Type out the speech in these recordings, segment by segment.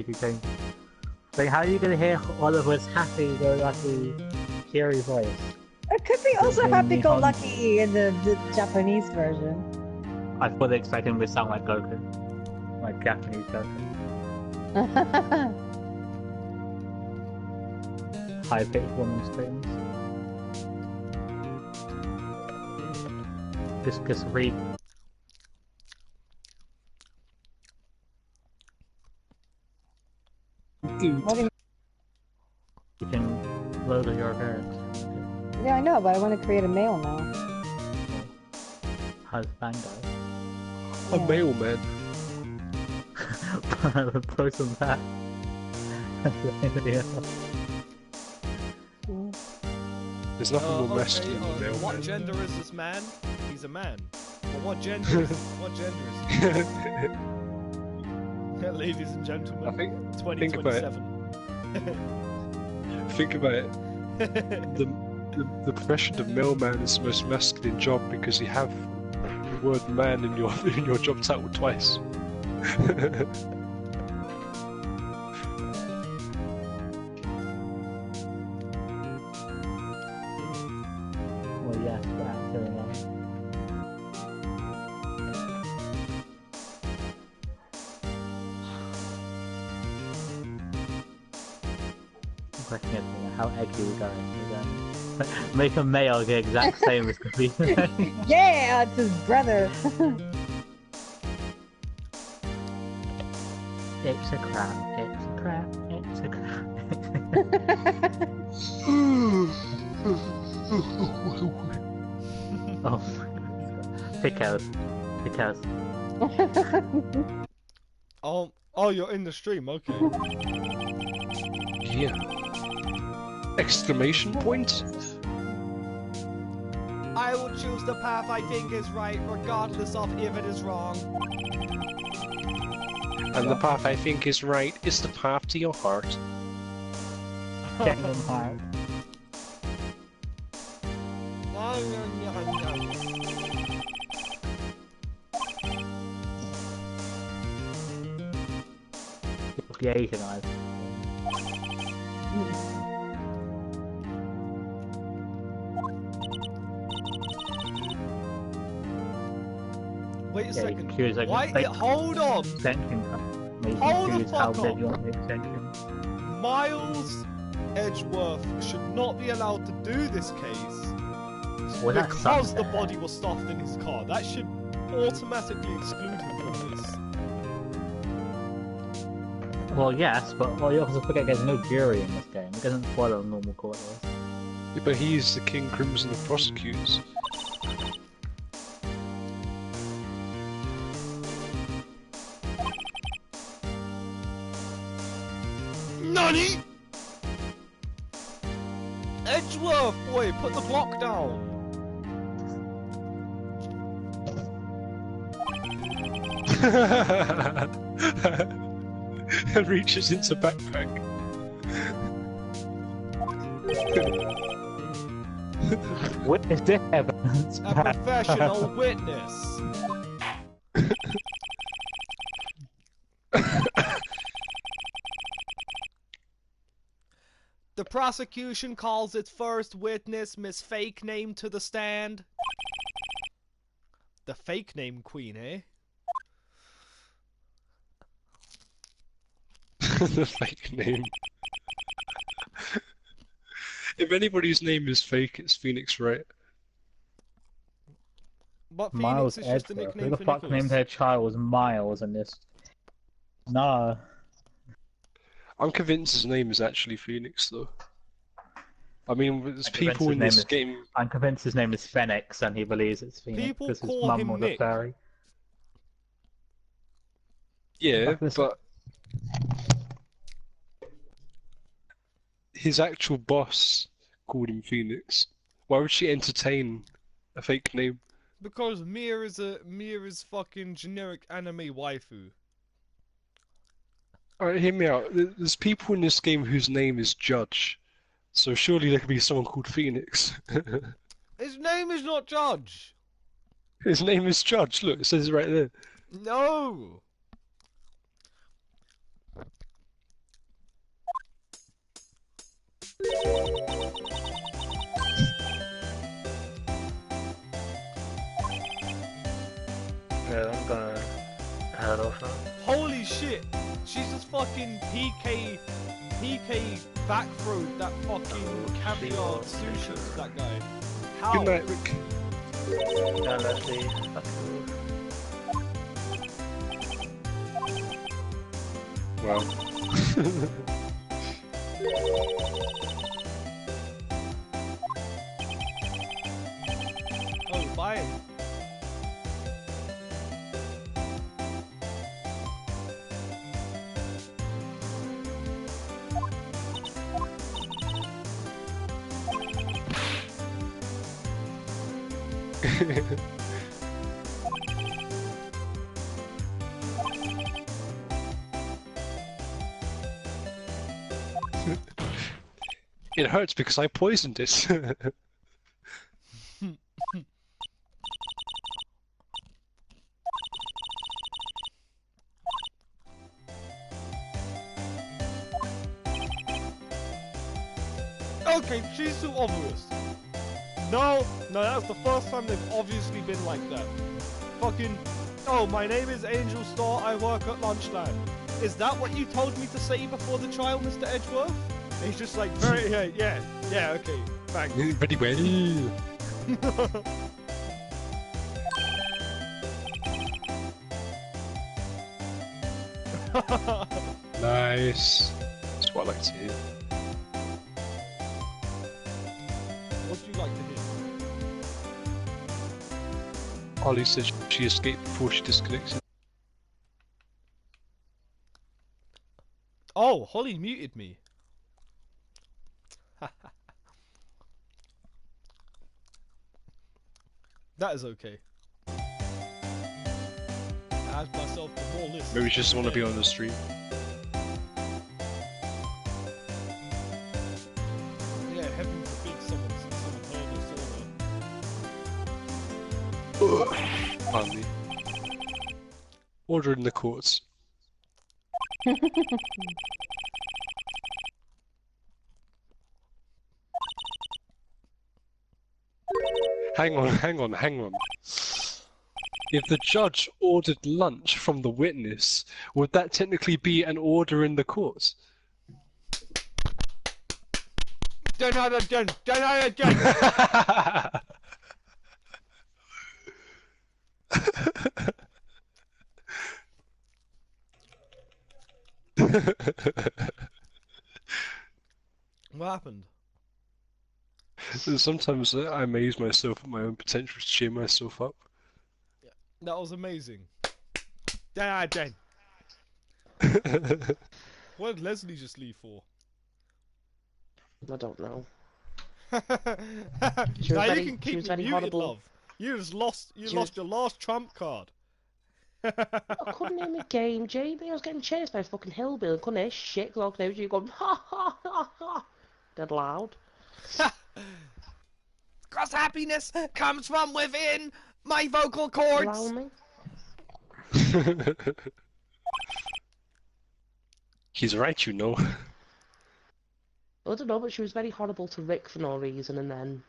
Thing. Like, how are you gonna hear Oliver's happy-go-lucky, cheery voice? It could be also happy-go-lucky in the Japanese version. I fully expect him to sound like Goku, like Japanese Goku. High-pitched woman screams. Just read. What do you can load your parents. Yeah, I know, but I want to create a mail now. How's Bango? A mailman. Post on that. There's nothing more masculine than a mailman. What gender is this man? He's a man. But what gender is he? Ladies and gentlemen, 2027. Think about it. The profession of mailman is the most masculine job because you have the word man in your job title twice. Well, yes, but actually not. Question is, how eggy we going again? Make a male the exact same as Kavita. Yeah, it's his brother. It's a crap, it's a crap, it's a crap. Oh, pickles. Oh, you're in the stream, okay. Yeah. Exclamation point? I will choose the path I think is right, regardless of if it is wrong. And the path I think is right is the path to your heart. Kingdom Heart. The Asian eyes. Wait a second. Like why? Hold on. Extension. Hold the how fuck big up. you want the extension. Miles Edgeworth should not be allowed to do this case because the body was stuffed in his car. That should automatically exclude him from this. Well, yes, but you also forget there's no jury in this game. It doesn't follow normal court laws. Yeah, but he's the King Crimson of prosecutors. NANI?! Edgeworth, boy, put the block down! And reaches into backpack. Witness to evidence. A professional witness! The prosecution calls its first witness Miss Fake Name to the stand. The fake name queen, eh? The fake name. If anybody's name is fake, it's Phoenix, right? But Miles Phoenix is just a Edgeworth. nickname Who the for fuck Nicholas. named their child Miles in this? No. I'm convinced his name is actually Phoenix, though. I mean, there's people in this game. I'm convinced his name is Phoenix, and he believes it's Phoenix People because his call mum him was Nick. a fairy. Yeah, This- but his actual boss called him Phoenix. Why would she entertain a fake name? Because Mia is fucking generic anime waifu. Alright, hear me out. There's people in this game whose name is Judge. So surely there could be someone called Phoenix. His name is not Judge. His name is Judge. Look, it says it right there. No. heard of her. Holy shit! She's just fucking PK backthrown that fucking caviar sushi to that guy. How? Good night, Rick. Yeah, let's see. That's cool. Wow. Oh, bye. It hurts because I poisoned it. Okay, she's too obvious. No, that's the first time they've obviously been like that. Fucking, oh, my name is Angel Star, I work at lunchtime. Is that what you told me to say before the trial, Mr. Edgeworth? And he's just like, very, yeah, okay, thanks. Pretty well. Nice. That's what I like to hear. What do you like to hear? Ollie said she escaped before she disconnected. Oh, Holly muted me. That is okay. Add myself to more lists. Maybe she just want to be on the stream. Yeah, heaven forbid someone heard or saw her. Pardon me. Order in the courts. Hang on. If the judge ordered lunch from the witness, would that technically be an order in the court? Done. What happened? Sometimes I amaze myself at my own potential to cheer myself up. Yeah, that was amazing. Done. What did Leslie just leave for? I don't know. Now you can keep me muted, love. You lost your last trump card. I couldn't hear my game, JB. I was getting chased by a fucking hillbilly. Couldn't hear shit because I was you going ha ha ha ha. Dead loud. Cause happiness comes from within my vocal cords. Allow me. He's right, you know. I don't know, but she was very horrible to Rick for no reason, and then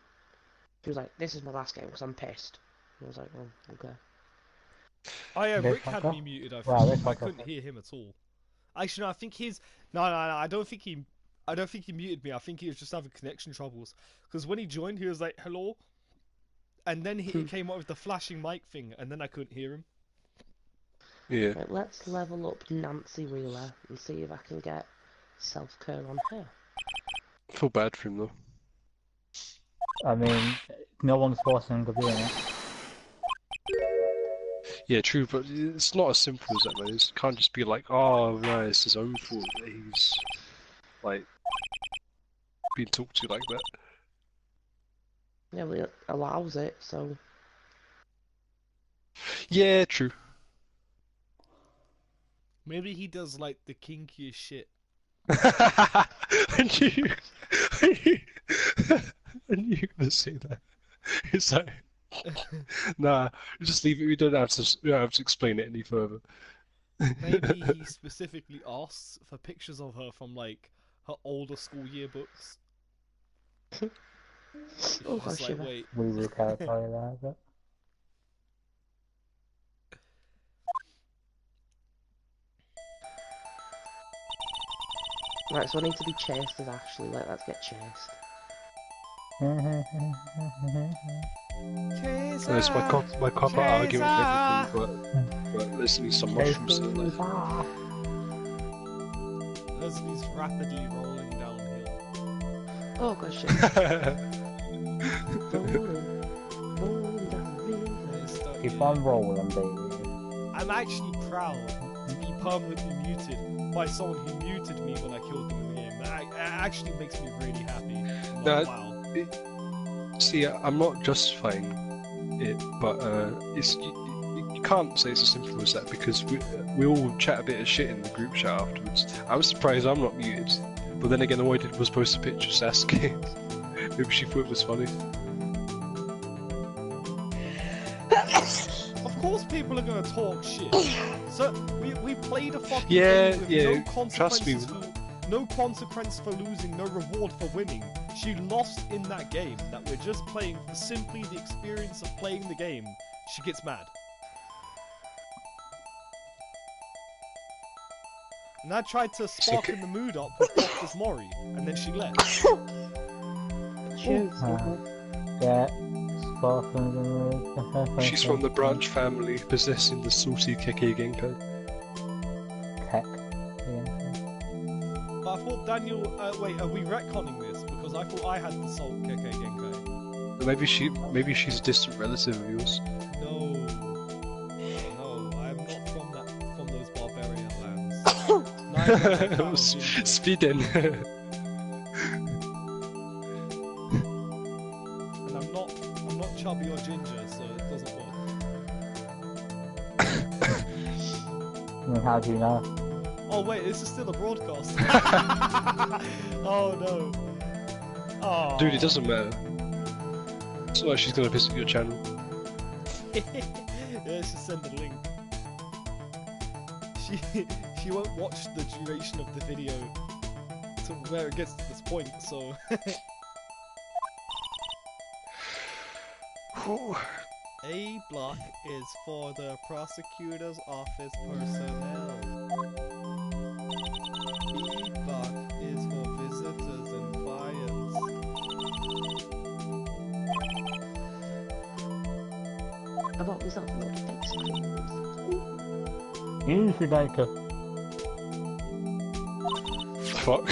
she was like, "This is my last game because I'm pissed." And I was like, "Oh, okay." Oh yeah, Rick had me muted. I think I couldn't hear him at all. Actually, no, I think his no. I don't think he muted me. I think he was just having connection troubles. Because when he joined, he was like, "Hello," and then he came up with the flashing mic thing, and then I couldn't hear him. Yeah. Right, let's level up Nancy Wheeler and see if I can get self-care on her. I feel bad for him though. I mean, no one's forcing him to be in it. Yeah, true, but it's not as simple as that, man. It can't just be like, oh, no, it's his own fault that he's, like, being talked to like that. Yeah, well, it allows it, so... Yeah, true. Maybe he does, like, the kinkiest shit. I knew you were going to say that. It's like... Nah, just leave it. We don't have to explain it any further. Maybe he specifically asks for pictures of her from like her older school yearbooks. Oh gosh, like, wait. We will clarify that. But... Right, so I need to be chased as Ashley. Like, let's get chased. That's my cop argument for everything, but listening to some mushrooms in life. Leslie's rapidly rolling downhill. Oh gosh, shit. Keep on rolling, baby. I'm actually proud to be permanently muted by someone who muted me when I killed them in the game. That actually makes me really happy. Like, wow. See, I'm not justifying it, but it's you can't say it's as simple as that because we all chat a bit of shit in the group chat afterwards. I'm surprised I'm not muted, but then again, all I did was post a picture of Sasuke. Maybe she thought it was funny. Of course people are gonna talk shit. So we played a fucking Yeah, game with yeah, trust me. no consequence for losing, no reward for winning. She lost in that game that we're just playing for simply the experience of playing the game. She gets mad. And I tried to sparken the mood up with Doctor's Mori, and then she left. Yeah. She's from the branch family possessing the saucy Keke Genkai. Tech. But I thought Daniel... wait, are we retconning this? Because I thought I had the Salt Keke Genkai. Maybe she's a distant relative of yours. No, I'm not from those barbarian lands. Speeding. And I'm not chubby or ginger, so it doesn't work. How do you know? Oh wait, this is still a broadcast. Oh no. Oh. Dude, it doesn't matter. It's not like she's gonna visit your channel. Yeah, let's just send the link. She won't watch the duration of the video to where it gets to this point, so... A block is for the prosecutor's office personnel. B block is for visitors and clients. What was that? Instigator. Fuck.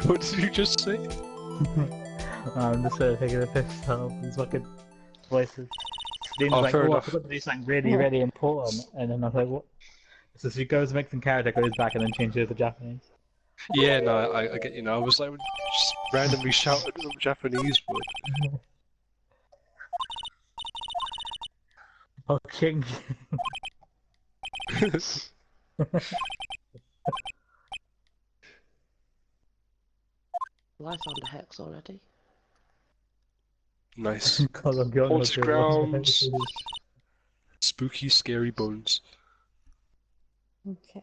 What did you just say? I'm just taking a piss out of these fucking voices. Dean's like, fair oh, I enough. forgot to do something really, really important. And then I was like, what? So she goes, makes some character, goes back, and then changes to Japanese. Yeah, no, I get you now. I was like, just randomly shouted a Japanese word. Oh, king. Well, I found a hex already. Nice. Haunted grounds. Spooky, scary bones. Okay.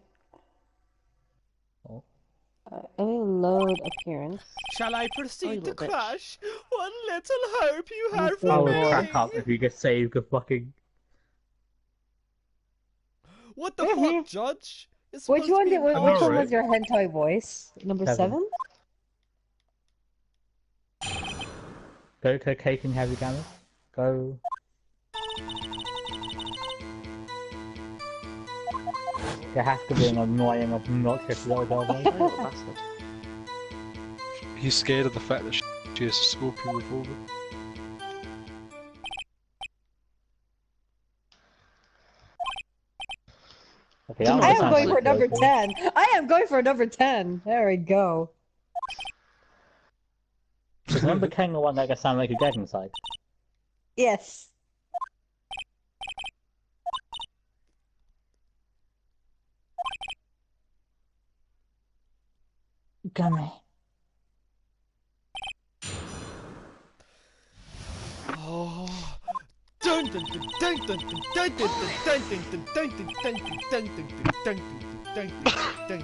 Oh. Any load appearance. Shall I proceed to little bitch. crush one little hope you had I for would me? crack up if you could save the fucking... What the fuck, Judge? It's Which supposed to one be did? Which know, one right? was your hentai voice? Number 7? Go to Cake and Heavy Gamma. Go. There has to be an annoying, obnoxious little girl voice. Oh, little bastard. He's scared of the fact that she has a scorpion revolver. Okay, I I am sound going like for number Joker. 10. I am going for number 10. There we go. Remember King the one that sound like a gag inside? Yes. Gummy. Oh. Dun dun dun dun dun dun dun dun dun dun dun dun dun dun dun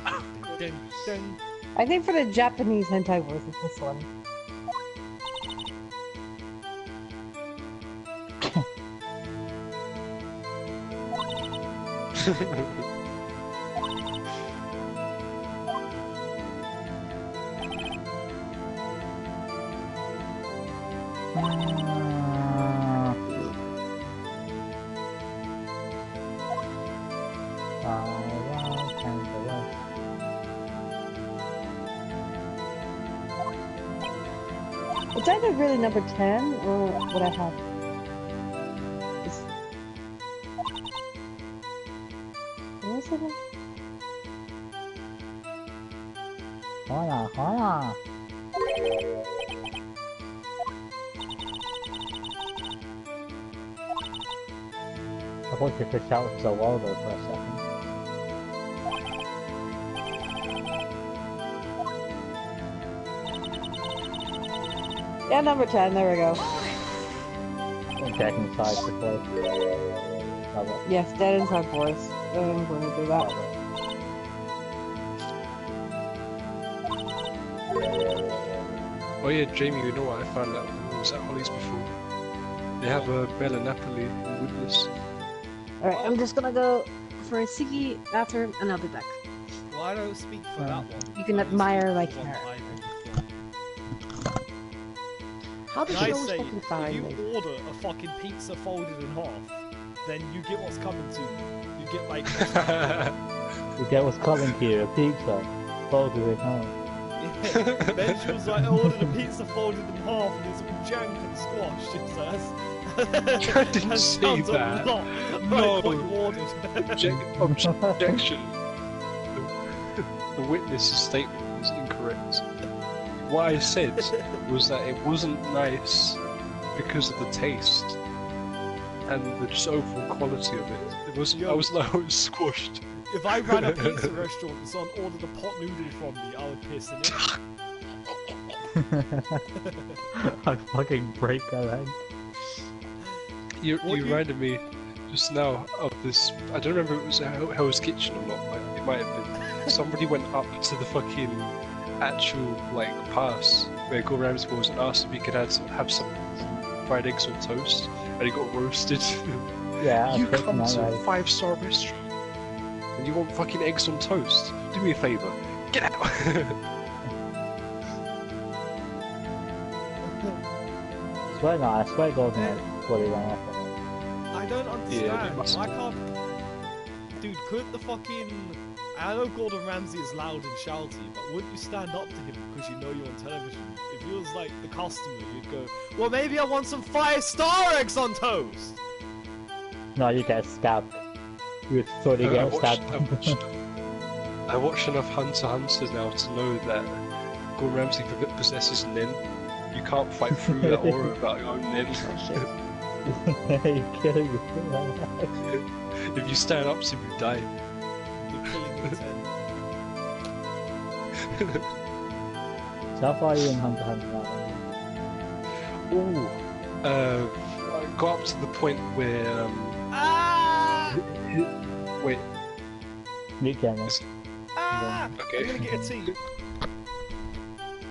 dun dun. I think for the Japanese hentai voice, it's this one. It's either really number 10 or what I have. What is it? Hola, hola. I thought you could shout so well though for a second. Yeah, number 10, there we go. Dead inside the place. Yes, dead inside boys. I'm going to do that. Oh yeah, Jamie, you know what I found out when I was at Holly's before? They have a Bella Napoli in Woodless. Alright, I'm just gonna go for a Siggy bathroom and I'll be back. Well, I don't speak for that one. You can admire my hair. How did Can you I always say, fucking if find you me? order a fucking pizza folded in half, then you get what's coming to you. You get like... You get what's coming to you, a pizza. Folded in half. Yeah. Then she was like, I ordered a pizza folded in half and it's all jank and squashed. She was like, I didn't say sounds that. a lot No. like what you ordered. Objection. The witness's statement was incorrect. What I said was that it wasn't nice because of the taste and the just overall quality of it. It was I was squashed. If I ran a pizza restaurant and someone ordered a pot noodle from me, I would piss in it. I'd fucking break her head. You reminded me just now of this. I don't remember if it was Hell's Kitchen or not, but it might have been. Somebody went up to the fucking actual like pass where Gordon Ramsay was and asked if he could have some fried eggs on toast, and he got roasted. Yeah, You come to a 5-star restaurant and you want fucking eggs on toast? Do me a favour, get out! I swear God, fully ran off on it. I don't understand. Yeah, Why can't... Dude, could the fucking... I know Gordon Ramsay is loud and shouty, but wouldn't you stand up to him because you know you're on television? If you was like the customer, you'd go, well, maybe I want some 5-star eggs on toast! No, you get stabbed. You would fully get stabbed. I watch enough Hunter x Hunter now to know that Gordon Ramsay possesses Nin. You can't fight through that aura about your own Nin. You're killing me. If you stand up to him, you die. You're killing the 10. So how far are you in Hunter x Hunter now? Ooh. I got up to the point where wait. Mute camera. Ah! Okay. I'm gonna get a tea.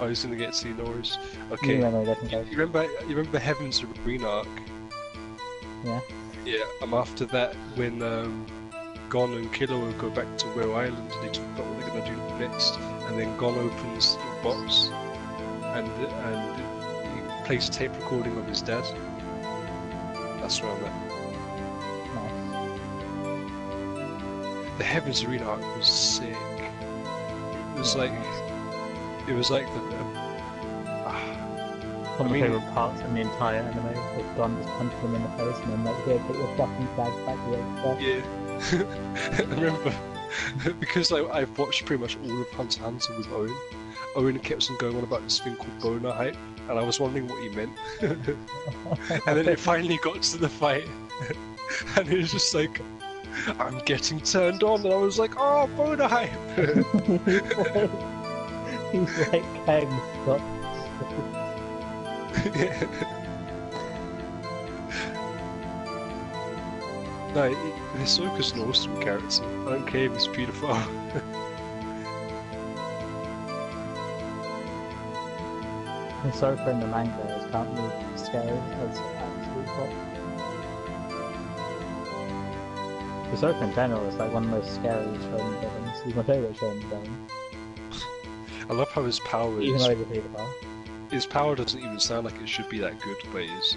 Oh, he's gonna get C Norris. Okay. You remember the Heaven's Arena arc? Yeah. Yeah, I'm after that when Gon and Killer go back to Whale Island and they talk about what they're gonna do next, and then Gon opens the box and he plays a tape recording of his dad. That's where I'm at. Nice. The Heaven's Arena arc was sick. It was like the. One of my favourite parts in the entire anime was Gon just punching him in the face and then like, here, get your fucking flag back here. Yeah. I remember because I've watched pretty much all of Hunter x Hunter with Owen. Owen kept on going on about this thing called boner hype, and I was wondering what he meant. And then it finally got to the fight, and it was just like, I'm getting turned on, and I was like, oh, boner hype! He's like, Kang, stop. No, Hisoka's an awesome character. I don't care if he's beautiful. Hisoka in the manga is currently scary as absolute top. Hisoka in general is like one of the most scary shonen villains. He's my favourite shonen villain. I love how his power Even is. though he's a pedophile. his power doesn't even sound like it should be that good, but it is.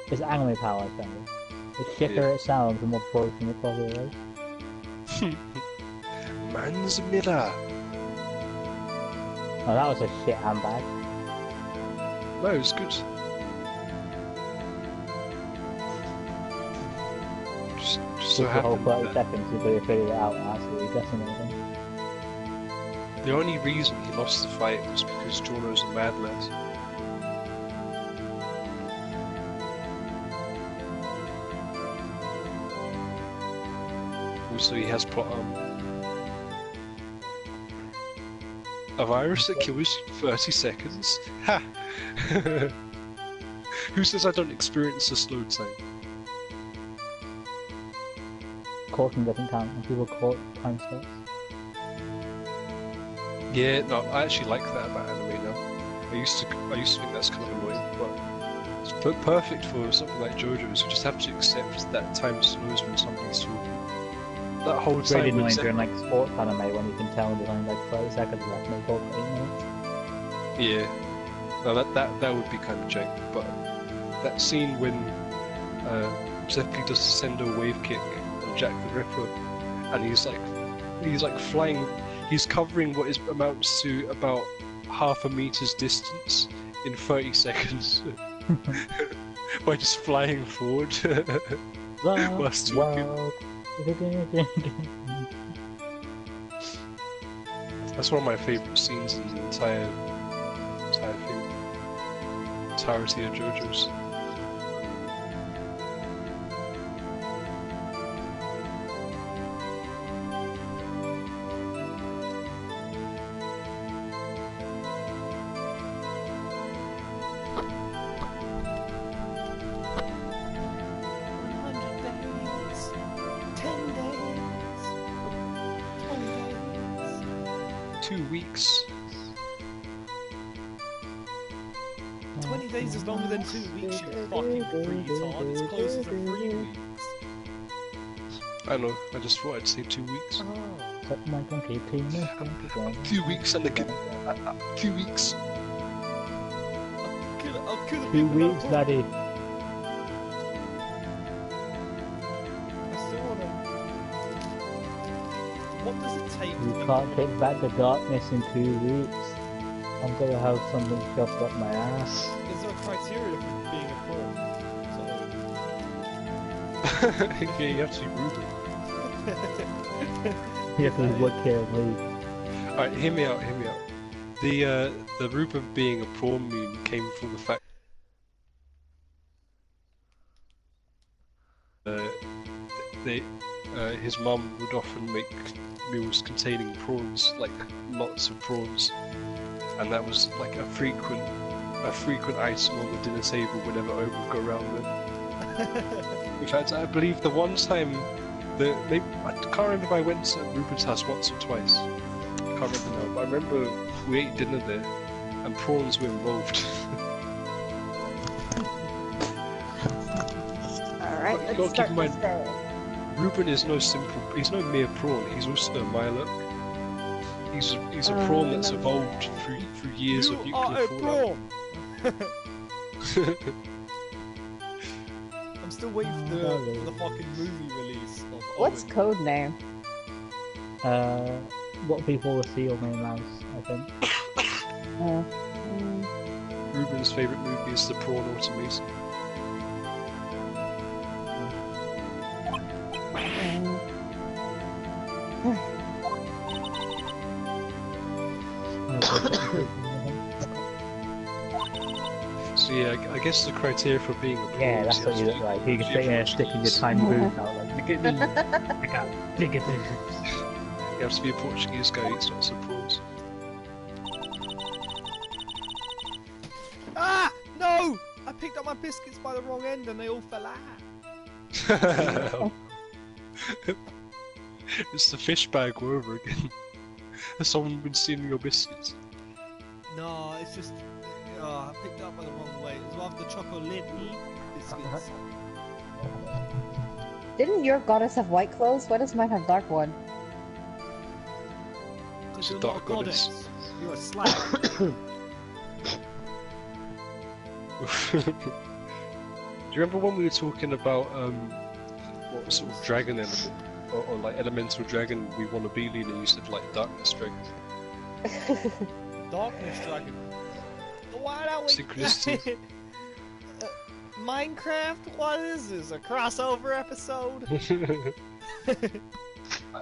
It's anime power, I think. The shitter it sounds, the more broken it probably is. Man's mirror. Oh, that was a shit handbag. No, it's good. Just so Took the whole happened 30 that seconds to figure it out and absolutely decimating. the only reason he lost the fight was because Jorno's a mad lad. Also, he has put a virus that kills you in 30 seconds. Ha! Who says I don't experience a slow time? Caution doesn't count when people caught time stops. Yeah, no, I actually like that about anime now. I used to think that's kind of annoying, but it's perfect for something like JoJo's. You just have to accept that time slows when somebody's talking. That whole It's time. really annoying during like sports anime when you can tell there's only like 30 seconds left and they talk for 8 minutes. Yeah, no, that would be kind of jank. But that scene when Zeppeli does the sendo wave kick on Jack the Ripper, and he's like flying. He's covering what amounts to about half a meter's distance in 30 seconds by just flying forward. Whilst talking. That's one of my favourite scenes in the entire thing. Entirety of JoJo's. 2 weeks. 20 days is longer than 2 weeks, you fucking retard. It's closer to 3 weeks. I know, I just thought I'd say 2 weeks. 2 weeks and again. 2 weeks. I'll kill the 2 weeks, daddy. What does it take? You can't take back the darkness in 2 weeks. I'm gonna have something shoved up my ass. Is there a criteria for being a pawn? Yeah, you have to be rude. You have to work carefully. Alright, hear me out. The Ruben being a prawn meme came from the fact his mum would often make meals containing prawns, like lots of prawns, and that was like a frequent item on the dinner table whenever Owen would go around them. In fact, I believe the one time I can't remember if I went to Ruben's house once or twice. I can't remember now, but I remember we ate dinner there, and prawns were involved. Alright, But you let's gotta keep start in this mind, day. Ruben is he's no mere prawn, he's also a Mylurk. He's a prawn that's evolved through years of You nuclear are a fallout. prawn! I'm still waiting for the fucking movie release of What's Owen. code name? What people will see on main mouse, I think. Ruben's favourite movie is The Prawn Automaton. So yeah, I guess the criteria for being a prawn Yeah, is that's what you look like. You can sit there sticking your tiny boobs out like, look at me, look at this. You have to be a Portuguese guy who eats lots of prawns. Ah! No! I picked up my biscuits by the wrong end and they all fell out. It's the fish bag all over again. Has someone been stealing your biscuits? No, it's just... I picked it up by the wrong way. It was rather the chocolate biscuits. Didn't your goddess have white clothes? Why does mine have dark one? Because you're Dark not a goddess. goddess. You're a slave. Do you remember when we were talking about what sort of dragon element or like elemental dragon we want to be, Lena? You said like darkness dragon. Darkness dragon. Why don't we? Synchronicity. Minecraft? What is this? A crossover episode?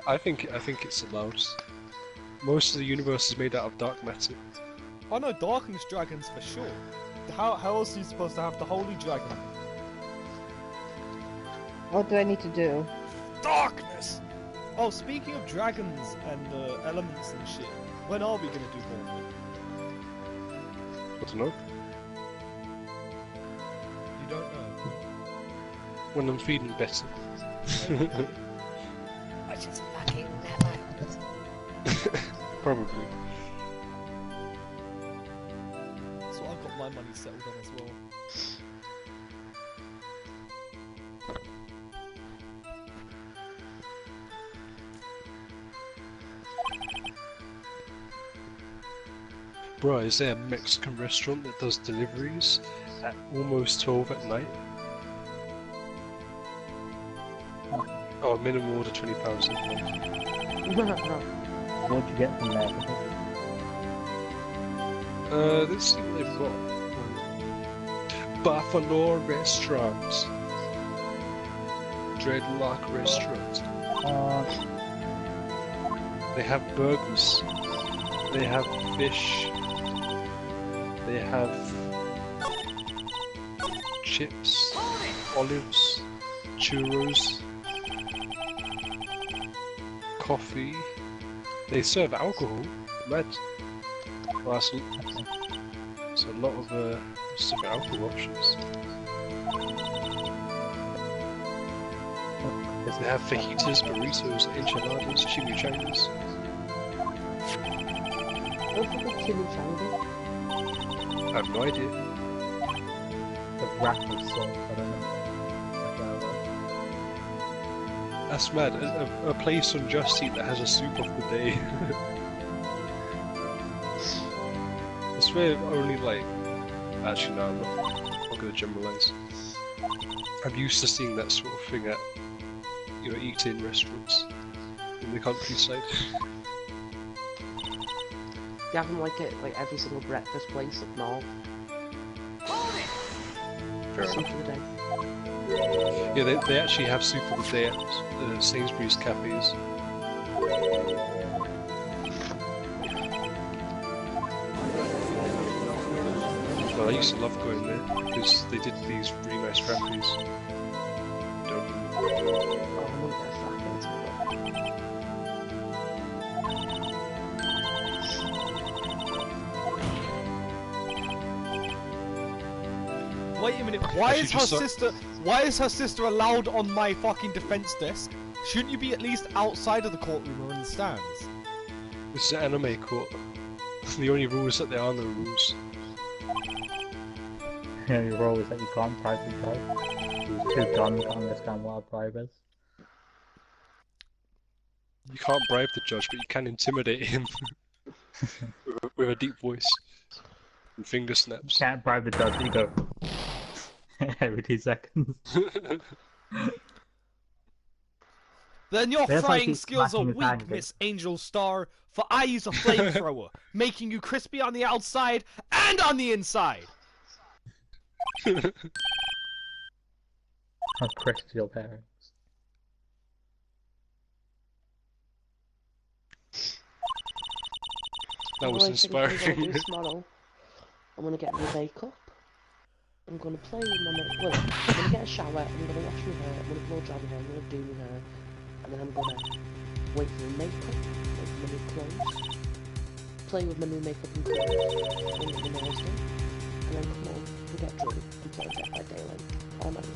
I think it's allowed. Most of the universe is made out of dark matter. I know darkness dragons for sure. How else are you supposed to have the holy dragon? What do I need to do? Darkness! Oh, speaking of dragons and elements and shit, when are we gonna do Gauntlet? I don't know. You don't know? When I'm feeling better. I just fucking never. Probably. So I've got my money settled on as well. Bro, is there a Mexican restaurant that does deliveries at almost 12 at night? Oh, minimum order £20 a month. What'd you get from there? Let's see what they've got. Buffalo restaurants. Dreadlock restaurants. They have burgers. They have fish. They have chips, olives, churros, coffee. They serve alcohol. Mad. Well, that's a lot of different alcohol options. They have fajitas, burritos, enchiladas, chimichangas. What's the chimichanga? I have no idea. The wrapper sauce, I don't know. That's mad. A place on Just Eat that has a soup of the day. I swear only like... Actually no, I'm not going to generalise. I'm used to seeing that sort of thing at, you know, eat-in restaurants in the countryside. You haven't like it like every single breakfast place up north. Fair Soup enough. of the day. Yeah, they actually have soup of the day at Sainsbury's cafes. Well, I used to love going there because they did these really nice frappes. Don't Oh, I'm gonna get a frappe into Wait a minute, why is her sister allowed on my fucking defense desk? Shouldn't you be at least outside of the courtroom or in the stands? This is an anime court. The only rule is that there are no rules. The only rule is that you can't bribe the judge. He's too dumb to understand what a bribe is. You can't bribe the judge, but you can intimidate him with a deep voice and finger snaps. Can't bribe the judge, you go every 2 seconds. Then your There's like frying these skills are smacking weak, pancakes. Miss Angel Star, for I use a flamethrower, making you crispy on the outside and on the inside! How crispy your parents. That was inspiring. Tomorrow, I'm gonna get my makeup. I'm gonna play with my makeup. Well, I'm gonna get a shower. I'm gonna wash my hair. I'm gonna blow dry my hair. I'm gonna do my hair, and then I'm gonna wait for my makeup, wait for my new clothes, play with my new makeup and clothes, and get my nails done, and then come home and get drunk and play Dead by Daylight all night.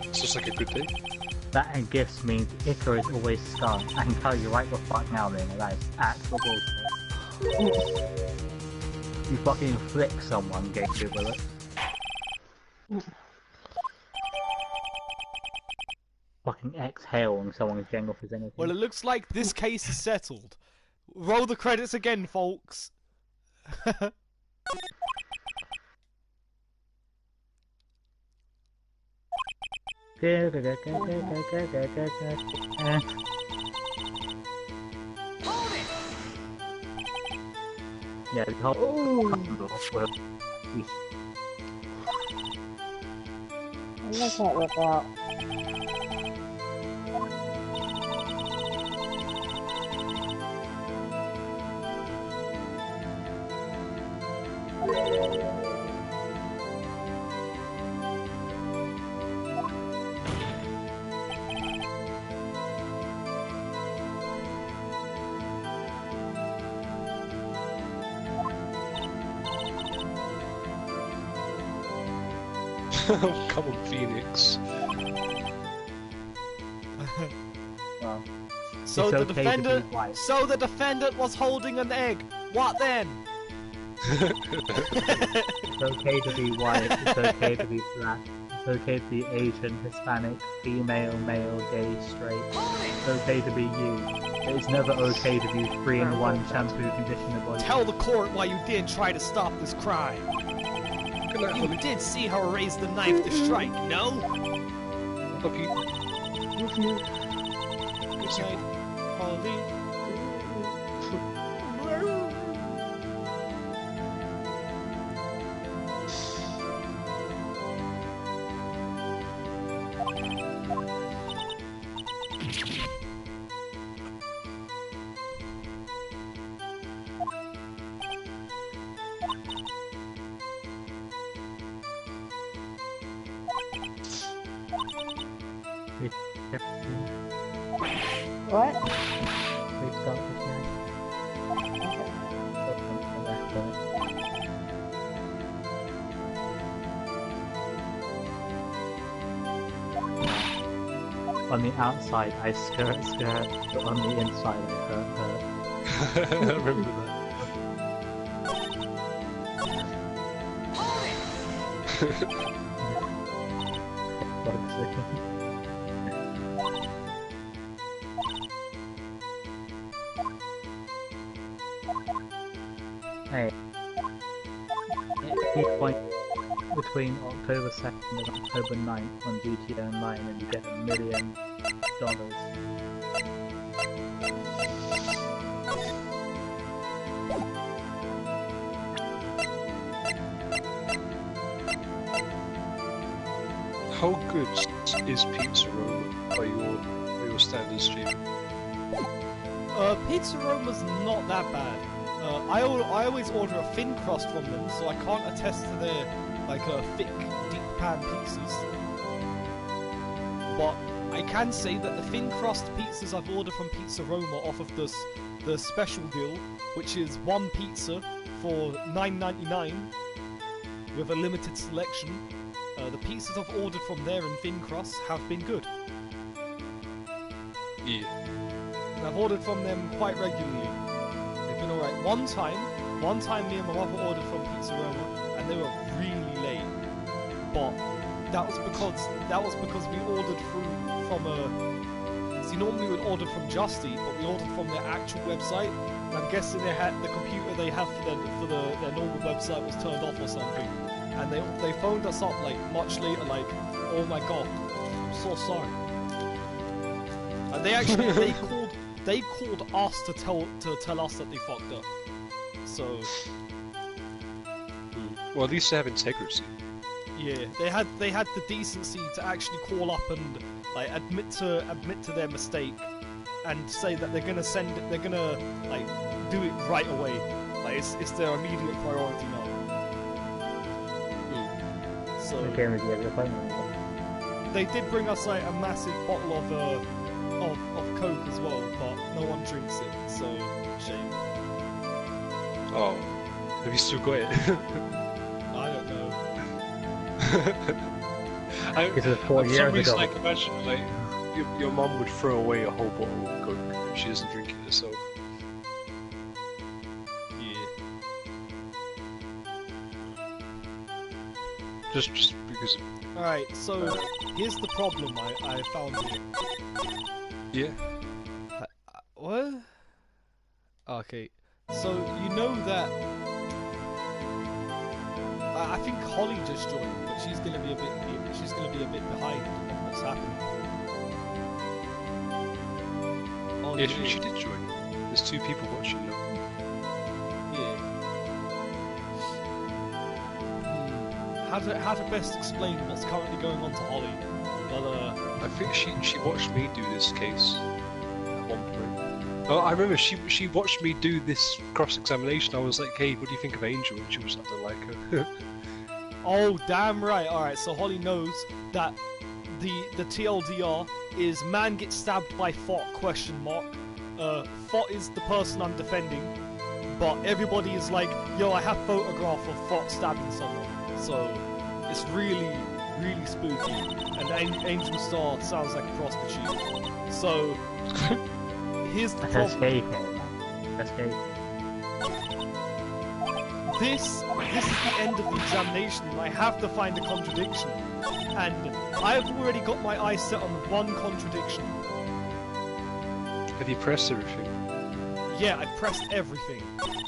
It's just like a good day. That and gifts means Icar is always scarred. I can tell you right the fuck now, Lena, that is actual bullshit. You fucking flick someone, get you with it. Fucking exhale when someone's getting off his anything. Well, it looks like this case is settled. Roll the credits again, folks. Yeah, the whole Ooh. will That can't work out. Come on, Phoenix. well, So It's the okay to be defendant. white. So the defendant was holding an egg. What then? It's okay to be white, it's okay to be black, it's okay to be Asian, Hispanic, female, male, gay, straight. It's okay to be you. It's never okay to be 3-in-1 shampoo conditioner body. Tell the court why you didn't try to stop this crime. Good night, You Holly. did see her raise the knife to strike, no? Love you. Good night, Holly. What? Restart again. On the outside, I skirt, but on the inside, I hurt. I remember Fuck's sake. Hey. Key point between October 2nd and October 9th on GTA Online and you get $1 million. How good is Pizza Roma by your standards, Steve? Pizza Roma's not that bad. I always order a thin crust from them, so I can't attest to their thick, deep pan pizzas. But I can say that the thin crust pizzas I've ordered from Pizza Roma off of the special deal, which is one pizza for $9.99 with a limited selection. The pizzas I've ordered from there in thin crust have been good. Yeah. And I've ordered from them quite regularly. They've been alright. One time me and my mother ordered from Pizza Roma and they were really late. But that was because we ordered from a... See, normally we would order from Just Eat, but we ordered from their actual website. And I'm guessing they had the computer they have for their normal website was turned off or something. And they phoned us up much later, oh my god, I'm so sorry. And they actually they called us to tell us that they fucked up. So Well, at least they have integrity. yeah, they had the decency to actually call up and admit to their mistake and say that they're gonna do it right away. It's their immediate priority now. So Okay, with the other phone. they did bring us a massive bottle of Coke as well, but no one drinks it, so shame. Oh, have you still got it? I don't know. Because it was 4 For years some reason, ago. imagine your mum would throw away a whole bottle of Coke if she doesn't drink it herself. Yeah. Just because of... Alright, so here's the problem I found here. Yeah. What? Okay, so you know that I think Holly just joined, but she's gonna be a bit behind on what's happening. Oh, Yeah, she did join. There's 2 people watching now. Yeah. How to best explain what's currently going on to Holly? Well, I think she watched me do this case at one point. Oh, I remember she watched me do this cross-examination. I was like, hey, what do you think of Angel? And she was like, I don't like her. oh, damn right. Alright, so Holly knows that the TLDR is man gets stabbed by Fott, ? Fott is the person I'm defending, but everybody is like, yo, I have photograph of Fott stabbing someone. So, it's really, really spooky. And Angel Star sounds like a prostitute. So, here's the problem. That's gay. This is the end of the examination, and I have to find a contradiction. And I've already got my eyes set on one contradiction. Have you pressed everything? Yeah, I've pressed everything.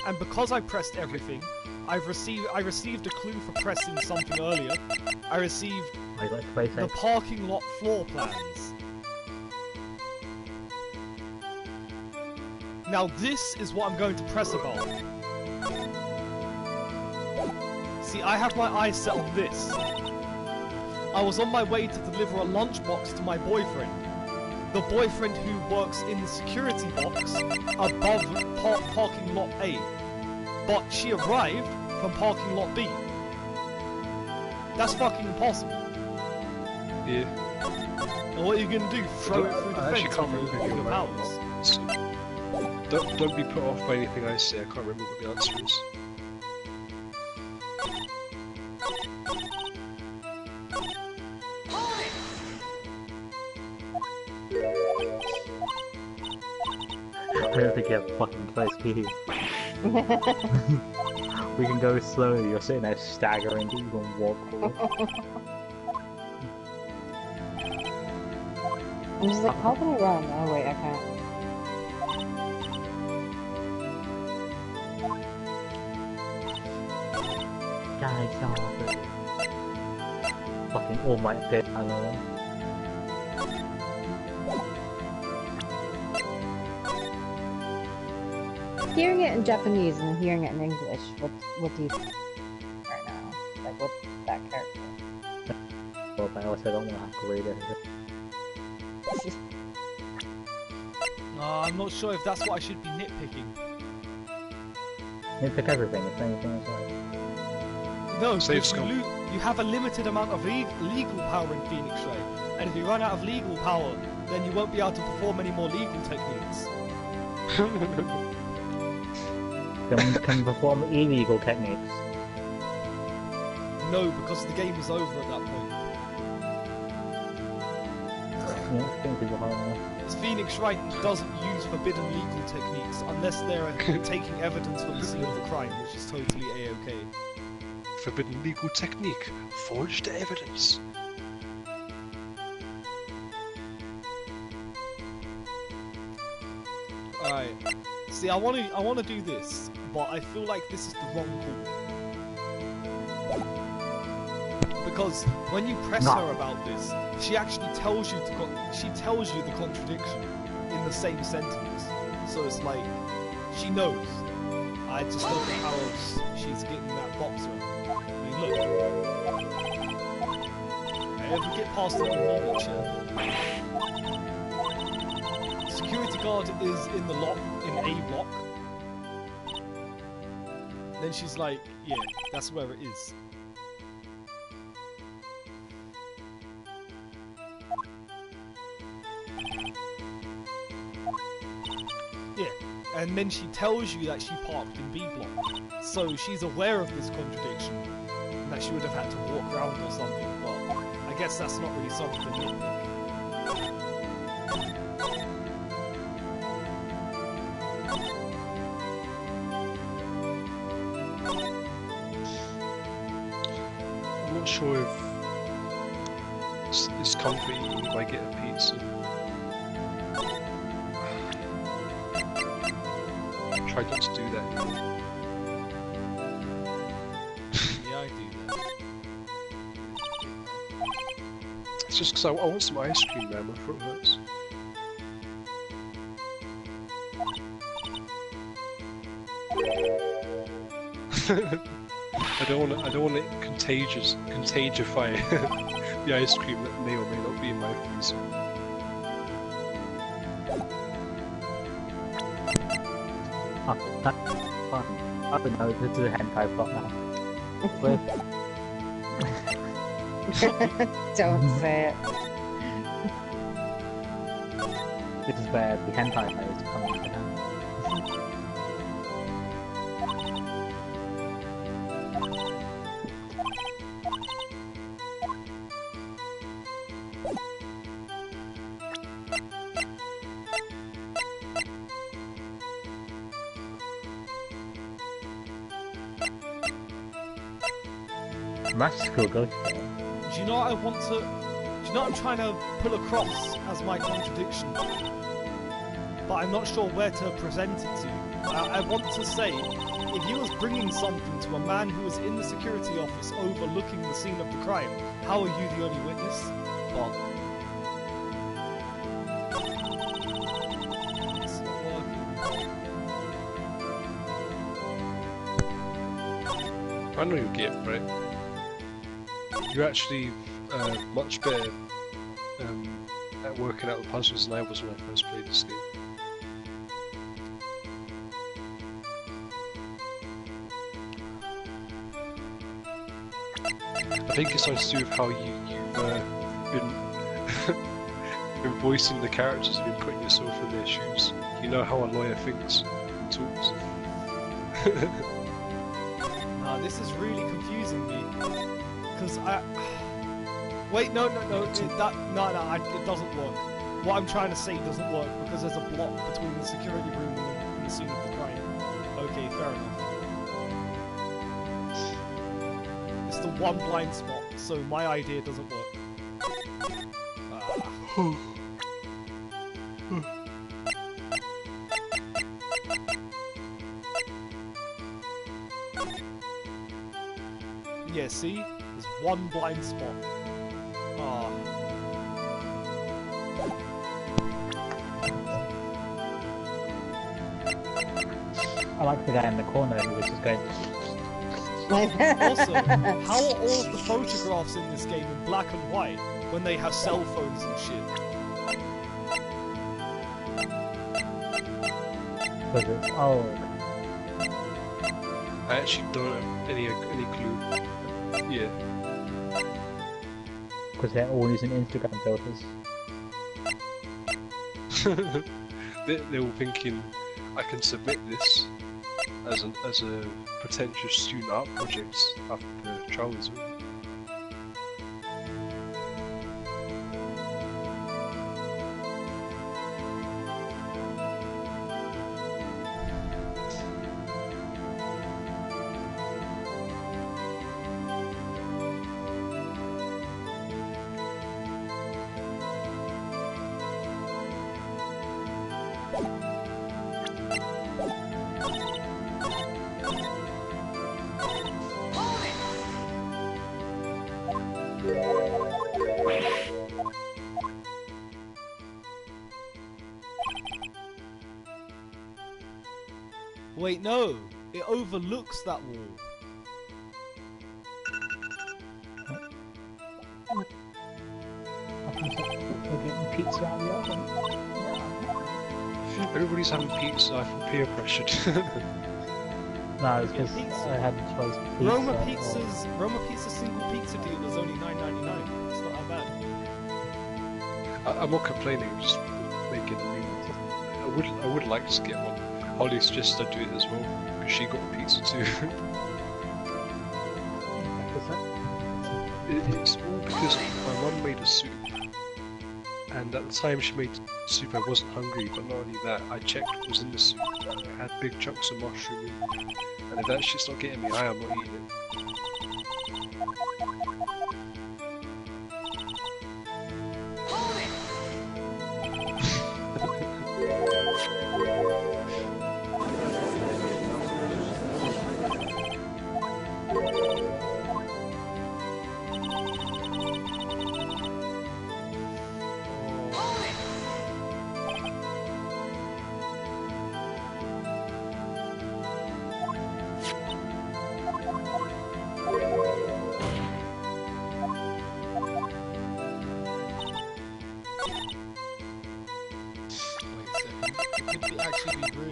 And because I pressed everything, I received a clue for pressing something earlier. I received the parking lot floor plans. Now this is what I'm going to press about. See, I have my eyes set on this. I was on my way to deliver a lunchbox to my boyfriend. The boyfriend who works in the security box above parking lot A. But she arrived from parking lot B. That's fucking impossible. Yeah. And what are you gonna do? Throw it through the fence with your powers? So, don't be put off by anything I say. I can't remember what the answer is. I don't think you have fucking close keys. We can go slowly, you're sitting there staggering, but you can walk forward. I'm just like, how can I run? Oh wait, I can't. Guys, fucking all my pit, I know. Hearing it in Japanese and hearing it in English, what do you think right now? Like, what's that character? Well, but I also don't know how to read it. I'm not sure if that's what I should be nitpicking. Nitpick everything, if anything is right. No, because you have a limited amount of legal power in Phoenix Ray, and if you run out of legal power, then you won't be able to perform any more legal techniques. Can you perform illegal techniques? No, because the game is over at that point. Yeah, I think people hard enough. Phoenix Wright doesn't use forbidden legal techniques unless they're taking evidence from the scene of a crime, which is totally a-okay. Forbidden legal technique. Forged evidence. Alright. See, I want to do this, but I feel like this is the wrong call. Because when you press her about this, she actually tells you the contradiction in the same sentence. So it's like she knows. I just don't know how else she's getting that box around. I mean, look. If we get past the immediate chair. Security guard is in the lock, in A block. Then she's like, yeah, that's where it is. Yeah, and then she tells you that she parked in B block. So she's aware of this contradiction, and that she would have had to walk around or something, but I guess that's not really something to nitpick. I'm not sure if it's comforting if I get a pizza. Try not to do that. Yeah, I do that. just because I want some ice cream, man. My throat hurts. I don't want to contagify the ice cream that may or may not be in my freezer. Oh, that's fun. I don't know, this is a hentai plot now. Don't say it. This is where the hentai is coming down. Masterful go. Do you know what I want to... Do you know what I'm trying to pull across as my contradiction? But I'm not sure where to present it to. I want to say, if he was bringing something to a man who was in the security office overlooking the scene of the crime, how are you the only witness? But... it's not working. I know your game, right? You're actually much better at working out the puzzles than I was when I first played this game. I think it's something to do with how you've been voicing the characters and been putting yourself in their shoes. You know how a lawyer thinks and talks. This is really confusing me. Because I... Wait, no, it doesn't work. What I'm trying to say doesn't work because there's a block between the security room and the scene of the crime. Okay, fair enough. It's the one blind spot, so my idea doesn't work. Yeah, see? There's one blind spot. I like the guy in the corner who was just going... Also, how are all of the photographs in this game in black and white when they have cell phones and shit? Because it's old. I actually don't have any clue. Yeah. Because they're all using Instagram filters. They're all thinking, I can submit this as a potential student art project after the trial is over. Wait, no! It overlooks that wall. We're getting pizza out of the oven. Everybody's having pizza, I feel peer pressured. No, it's because I had to choose pizza. Roma Pizza's single pizza deal was only $9.99. It's not that bad. I'm not complaining, I'm just making a meal. I would like to get one. Holly suggested I do it as well, because she got a pizza too. It's all because my mum made a soup, and at the time she made soup I wasn't hungry, but not only that, I checked what was in the soup, it had big chunks of mushroom in it, and if that shit's not getting me high, I'm not eating it.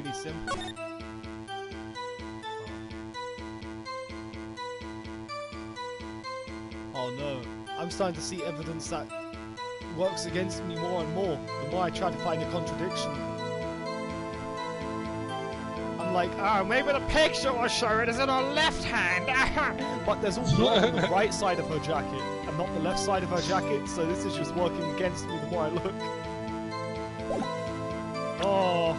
pretty simple. Oh no, I'm starting to see evidence that works against me more and more, the more I try to find a contradiction. I'm like, oh, maybe the picture was showing is in her left hand, but there's also blood on the right side of her jacket, and not the left side of her jacket, so this is just working against me the more I look. Oh.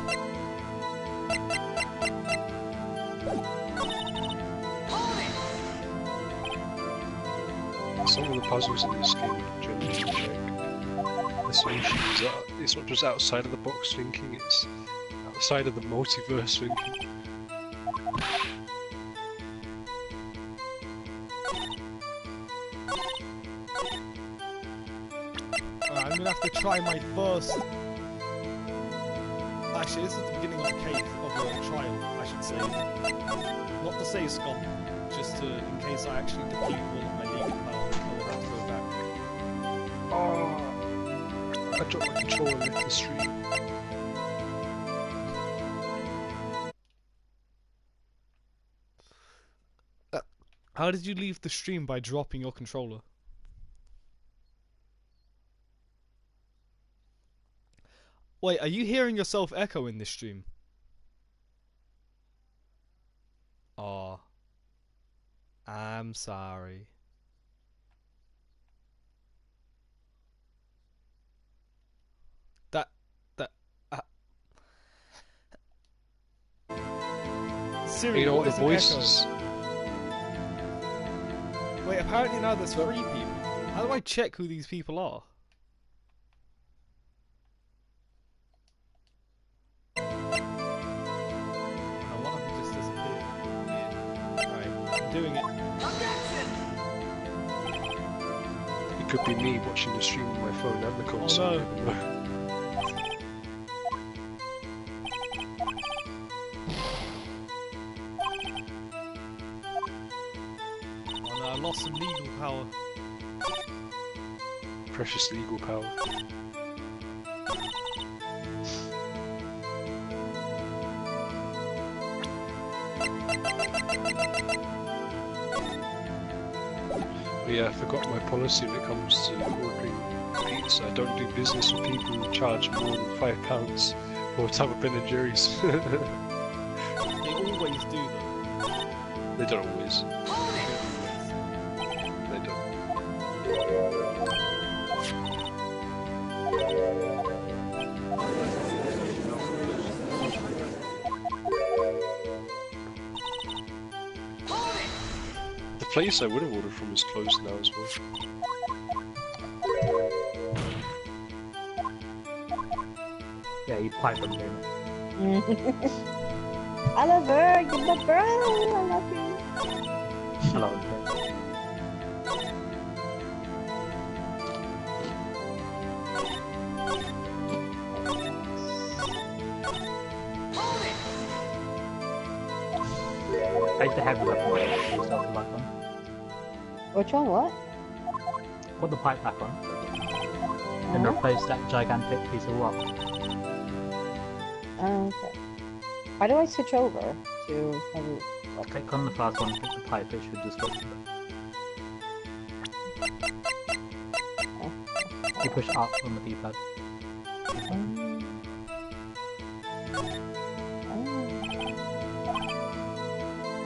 Some of the puzzles in this game are genuinely like the solutions are, it's not just outside of the box thinking, it's outside of the multiverse thinking. Alright, I'm gonna have to try my first. Actually, this is the beginning of a case of a trial, I should say. Not to say scum, just to, in case I actually defeat all of my legal powers, I will have to go back. Oh, I dropped my controller and left the stream. How did you leave the stream by dropping your controller? Wait, are you hearing yourself echo in this stream? Oh. I'm sorry. Siri, You know what the is an voices? echo? Wait, apparently now there's 3 people. How do I check who these people are? One of them just disappeared. Alright, I'm doing it. It could be me watching the stream on my phone and the console. Oh no. I lost some legal power. Precious legal power. But yeah, I forgot my policy when it comes to ordering pizza. I don't do business with people who charge more than £5 for a tub of Ben & Jerry's. They always do though. They don't always. They don't. The place I would have ordered from is closed now as well. Yeah, you pipe them in. I love her, you're my bro, I love you. Hello. Take the heavy weapon away and put yourself back on. Which one, what? Put the pipe back on. And replace that gigantic piece of rock. Okay. How do I switch over to heavy? Click on the first one, pick the pipe, it should just go to it. You push up on the D-pad.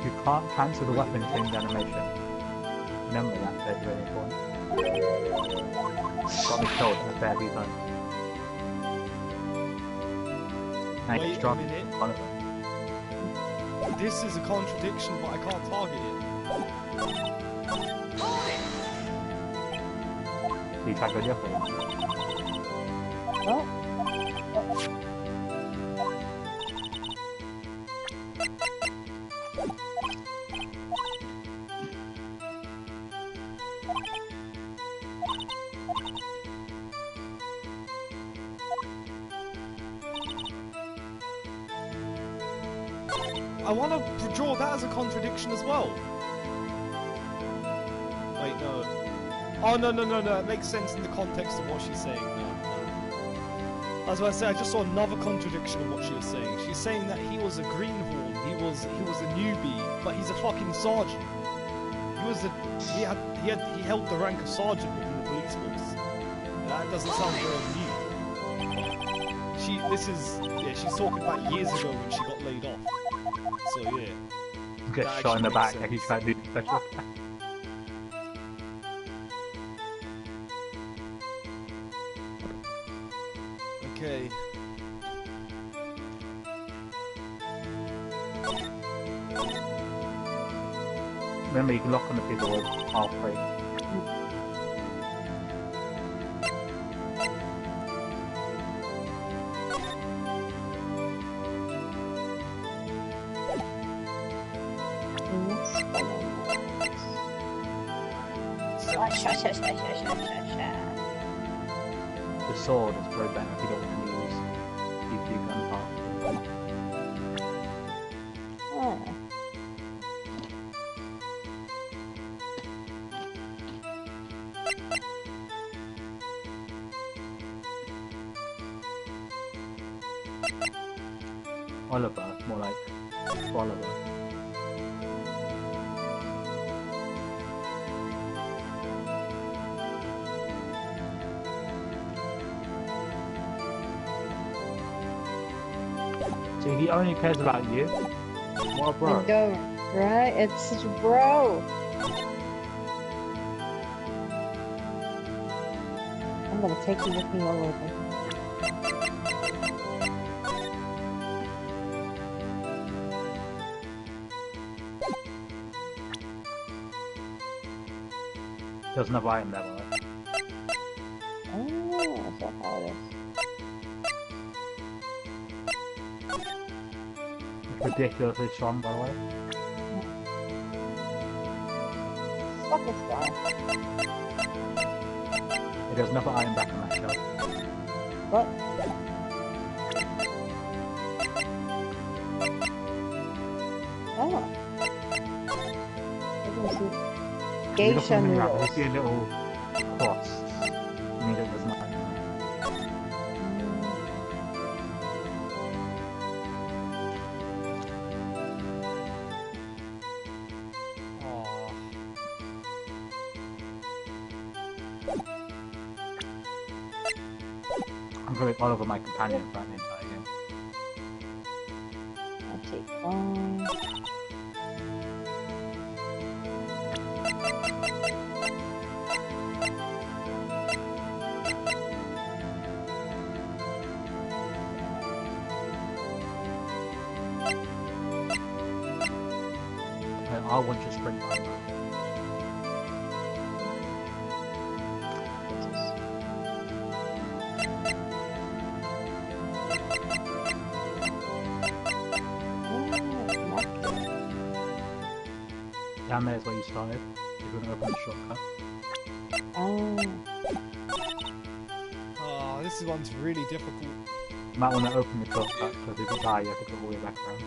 You can't cancel the weapon change animation. Remember that, that's really important. Got me killed a fair few times. Now Wait you a drop minute. one of them. This is a contradiction, but I can't target it. Do you try to go the other way? Oh. I want to draw that as a contradiction as well. Wait, no. Oh, no. It makes sense in the context of what she's saying. No. As I say, I just saw another contradiction in what she was saying. She's saying that he was a greenhorn, he was a newbie, but he's a fucking sergeant. He held the rank of sergeant within the police force. That doesn't sound very new. She's talking about years ago when she got laid off. So yeah. Get shot in the back and he's trying to do special. Okay. Remember, you can lock on the people with halfway. The sword is probably better if you don't want to use DP gunpowder. Oh. Oliver, more like Oliver. See, he only cares about you. What a bro. I don't, right? It's such a bro. I'm gonna take you with me all over. There's no item there, by the way. Oh, that's not how it is. It's ridiculously strong, by the way. Fuck this guy. There's another item back on that shelf. What? Oh. I can see. Geisha noodles. You see a little cross. I mean, there's nothing. I'm going all over my companion throughout the entire game. I'll take one. I want your sprint right now. Down there is where you started. You're going to open the shortcut. Oh, this one's really difficult. You might want to open the shortcut because if you die, you have to go all the way back around.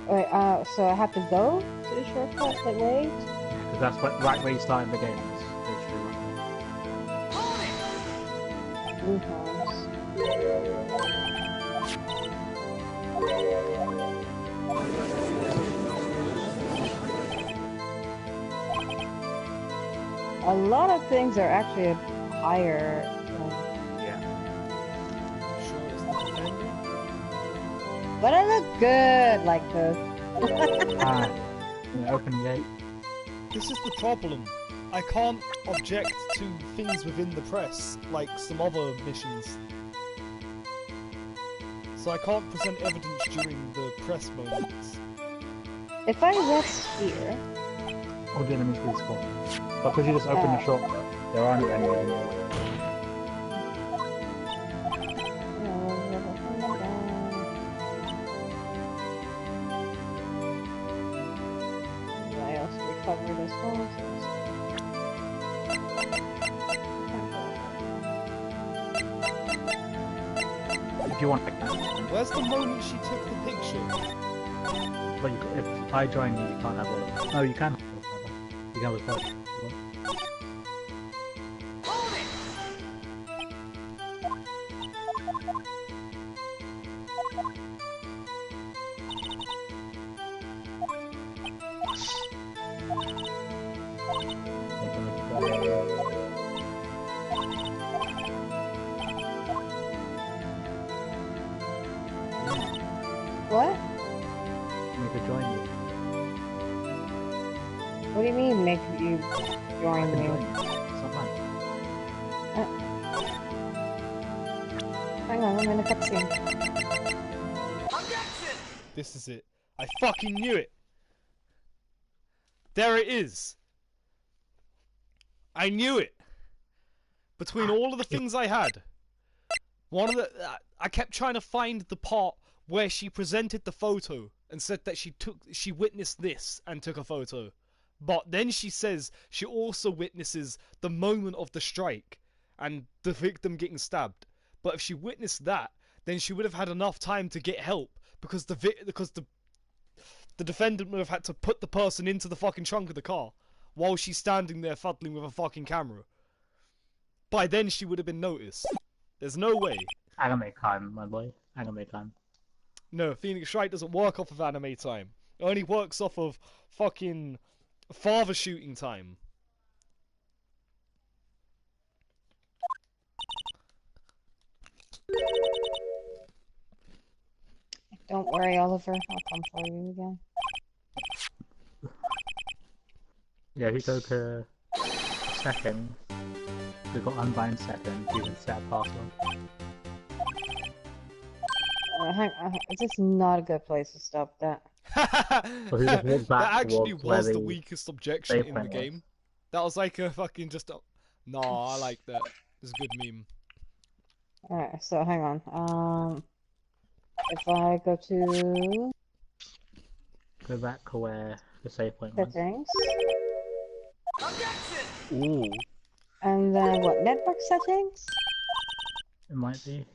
Wait, so I have to go to the shortcut, like wait? Yeah, because that's right where you started the game. It's literally right Blue house. A lot of things are actually higher. Yeah. Sure, it's the defender. But I look good like this. Yeah, open the gate. This is the problem. I can't object to things within the press, like some other missions. So I can't present evidence during the press moments. If I rest here, All the enemies will spawn. But because you just open the shortcut, there aren't any enemies in your way. I also recovered as well. If you want, Where's the moment she took the picture? but if I join you, you can't have all of them. No, you can. You can have a first. If you want. What? Make her join you. What do you mean, make you join me? Someone. Hang on, I'm in a cutscene. This is it. I fucking knew it. There it is. I knew it. Between all of the things I had, one of the I kept trying to find the part where she presented the photo and said that she witnessed this and took a photo. But then she says she also witnesses the moment of the strike and the victim getting stabbed. But if she witnessed that, then she would have had enough time to get help because the defendant would have had to put the person into the fucking trunk of the car while she's standing there fuddling with a fucking camera. By then she would have been noticed. There's no way. Anime time, my boy. Anime time. No, Phoenix Wright doesn't work off of anime time. It only works off of fucking father shooting time. Don't worry, Oliver. I'll come for you again. Yeah, if you go to settings, we've got unbind settings, you can set a password. Hang on, this is not a good place to stop that. Well, just walk back That actually towards where was the the weakest objection save in the point game. was. That was like a fucking just a... Nah, I like that. It's a good meme. Alright, so hang on. If I go to Go back to where the save point was. settings, Ooh. and then what, network settings? It might be.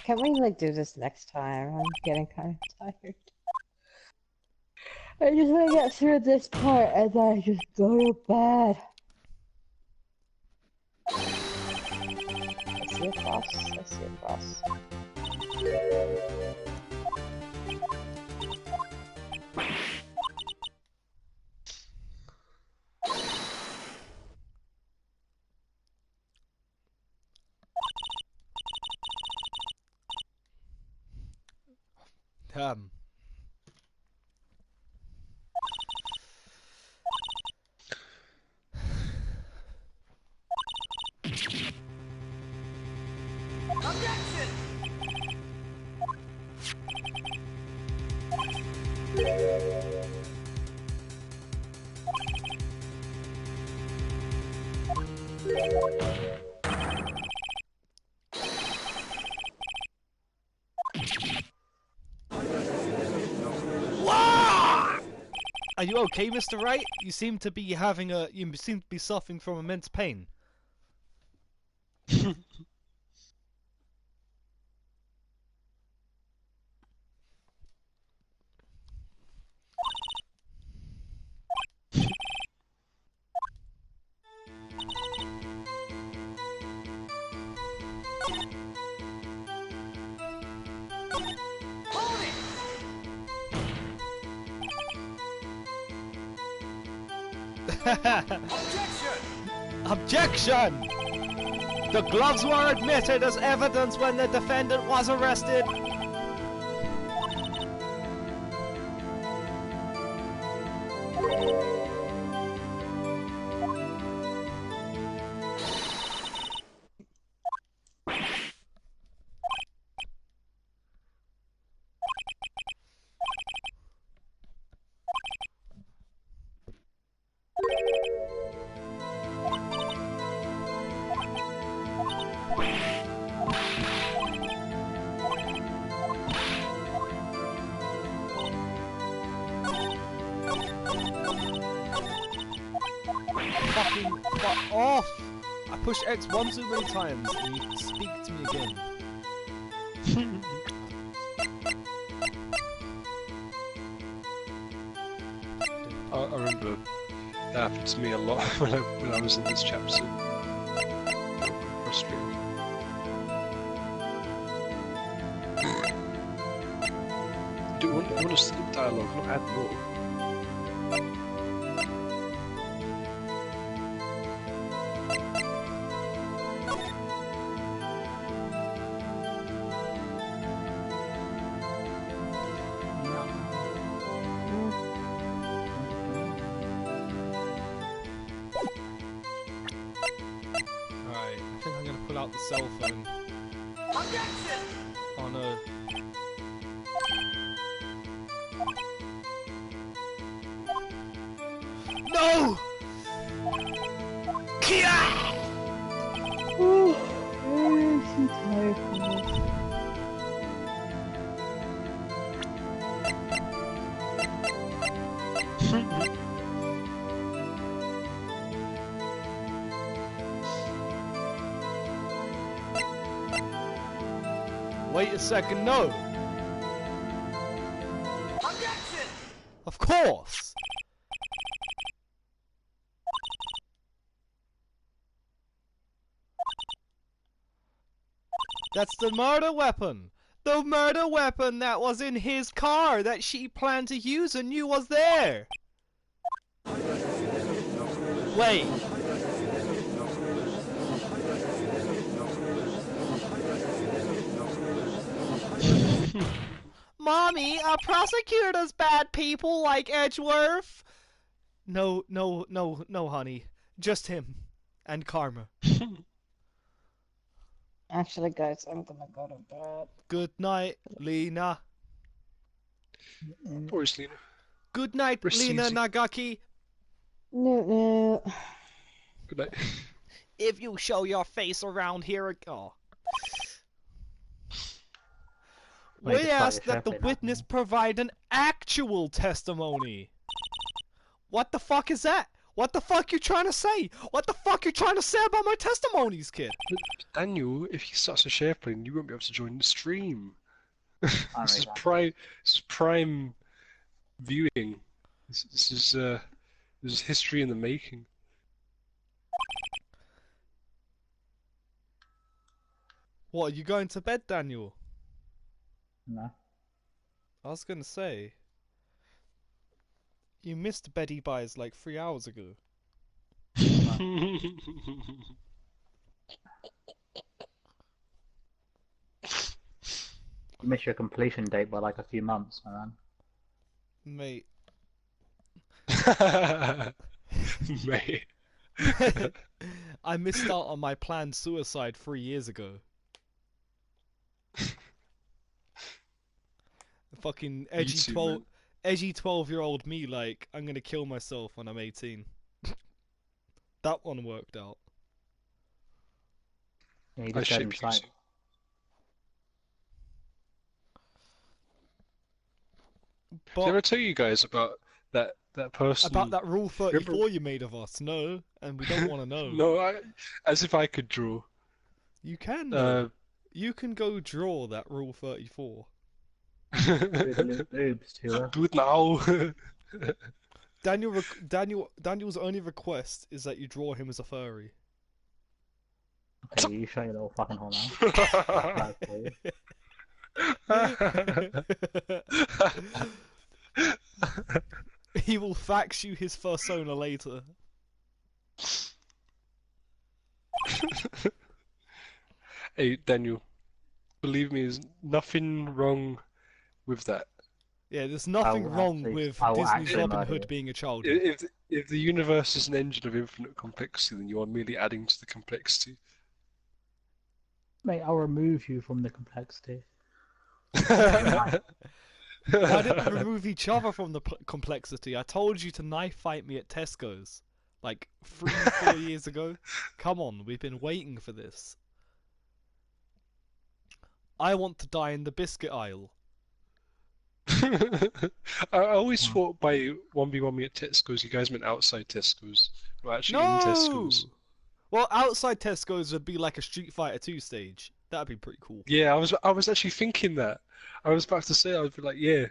Can we like do this next time? I'm getting kind of tired. I just want to get through this part and then just go to bed. I see a cross. I see a cross. Are you okay, Mr. Wright? You seem to be having a... You seem to be suffering from immense pain. Objection! The gloves were admitted as evidence when the defendant was arrested. Fucking fuck off! I push X one too many times and you speak to me again. I remember that happened to me a lot when I was in this chapter. Frustrating. Do you want to skip dialogue, not add more? pull out the cell phone. Oh no. No! Kia! Oh, I'm so tired from this. Wait a second, no! Objection! Of course! That's the murder weapon! The murder weapon that was in his car that she planned to use and knew was there! Wait. Mommy, are prosecutors bad people like Edgeworth? No, honey. Just him. And Karma. Actually, guys, I'm gonna go to bed. Good night, Lena. Where's Lena? Good night, Rest Lena easy. Nagaki. No. Good night. If you show your face around here, oh. Wait, We it's like ask a that the shepherd, witness nothing. provide an actual testimony. What the fuck is that? What the fuck you trying to say? What the fuck you trying to say about my testimonies, kid? But Daniel, if he starts a share plane, you won't be able to join the stream. This is prime viewing. This is history in the making. What, are you going to bed, Daniel? No. I was gonna say. You missed Betty Buys like 3 hours ago. You missed your completion date by like a few months, man. Mate. Mate. I missed out on my planned suicide 3 years ago. Fucking edgy too, 12-year-old me, like, I'm gonna kill myself when I'm 18. That one worked out. Yeah, you I just got ship you. inside. But Did I ever tell you guys about that person? about that Rule 34 Remember- you made of us, no, and we don't want to know. No, as if I could draw. You can, though. You can go draw that Rule 34. Boobs to her. Do it now. Daniel's only request is that you draw him as a furry. Okay, you show your little fucking hole now. He will fax you his persona later. Hey, Daniel, believe me, there's nothing wrong with that. Yeah, there's nothing wrong with I will Disney's actually Robin murder Hood you. being a child. If the universe is an engine of infinite complexity, then you are merely adding to the complexity. Mate, I'll remove you from the complexity. Why didn't we remove each other from the complexity? I told you to knife fight me at Tesco's like 3-4 years ago. Come on, we've been waiting for this. I want to die in the biscuit aisle. I always thought by 1v1 me at Tesco's, you guys meant outside Tesco's, not actually in Tesco's. Well, outside Tesco's would be like a Street Fighter 2 stage. That'd be pretty cool. Yeah, I was actually thinking that. I was about to say, I would be like, yeah,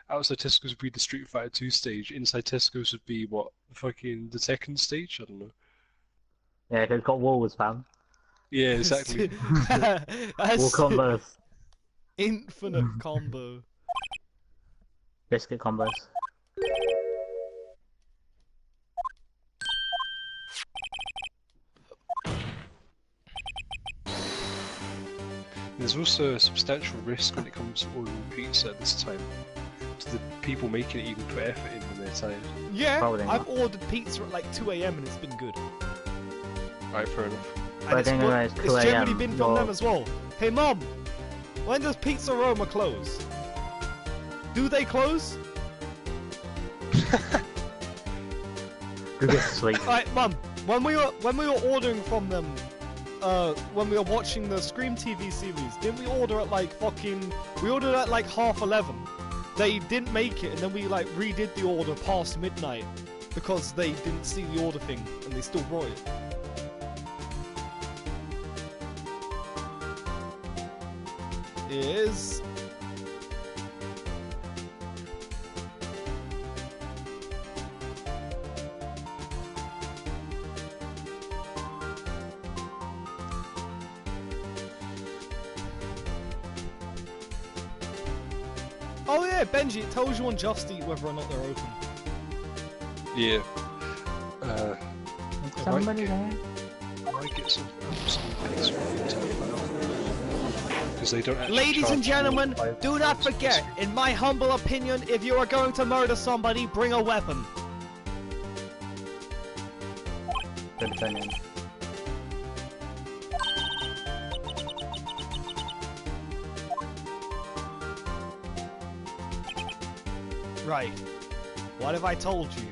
outside Tesco's would be the Street Fighter 2 stage. Inside Tesco's would be what, fucking the Tekken stage? I don't know. Yeah, it's got walls, fam. Yeah, exactly. Wall combos. Infinite combo. Biscuit combos. There's also a substantial risk when it comes to ordering pizza at this time. To the people making it even put effort in when they're tired. Yeah, Probably I've not. ordered pizza at like 2 AM and it's been good. Right, fair enough. But then it's 2 it's generally AM, been from them as well. Hey mom, when does Pizza Roma close? Do they close? Go get sleep. Alright, mum. When we were ordering from them, when we were watching the Scream TV series, didn't we order at like we ordered at like 11:30. They didn't make it, and then we like redid the order past midnight because they didn't see the order thing, and they still brought it. Is oh yeah, Benji, it tells you on Just Eat whether or not they're open. Yeah. Somebody there? I might get some bits because they don't actually Ladies and charge gentlemen, you do not £5 forget, in my humble opinion, if you are going to murder somebody, bring a weapon. Good opinion. Right. What if I told you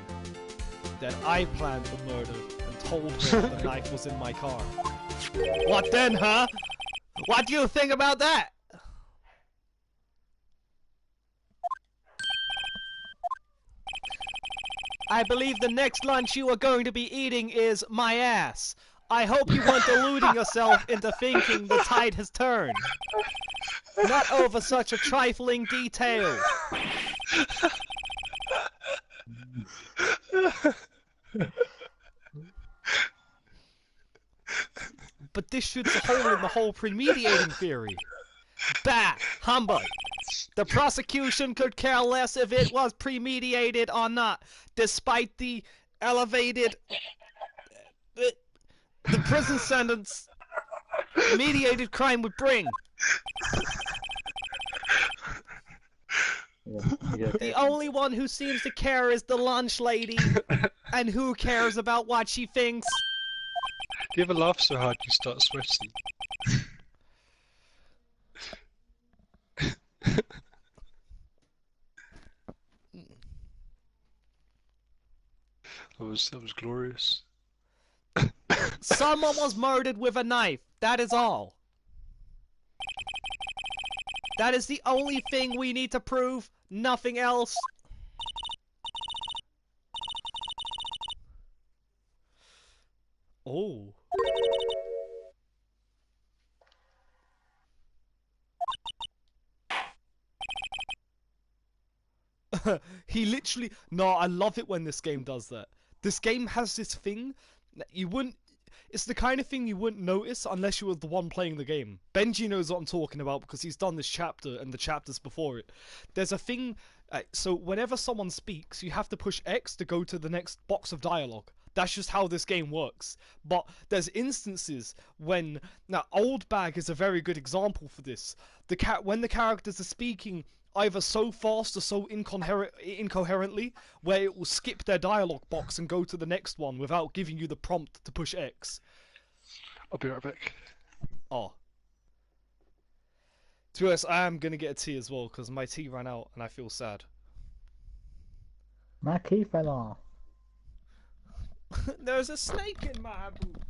that I planned the murder and told her the knife was in my car? What then, huh? What do you think about that? I believe the next lunch you are going to be eating is my ass. I hope you weren't deluding yourself into thinking the tide has turned. Not over such a trifling detail. But this shoots a hole in the whole premeditating theory. Bah! Humbug! The prosecution could care less if it was premeditated or not, despite the elevated... the prison sentence mediated crime would bring. The only one who seems to care is the lunch lady. And who cares about what she thinks? Do you ever laugh so hard you start sweating? That was glorious. Someone was murdered with a knife. That is all. That is the only thing we need to prove. Nothing else. Oh. He literally... No, I love it when this game does that. This game has this thing that you wouldn't... It's the kind of thing you wouldn't notice unless you were the one playing the game. Benji knows what I'm talking about because he's done this chapter and the chapters before it. There's a thing... so whenever someone speaks, you have to push X to go to the next box of dialogue. That's just how this game works. But there's instances when... Now, Old Bag is a very good example for this. When the characters are speaking either so fast or so incoherently, where it will skip their dialogue box and go to the next one without giving you the prompt to push X. I'll be right back. Oh. To be honest, I am going to get a tea as well, because my tea ran out and I feel sad. My key fell off. There's a snake in my boot.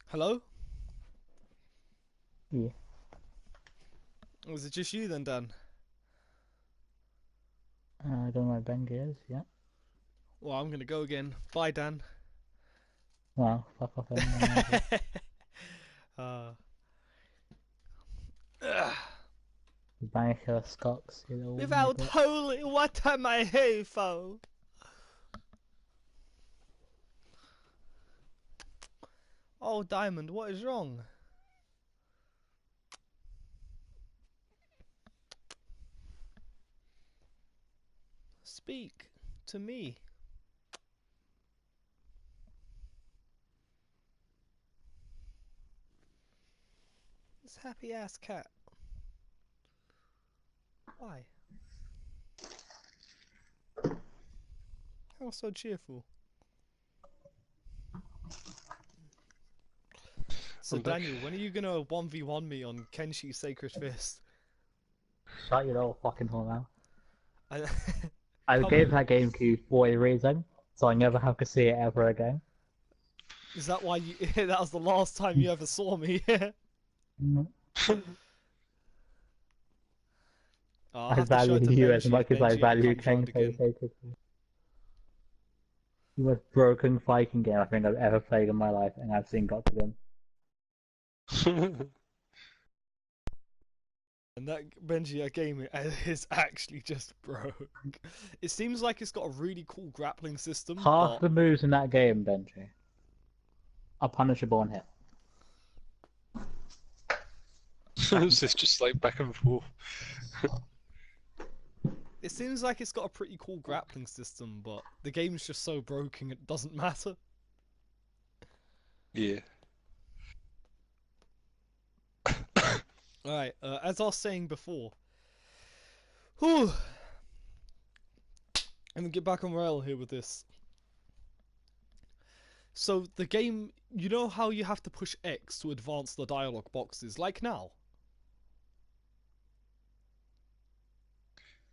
Hello? Yeah. Was it just you then, Dan? I don't know where Benji is, yeah. Well, I'm gonna go again. Bye, Dan. Well, fuck off then. uh, NefariousCnt's, you know. Without holy, what am I here for? Oh, Diamond, what is wrong? Speak to me. This happy ass cat. Why? How so cheerful? So I'm back. Daniel, when are you gonna 1v1 me on Kenshi's Sacred Fist? Shut your little fucking hole now. I I Come gave on. that game to you for a reason, so I never have to see it ever again. Is that why you? That was the last time you ever saw me. I'll I have to show it value to you as Benji much if as I Benji ever value comes round Ken's again. Sacred. The most broken fighting game I think I've ever played in my life, and I've seen got to them. And that Benji, that game is actually just broke. It seems like it's got a really cool grappling system, Half but the moves in that game, Benji, are punishable on hit. It's just like back and forth. it seems like it's got a pretty cool grappling system, but the game's just so broken it doesn't matter. Yeah. Alright, as I was saying before, whew, let me get back on rail here with this. So the game, you know how you have to push X to advance the dialogue boxes, like now?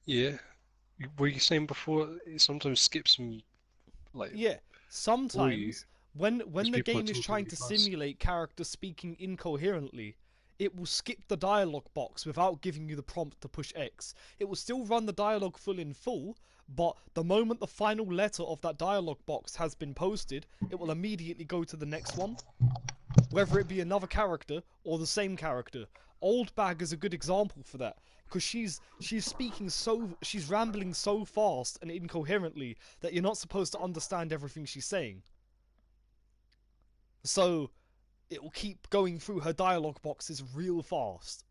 Yeah. Were you saying before it sometimes skips and like Yeah, for you sometimes when because the people are game is talking trying really to fast? simulate characters speaking incoherently, it will skip the dialogue box without giving you the prompt to push X. It will still run the dialogue in full, but the moment the final letter of that dialogue box has been posted, it will immediately go to the next one, whether it be another character or the same character. Old Bag is a good example for that, because she's rambling so fast and incoherently that you're not supposed to understand everything she's saying. So it will keep going through her dialogue boxes real fast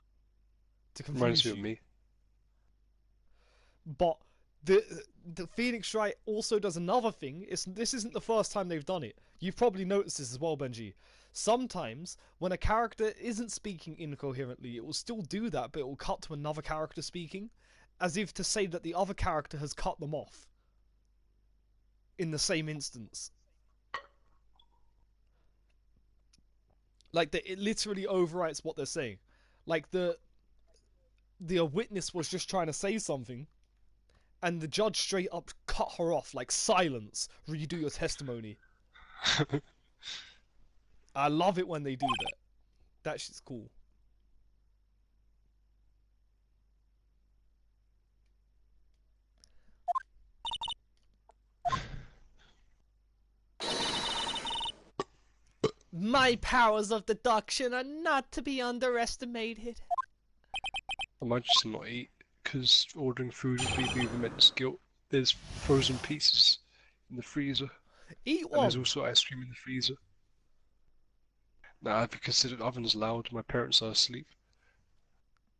to Reminds confuse me of you. me. But the Phoenix Wright also does another thing. This isn't the first time they've done it. You've probably noticed this as well, Benji. Sometimes when a character isn't speaking incoherently, it will still do that, but it will cut to another character speaking, as if to say that the other character has cut them off in the same instance. Like it literally overwrites what they're saying. Like the witness was just trying to say something, and the judge straight up cut her off, like silence, redo your testimony. I love it when they do that. That shit's cool. My powers of deduction are not to be underestimated. I might just not eat because ordering food would be of immense guilt. There's frozen pieces in the freezer, Eat and there's one! also ice cream in the freezer. Nah, because the oven's loud. My parents are asleep.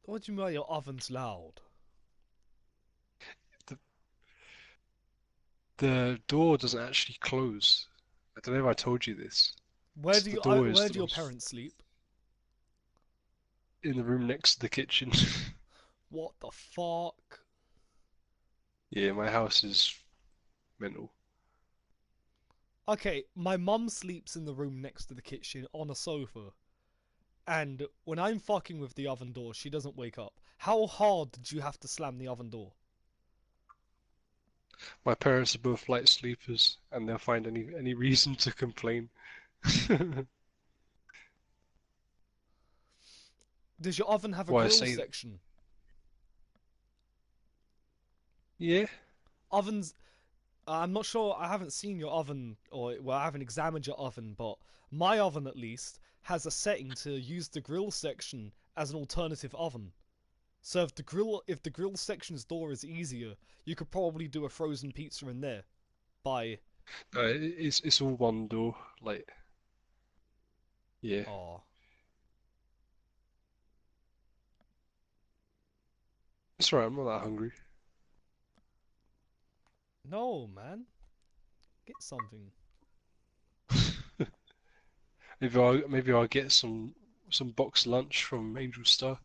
What do you mean by your oven's loud? The the door doesn't actually close. I don't know if I told you this. Where The door is where the do your most parents sleep? in the room next to the kitchen. What the fuck? Yeah, my house is mental. Okay, my mum sleeps in the room next to the kitchen on a sofa. And when I'm fucking with the oven door, she doesn't wake up. How hard did you have to slam the oven door? My parents are both light sleepers, and they'll find any reason to complain. Does your oven have a Why I grill say that? section? Yeah. Ovens. I'm not sure. I haven't seen your oven, or well, I haven't examined your oven, but my oven at least has a setting to use the grill section as an alternative oven. So if the grill section's door is easier, you could probably do a frozen pizza in there. By It's all one door. Like, yeah. oh It's alright. I'm not that hungry. no, man, get something. Maybe I'll get some box lunch from Angel Star.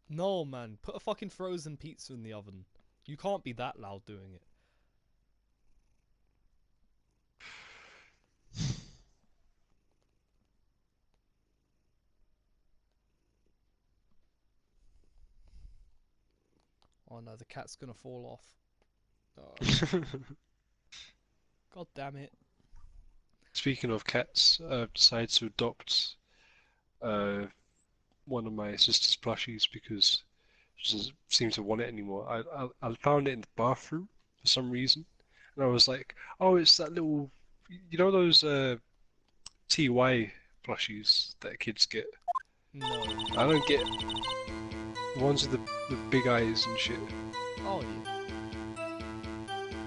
No, man, put a fucking frozen pizza in the oven. You can't be that loud doing it. Oh no, the cat's gonna fall off. Oh, God damn it. Speaking of cats, I've decided to adopt uh, one of my sister's plushies because she doesn't seem to want it anymore. I found it in the bathroom for some reason, and I was like, oh, it's that little, you know those TY plushies that kids get. No. I don't get the ones with the big eyes and shit. Oh yeah.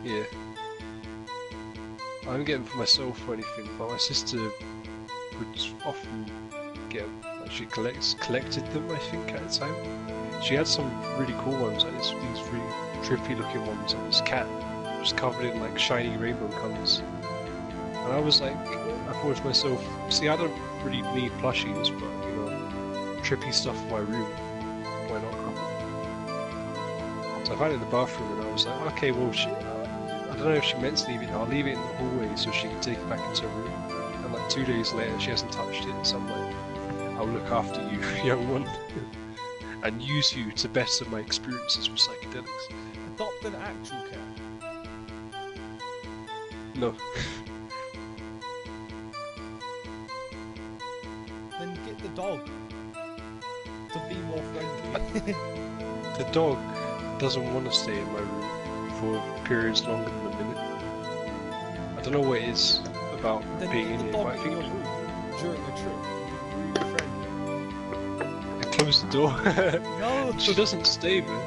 Yeah, I don't get them for myself or anything, but my sister would often get them. Like she collected them, I think, at the time. She had some really cool ones, like these really trippy looking ones, and this cat was covered in like shiny rainbow colours. And I was like, I thought to myself, see, I don't really need plushies, but you know, trippy stuff for my room, why not? So I found it in the bathroom, and I was like, okay, well, I don't know if she meant to leave it. I'll leave it in the hallway so she can take it back into her room. And like 2 days later, she hasn't touched it. So I'm like, I'll look after you, young one, and use you to better my experiences with psychedelics. Adopt an actual cat. No. Then get the dog to be more friendly. The dog doesn't want to stay in my room for periods longer than a minute. I don't know what it is about Then being get in the here, but dog I in think your room during the trip. Be friendly. I close the door. No. She doesn't stay there.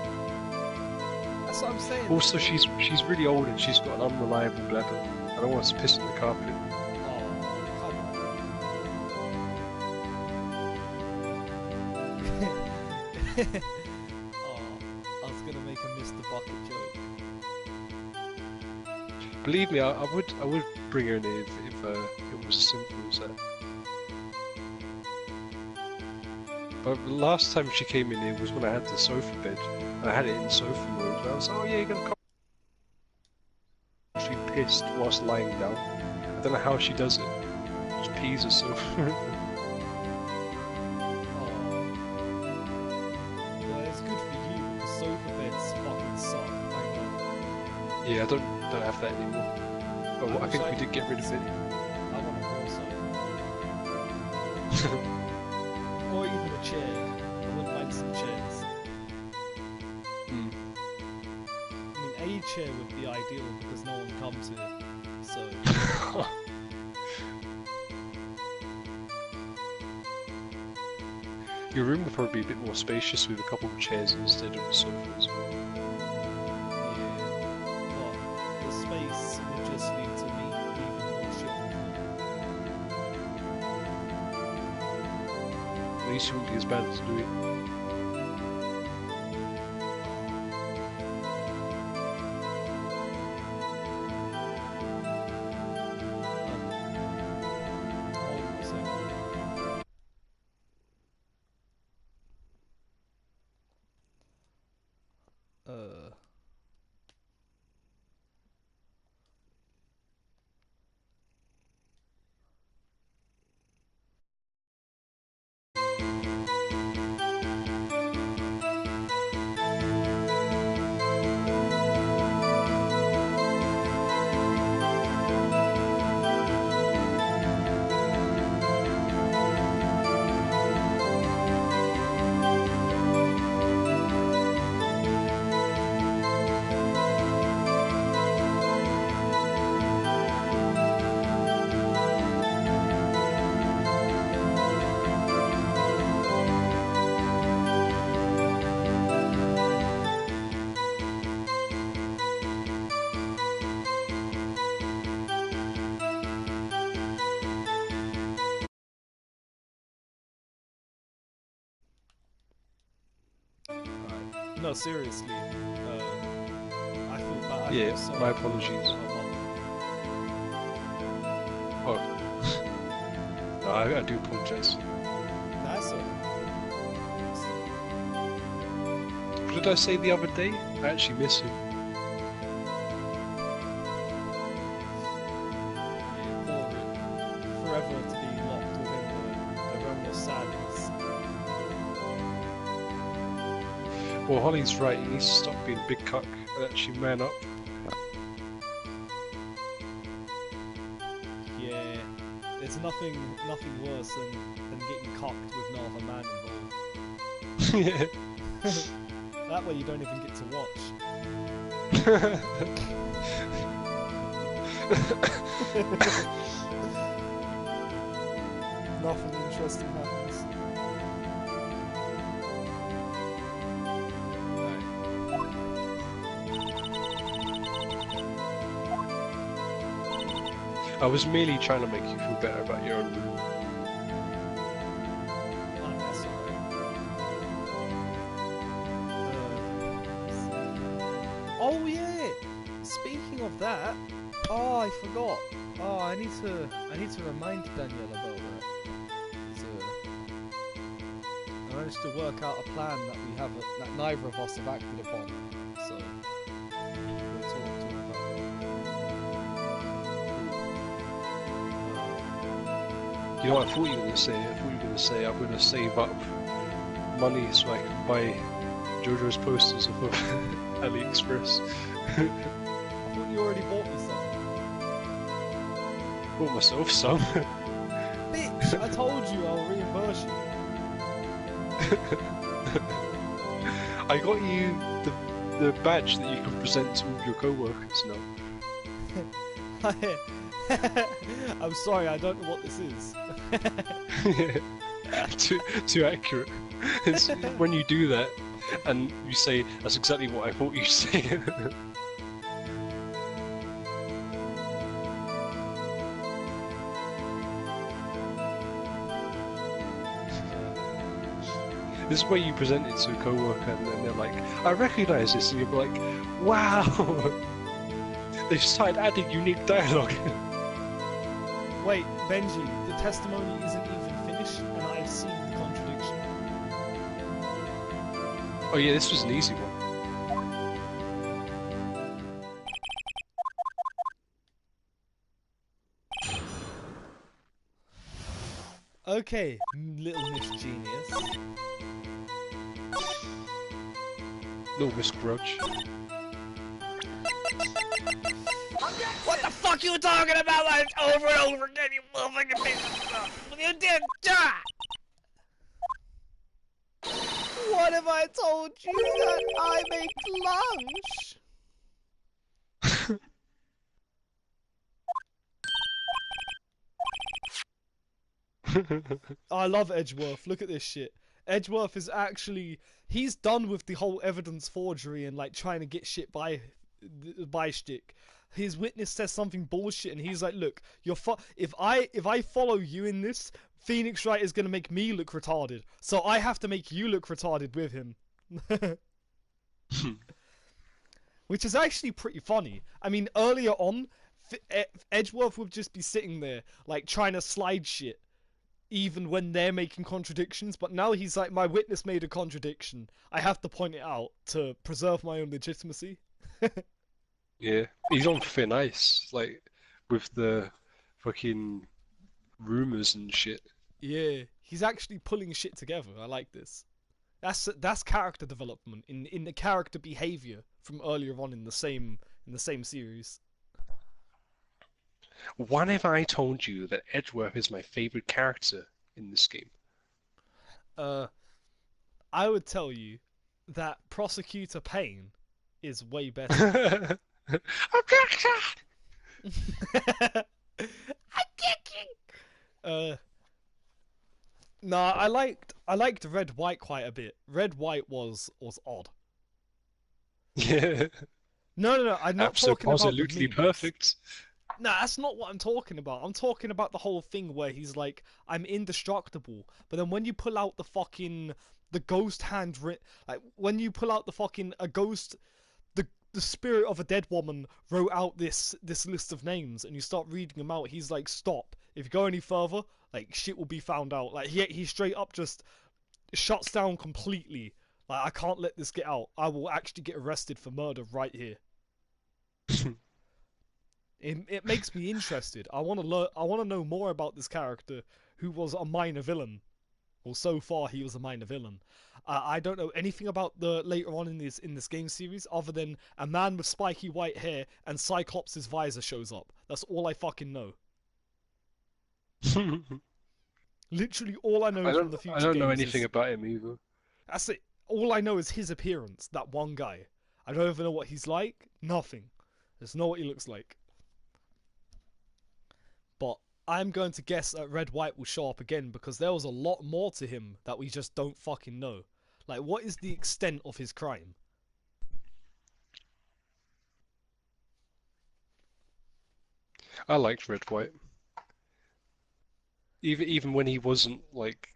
That's what I'm saying. Also, she's really old and she's got an unreliable bladder. I don't want us to piss on the carpet. Oh, come on. Oh, I was gonna make a Mr. Bucket joke. Believe me, I would bring her in here if it was as simple as that. But the last time she came in here was when I had the sofa bed, and I had it in sofa mode. And I was like, oh yeah, you're gonna come. She pissed whilst lying down. I don't know how she does it. Just pees herself. Well, it's good for you. The sofa beds fucking suck. I know. Yeah, I don't have that anymore. Oh, I think we did get rid of it. I want a real sofa. Or even a chair. I wouldn't mind some chairs. Hmm. I mean, a chair would be ideal because no one comes here. So. Your room would probably be a bit more spacious with a couple of chairs instead of a sofa as well. Yeah, but the space would just lead to me leaving more shit. At least you wouldn't be as bad as doing it. Hold on a second. No, seriously. I feel bad. Yeah, So my apologies. Oh. No, I do apologise. That's all. What did I say the other day? I actually miss him. Forever to be locked within the realm of sadness. Well, Holly's right, he needs to stop being big cuck and actually man up. Yeah, there's nothing worse than getting cocked with no other man involved. Yeah. That way you don't even get to watch. Nothing interesting happens. I was merely trying to make you feel better about your own room. Oh yeah! Speaking of that, oh I forgot. Oh, I need to remind Danielle about that. I managed to work out a plan that we have that neither of us have acted upon. So we'll talk to her about that. You know what I thought you were going to say? I thought you were going to say I'm going to save up money so I can buy JoJo's posters off of AliExpress. I thought you already bought me some. Bought myself some. Bitch, I told you I'll reimburse you. I got you the badge that you can present to your co-workers now. I'm sorry, I don't know what this is. too accurate. It's when you do that and you say, that's exactly what I thought you'd say. This is where you present it to a co-worker and then they're like, I recognise this, and you're like, wow! They've started adding unique dialogue. Wait, Benji, the testimony isn't even finished and I've seen the contradiction. Oh yeah, this was an easy one. Okay, little Miss Genius. Little Miss Grudge. What the fuck you talking about like over and over again, you motherfucking piece of stuff? You did die! What have I told you that I make lunch? I love Edgeworth. Look at this shit. Edgeworth is actually, he's done with the whole evidence forgery and like trying to get shit by shtick. His witness says something bullshit and he's like, look, if I follow you in this, Phoenix Wright is gonna make me look retarded, so I have to make you look retarded with him. Which is actually pretty funny. I mean, earlier on, Edgeworth would just be sitting there like trying to slide shit even when they're making contradictions, but now he's like, my witness made a contradiction, I have to point it out to preserve my own legitimacy. Yeah, he's on thin ice, like, with the fucking rumours and shit. Yeah, he's actually pulling shit together. I like this. That's character development in the character behavior from earlier on in the same series. When have I told you that Edgeworth is my favourite character in this game? I would tell you that Prosecutor Payne is way better. Objection! Nah, I liked Red White quite a bit. Red White was odd. Yeah. No, I'm not talking about the absolutely memes. perfect. Nah, that's not what I'm talking about. I'm talking about the whole thing where he's like, I'm indestructible. But then when you pull out the the ghost handwritten, like when you pull out the fucking a ghost, the spirit of a dead woman wrote out this list of names, and you start reading them out. He's like, stop. If you go any further, like shit will be found out. Like he straight up just shuts down completely. Like, I can't let this get out. I will actually get arrested for murder right here. It makes me interested. I want to learn. I want to know more about this character who was a minor villain. Well, so far he was a minor villain. I don't know anything about the later on in this game series other than a man with spiky white hair and Cyclops' visor shows up. That's all I fucking know. Literally all I know from the future games. I don't know anything about him either. That's it. All I know is his appearance. That one guy. I don't even know what he's like. Nothing. Just know what he looks like. But I'm going to guess that Red White will show up again because there was a lot more to him that we just don't fucking know. Like, what is the extent of his crime? I liked Red White. Even when he wasn't, like,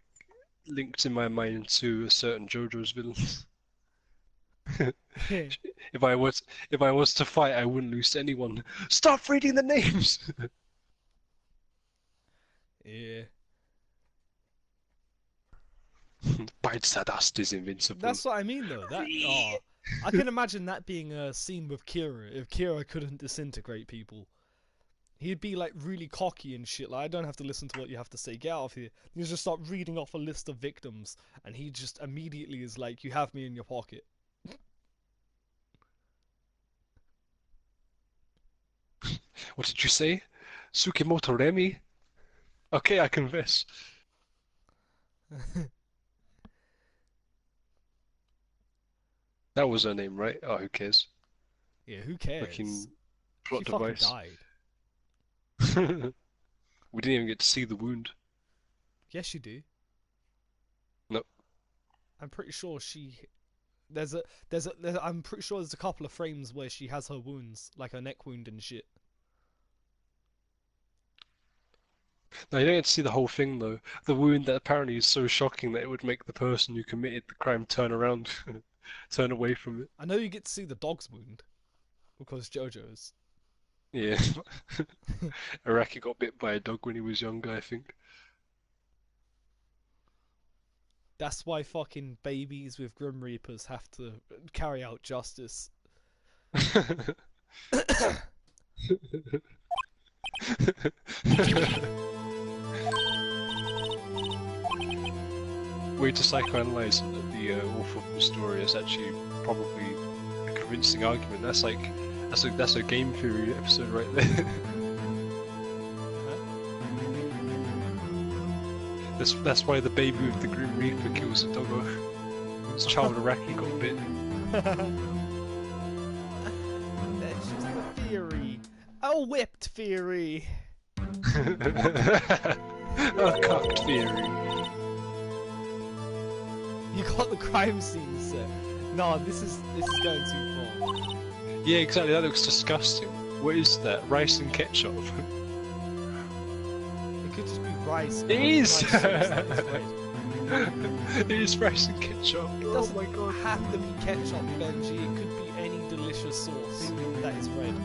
linked in my mind to a certain JoJo's villains. If I was to fight, I wouldn't lose to anyone. Stop reading the names! Yeah. Bites that dust is invincible. That's what I mean, though. I can imagine that being a scene with Kira if Kira couldn't disintegrate people. He'd be like really cocky and shit. Like, I don't have to listen to what you have to say. Get out of here. You just start reading off a list of victims, and he just immediately is like, "You have me in your pocket." What did you say? Tsukimoto Remi? Okay, I confess. That was her name, right? Oh, who cares? Yeah, who cares? Fucking plot She device. fucking died. We didn't even get to see the wound. Yes, you do. Nope. I'm pretty sure I'm pretty sure there's a couple of frames where she has her wounds, like her neck wound and shit. No, you don't get to see the whole thing though. The wound that apparently is so shocking that it would make the person who committed the crime turn around, turn away from it. I know you get to see the dog's wound, because JoJo's. Yeah. Araki got bit by a dog when he was younger, I think. That's why fucking babies with Grim Reapers have to carry out justice. Way to psychoanalyze the author of the story is actually probably a convincing argument. That's a game theory episode right there. That's why the baby with the Grim Reaper kills the doggo. His child Araki got bit. That's just a theory. A whipped theory. A cocked theory. You got the crime scene set. No, this is going too far. Yeah, exactly. That looks disgusting. What is that? Rice and ketchup? It could just be rice. It is. Rice sauce that is red. It is rice and ketchup. It doesn't have to be ketchup, Benji. It could be any delicious sauce that is red.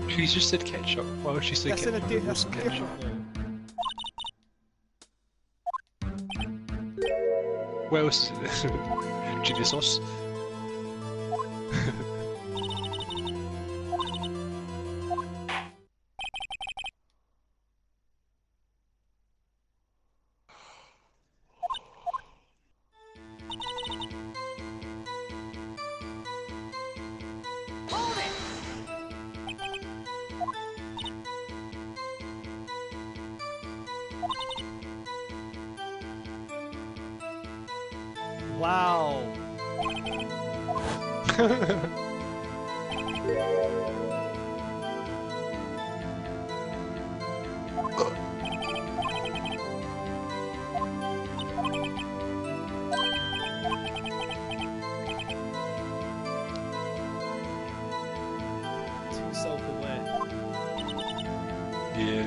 She just said ketchup. Why would she say That's ketchup? that's different though. What else is it? Chili sauce? Wow. Too self-aware. Yeah.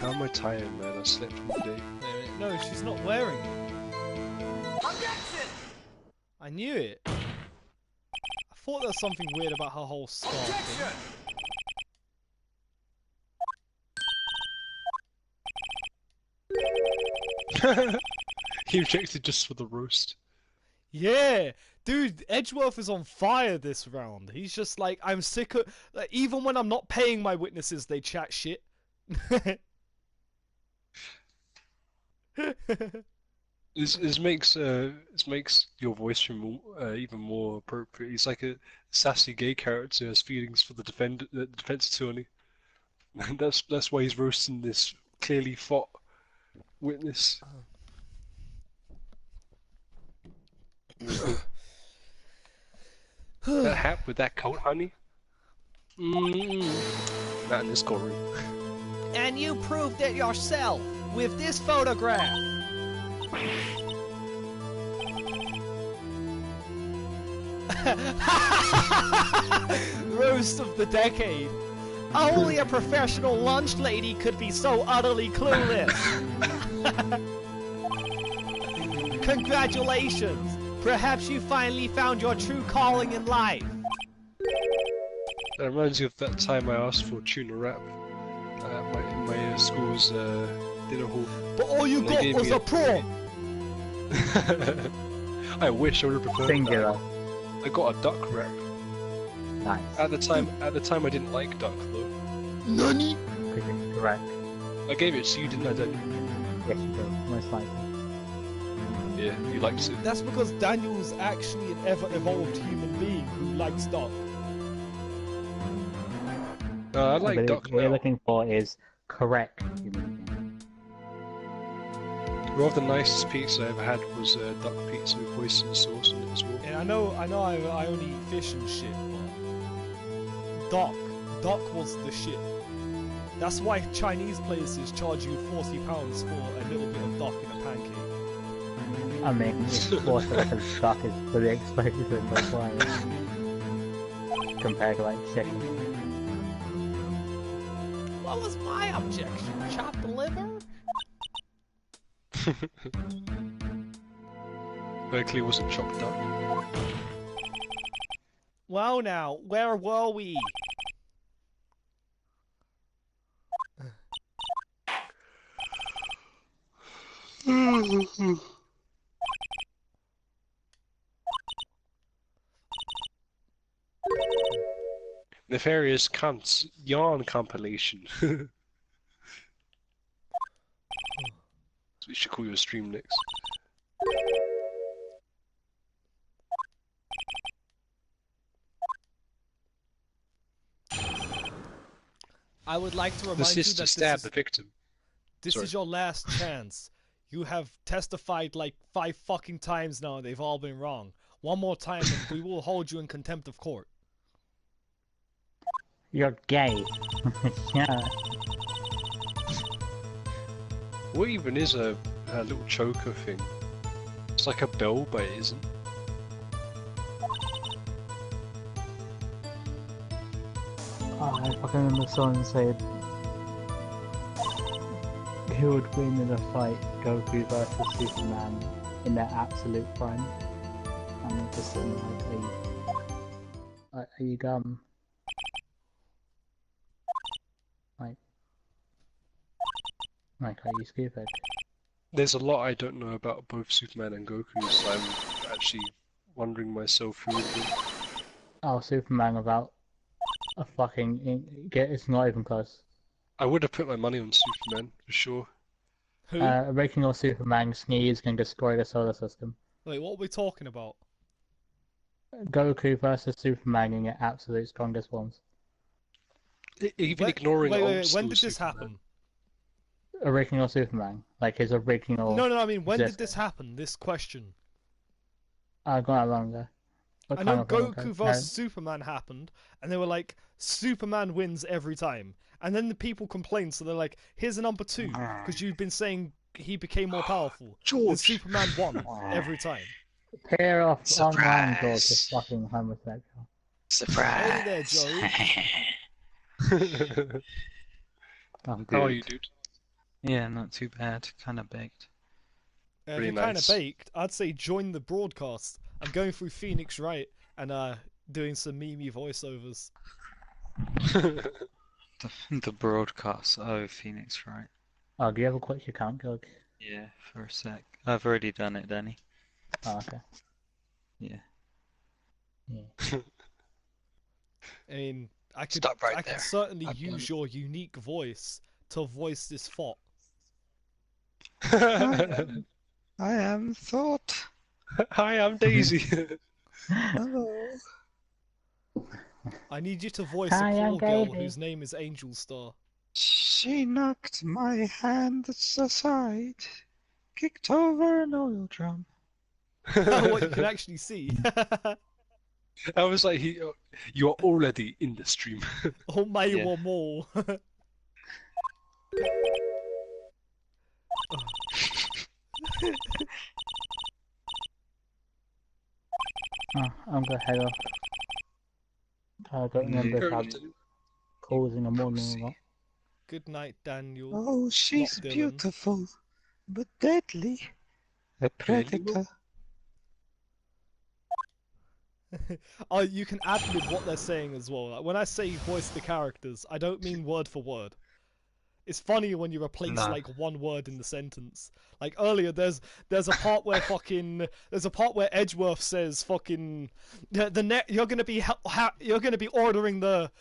How am I tired, man? I slept all day. No, she's not wearing it. Objection! I knew it. I thought there was something weird about her whole scarf thing. He objected just for the roast. Yeah, dude, Edgeworth is on fire this round. He's just like, I'm sick of... Like, even when I'm not paying my witnesses, they chat shit. This makes your voice even more appropriate. He's like a sassy gay character who has feelings for the defense attorney. That's why he's roasting this clearly fought witness. That hat with that coat, honey? Not in this courtroom. And you proved it yourself with this photograph. Roast of the decade. Only a professional lunch lady could be so utterly clueless. Congratulations. Perhaps you finally found your true calling in life. That reminds me of that time I asked for tuna wrap in my school's dinner hall. But all you got was a prawn. I wish I would have preferred Singular. that. I got a duck wrap. Nice. At the time I didn't like duck though. Nani? Correct. I gave it to you, didn't I, Daniel? Yes, you did. Most likely. Yeah, you liked it. That's because Daniel's actually an ever-evolved human being who likes duck. I like duck What you're now. looking for is correct human being. One of the nicest pizza I ever had was duck pizza with oyster sauce in it as well. And I know I only eat fish and shit, but duck was the shit. That's why Chinese places charge you £40 for a little bit of duck in a pancake. I mean, of course, because duck is fully expensive and required compared to like chicken. What was my objection? Chopped liver? Berkeley wasn't chopped duck. Well now, where were we? NefariousCnt's yarn compilation. So we should call your stream next. I would like to The remind you sister that stabbed the victim. this Sorry. is your last chance. You have testified like 5 fucking times now and they've all been wrong. One more time and we will hold you in contempt of court. You're gay. Yeah. What even is a little choker thing? It's like a bell, but it isn't. I fucking remember someone said who would win in a fight, Goku versus Superman in their absolute prime. And it just seemed like, are you dumb? Like, are you stupid? There's a lot I don't know about both Superman and Goku, so I'm actually wondering myself who would win. Oh, Superman without a fucking... It's not even close. I would have put my money on Superman, for sure. Who? Original Superman sneeze can destroy the solar system. Wait, what are we talking about? Goku versus Superman in your absolute strongest forms. Even ignoring old Wait, school when did this Superman. happen? Original Superman, like his original... No, I mean, when did existence. this happen? This question. I got it wrong there. What I kind know of wrong, Goku okay? vs Superman happened, and they were like, Superman wins every time. And then the people complained, so they're like, here's a number 2, because you've been saying he became more powerful. And George! Superman won every time. Pair off online, Surprise. George is fucking homosexual. Hey there, Joe. Oh, How are dude. you, dude? Yeah, not too bad. Kind of baked. If Pretty you're kind of nice. baked, I'd say join the broadcast. I'm going through Phoenix Wright and doing some memey voiceovers. The broadcast. Oh, Phoenix, right. Oh, do you ever quit your account, George? Yeah, for a sec. I've already done it, Danny. Oh, okay. Yeah. Yeah. I mean, I could Stop right I could there. certainly I've done use it. your unique voice to voice this thought. I am Thought. Hi, I'm Daisy. Hello. I need you to voice Hi, a I'm poor girl Daisy. whose name is Angel Star. She knocked my hand aside, kicked over an oil drum. What you can actually see. I was like, you are already in the stream. Oh my Yeah. or more. Oh, I'm gonna head off. I don't remember if I'm calls in the morning or not. Good night, Daniel. Oh, she's Not Dylan. beautiful, but deadly. A predator. Oh, you can ad-lib what they're saying as well. Like, when I say voice the characters, I don't mean word for word. It's funny when you replace No. like one word in the sentence. Like earlier, there's a part where Edgeworth says fucking you're gonna be ordering the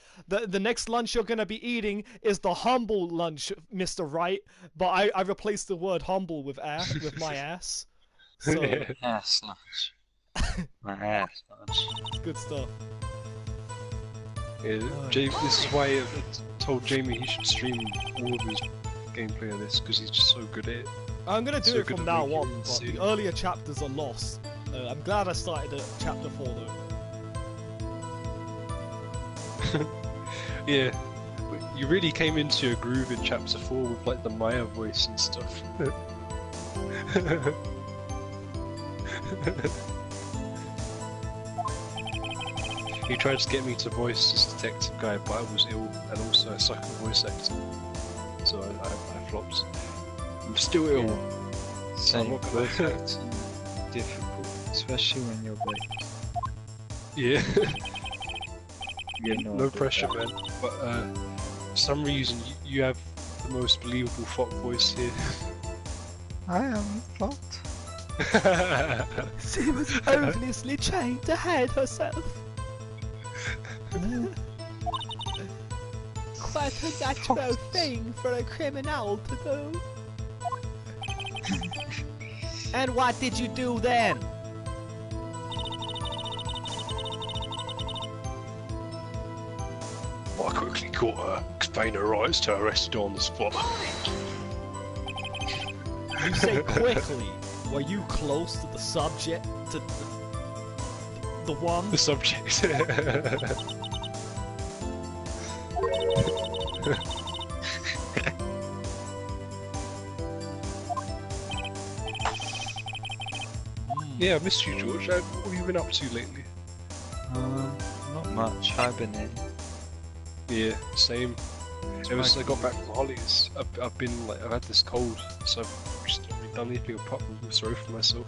next lunch you're gonna be eating is the humble lunch, Mr. Wright. But I replaced the word humble with my ass. So Ass lunch. My ass lunch. it's good stuff. Yeah, this is why I told Jamie he should stream all of his gameplay of this, because he's just so good at it. I'm gonna do So it good from at now making on, it but insane. the earlier chapters are lost. I'm glad I started at chapter 4 though. Yeah, you really came into a groove in chapter 4 with like the Maya voice and stuff. He tried to get me to voice this detective guy, but I was ill and also I suck at voice acting, so I flopped. I'm still ill. Yeah. So I'm Same. not gonna- Voice acting difficult, especially when you're baked. Yeah. You know No I do pressure, that. man. But for some reason, you have the most believable fuck voice here. I am Thought. She was hopelessly trying to hide herself. Quite a natural thing for a criminal to do. And what did you do then? I quickly caught her, explained her rights to arrested on the spot. You say quickly. Were you close to the subject? To the one? The subject. Yeah, I missed you, George. What have you been up to lately? Not much. Hibernating. Yeah, same. Ever since I got back from holidays, I've been like, I've had this cold, so I've just not really done anything apart from feel sorry for myself.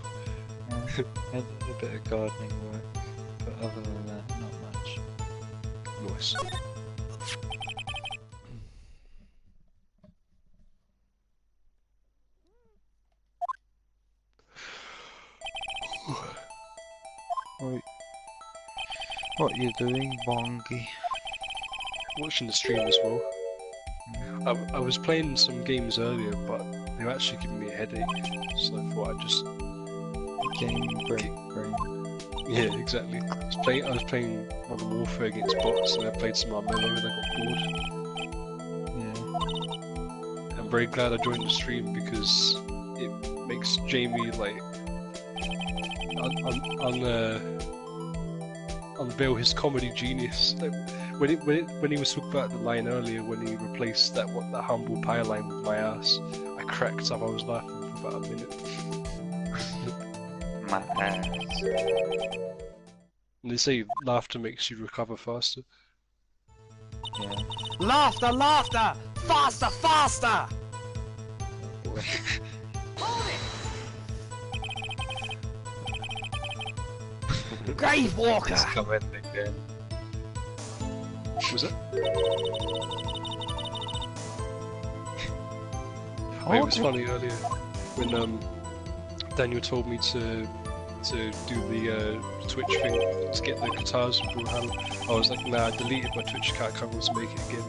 Yeah. I did a bit of gardening work, but other than that, not much. Nice. What you doing, Bongi? Watching the stream as well. I was playing some games earlier, but they were actually giving me a headache, so I thought I'd just... Game break brain. Yeah, exactly. I was playing Modern Warfare against bots, and I played some Armello and I got bored. Yeah. I'm very glad I joined the stream because it makes Jamie like unveil his comedy genius. Like, when he was talking about the line earlier, when he replaced that humble pie line with my ass, I cracked up. I was laughing for about a minute. My ass. And they say laughter makes you recover faster. Yeah. Laughter, laughter! Faster, faster! away. Grave Walker! He's coming again. Was it? Oh, It was funny earlier when Daniel told me to do the Twitch thing to get the guitars from Bruhan. I was like, nah, I deleted my Twitch account, I can't want to make it again.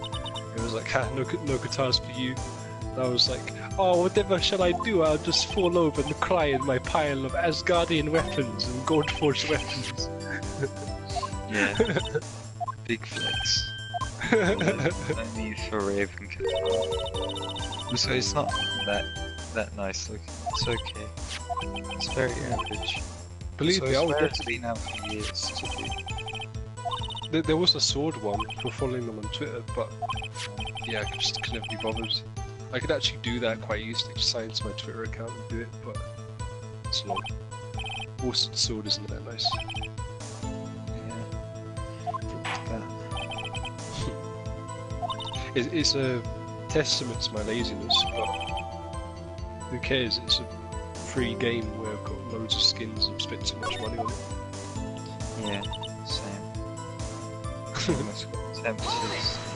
It was like, ha, no guitars for you. And I was like, oh, whatever shall I do? I'll just fall over and cry in my pile of Asgardian weapons and Goldforged weapons. Yeah. Big flex. No need for Raven guitar. So it's not that nice looking. It's okay. It's very average. Believe so me, I it's been out for years to be. there was a sword one for following them on Twitter, but yeah, I just could never be bothered. I could actually do that quite easily, just sign into my Twitter account and do it, but it's long. Also, the sword isn't that nice. It's a testament to my laziness, but who cares? It's a free game where I've got loads of skins and spent too much money on it. Yeah, same. I almost got tempted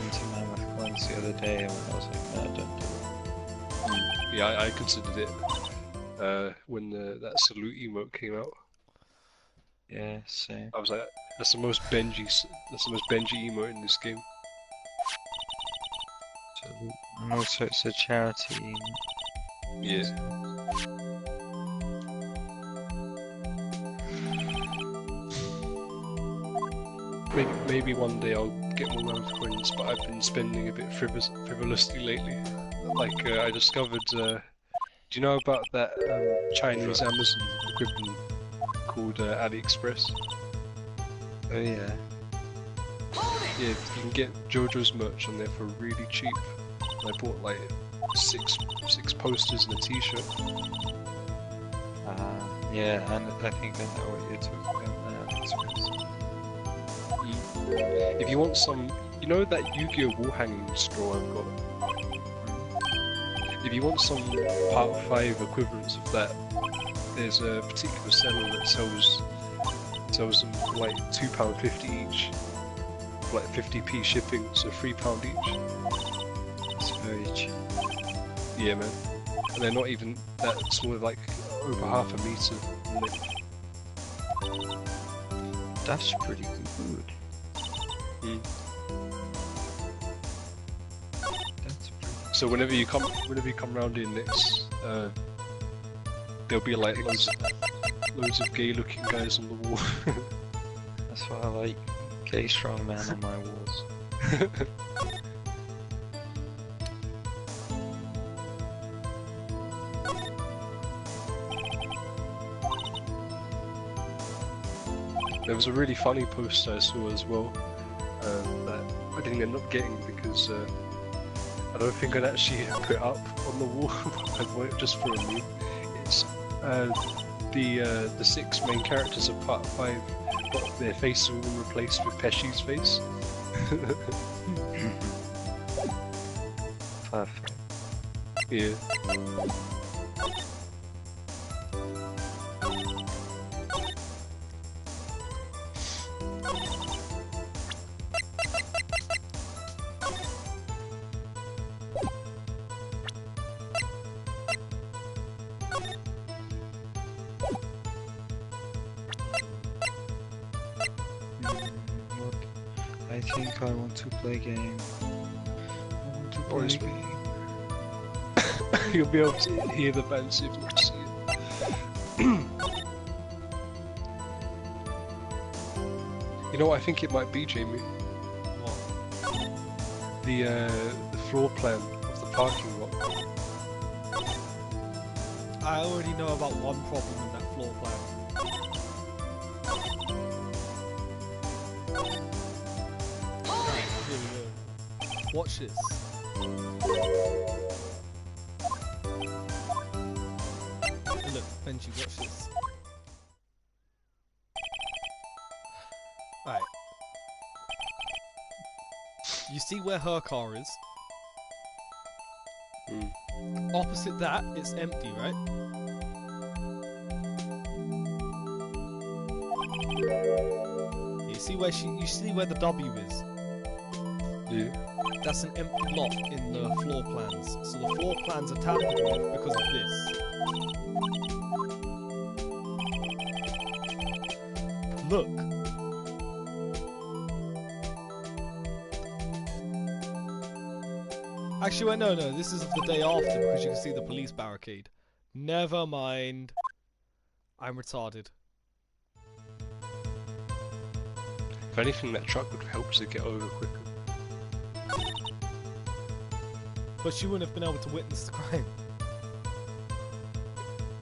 into Mammoth Coins the other day, and I was like, no, don't do it. Yeah, I considered it when that salute emote came out. Yeah, same. I was like, that's the most Benji emote in this game. And also it's a charity. Yeah. Maybe one day I'll get more Mammoth Coins, but I've been spending a bit frivolously lately. Like, I discovered, do you know about that Chinese Amazon equivalent called AliExpress? Oh yeah. Yeah, you can get JoJo's merch on there for really cheap. I bought like six posters and a t-shirt. Yeah, and I think I know what you're talking about now. If you want some, you know that Yu-Gi-Oh! Wall hanging straw I've got? If you want some Part 5 equivalents of that, there's a particular seller that sells them for like £2.50 each. Like 50p shipping, so £3 each. It's very cheap. Yeah, man. And they're not even that small, like over half a meter. That's pretty good. Mm. That's pretty. So whenever you come round here next, there'll be like loads of gay-looking guys on the wall. That's why I like gay strong man on my walls. There was a really funny post I saw as well that I didn't end up getting because I don't think I'd actually put it up on the wall. I bought it just for a meme. It's the 6 main characters of Part 5, but their faces all replaced with Pesci's face. Perfect. Yeah. I think I want to play a game. I want to play a game. You'll be able to hear the bands if you not see it. You know what I think it might be, Jamie? What? The floor plan of the parking lot. I already know about one problem in that floor plan. Right, here we go. Watch this. Look, Benji, watch this. Right. You see where her car is? Mm. Opposite that, it's empty, right? You see where the W is? Yeah. That's an empty lot in the floor plans. So the floor plans are tampered with because of this. Look. Actually, wait, no, this is of the day after because you can see the police barricade. Never mind. I'm retarded. If anything, that truck would help to get over quicker. But she wouldn't have been able to witness the crime.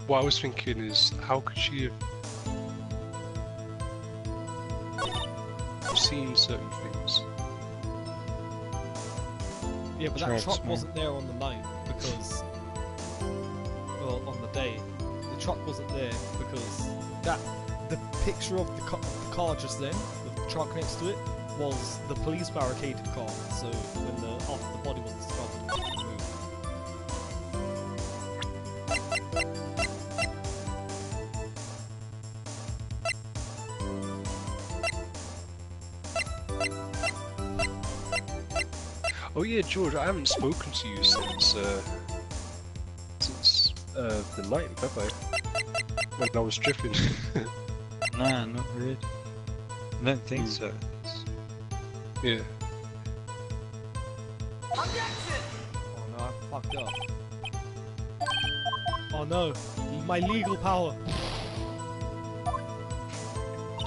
What I was thinking is, how could she have seen certain things? Yeah, but that truck wasn't there on the night because, well, on the day, the truck wasn't there because the picture of the car just then, with the truck next to it, was the police barricaded car. So when after the body was discovered, it was removed. Oh yeah, George, I haven't spoken to you since the night, have I? When I was drifting. Nah, not really. I don't think so. Yeah. Oh no, I fucked up. Oh no, my legal power.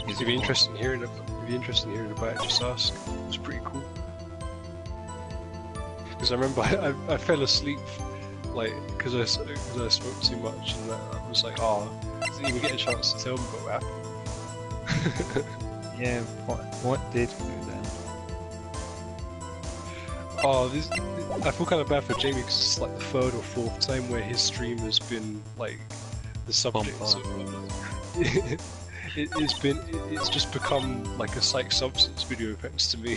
If you're interested in hearing about it, just ask. It's pretty cool. Because I remember I fell asleep, like, because I smoked too much, and I was like, oh, I didn't even get a chance to tell them about what happened. Yeah, what did go down? Oh, I feel kind of bad for Jamie because it's like the third or fourth time where his stream has been like the subject. It's just become like a psych substance video thanks to me.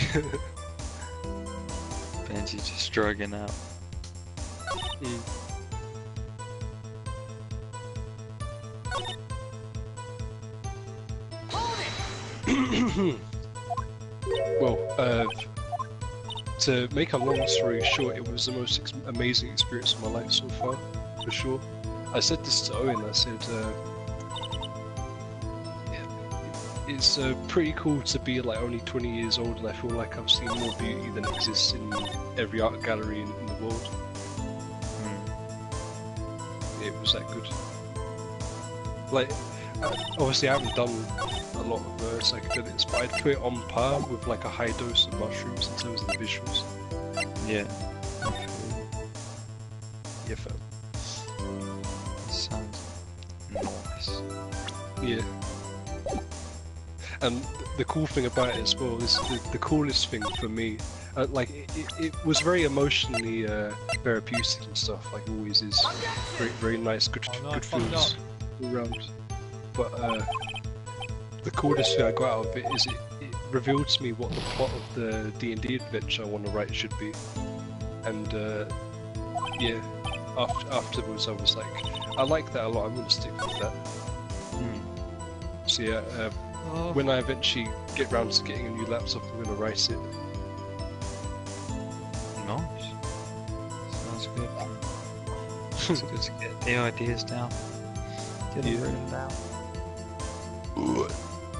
Benji just drugging out. Well, to make a long story short, it was the most amazing experience of my life so far, for sure. I said this to Owen, I said, it's pretty cool to be like only 20 years old and I feel like I've seen more beauty than exists in every art gallery in the world. It was that good. Like, obviously I haven't done a lot of psychedelics, but I'd put it on par with like a high dose of mushrooms in terms of the visuals. Yeah. Yeah, fam. Sounds nice. Yeah. And the cool thing about it as well is the coolest thing for me, like it was very emotionally therapeutic and stuff, like it always is. Very, very nice, good feels all around. But the coolest thing I got out of it is it revealed to me what the plot of the D&D adventure I want to write should be. And yeah, afterwards I was like, I like that a lot, I'm going to stick with that. So yeah, when I eventually get round to getting a new laptop, I'm going to write it. Nice. Sounds good. It's good to get the ideas down. Get them written down.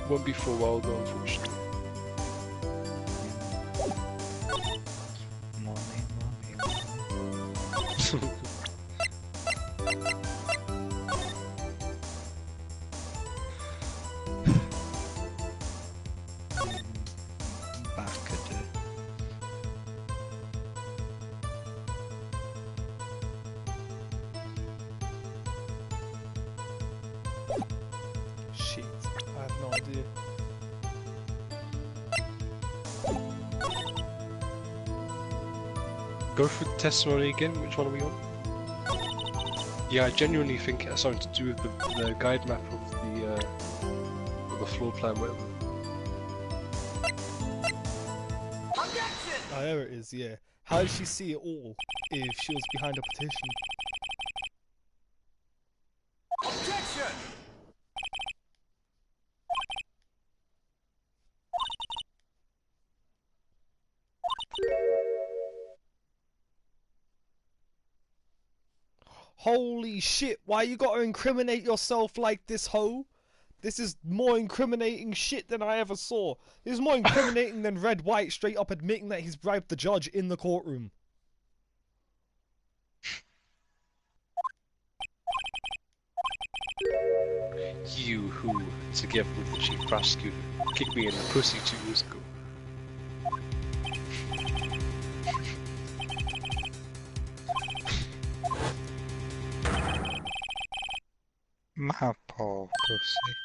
Won't be for a while though, unfortunately. Money. Shit, I have no idea. Go through the testimony again, which one are we on? Yeah, I genuinely think it has something to do with the guide map of the floor plan, whatever. Oh, there it is, yeah. How did she see it all if she was behind a petition? Objection! Holy shit, why you gotta incriminate yourself like this, ho? This is more incriminating shit than I ever saw. This is more incriminating than Red White straight up admitting that he's bribed the judge in the courtroom. You who, together with the chief prosecutor, kicked me in the pussy 2 years ago. My poor pussy.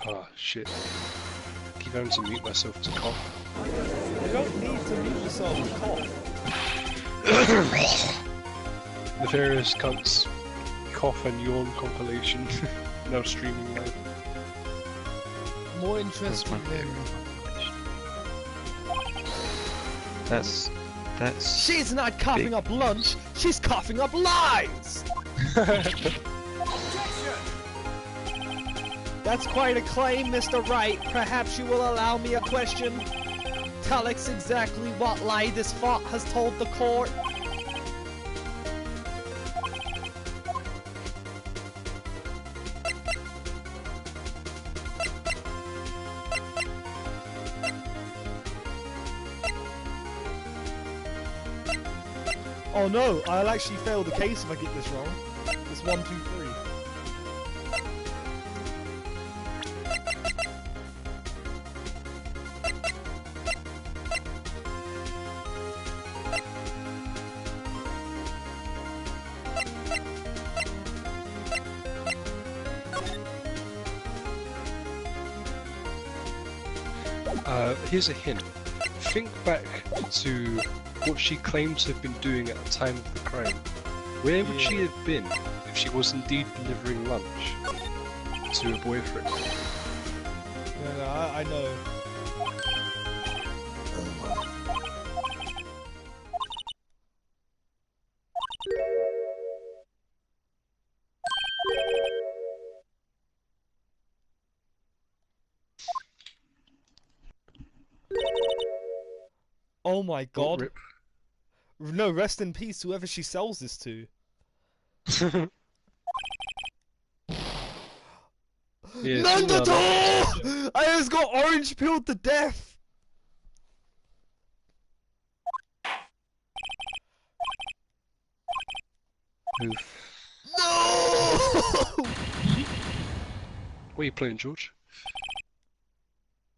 Oh shit. Keep having to mute myself to cough. You don't need to mute yourself to cough. NefariousCnt's cough and yawn compilation. Now streaming live. More interesting than... That's She's not coughing up lunch, she's coughing up lies! That's quite a claim, Mr. Wright. Perhaps you will allow me a question? Tell us exactly what lie this fart has told the court. Oh no, I'll actually fail the case if I get this wrong. It's 1, 2, 3. Here's a hint. Think back to what she claimed to have been doing at the time of the crime. Where would she have been if she was indeed delivering lunch to her boyfriend? No, I know. Oh my god. Rip. No, rest in peace, whoever she sells this to. Yeah, Nandato! I just got orange pilled to death! oof. No! What are you playing, George?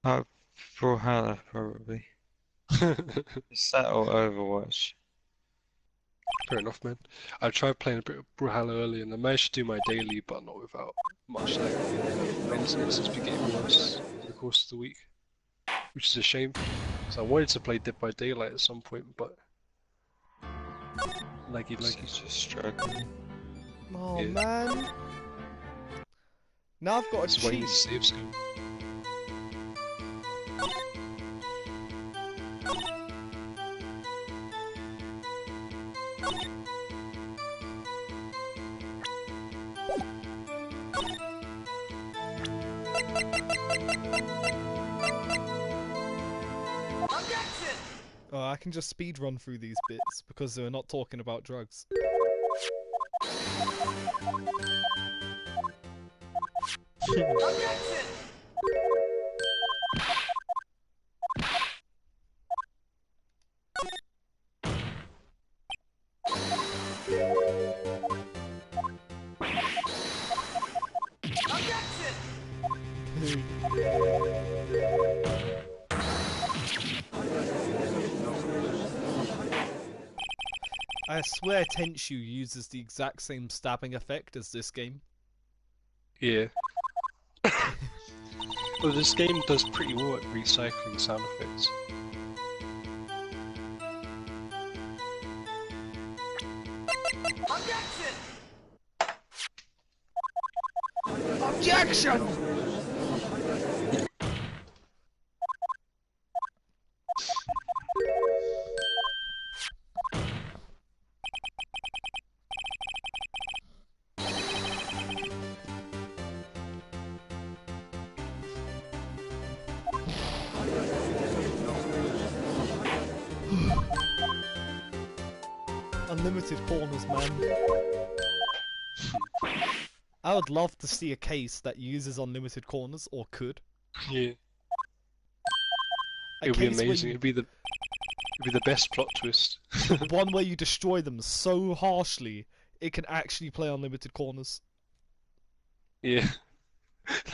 Brawlhalla, probably. Is that or Overwatch? Fair enough, man. I tried playing a bit of Brawlhalla earlier and I managed to do my daily, but not without much lag. Maintenance has been getting worse in the course of the week, which is a shame. So I wanted to play Dead by Daylight at some point, but laggy. Just struggling. Oh Yeah. man. Now I've got a It's waiting cheat. to save screen. Oh, I can just speed run through these bits because we're not talking about drugs. I swear Tenshu uses the exact same stabbing effect as this game. Yeah. Well, this game does pretty well at recycling sound effects. Objection! unlimited corners, man. I would love to see a case that uses unlimited corners, or could. Yeah. A It would be case where amazing. you- It'd be the best plot twist. One where you destroy them so harshly, it can actually play unlimited corners. Yeah.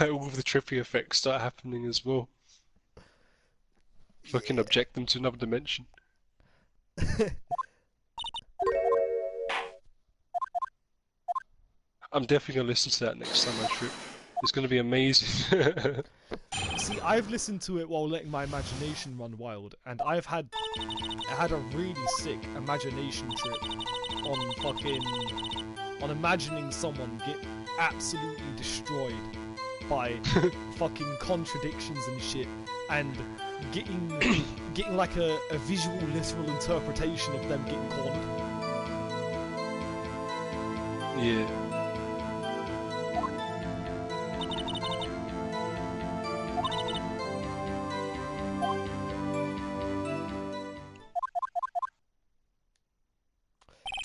Like all of the trippy effects start happening as well. Fucking object them to another dimension. I'm definitely gonna listen to that next time I trip. It's gonna be amazing. See, I've listened to it while letting my imagination run wild, and I had a really sick imagination trip on imagining someone get absolutely destroyed by fucking contradictions and shit, and getting like a visual, literal interpretation of them getting cornered. Yeah.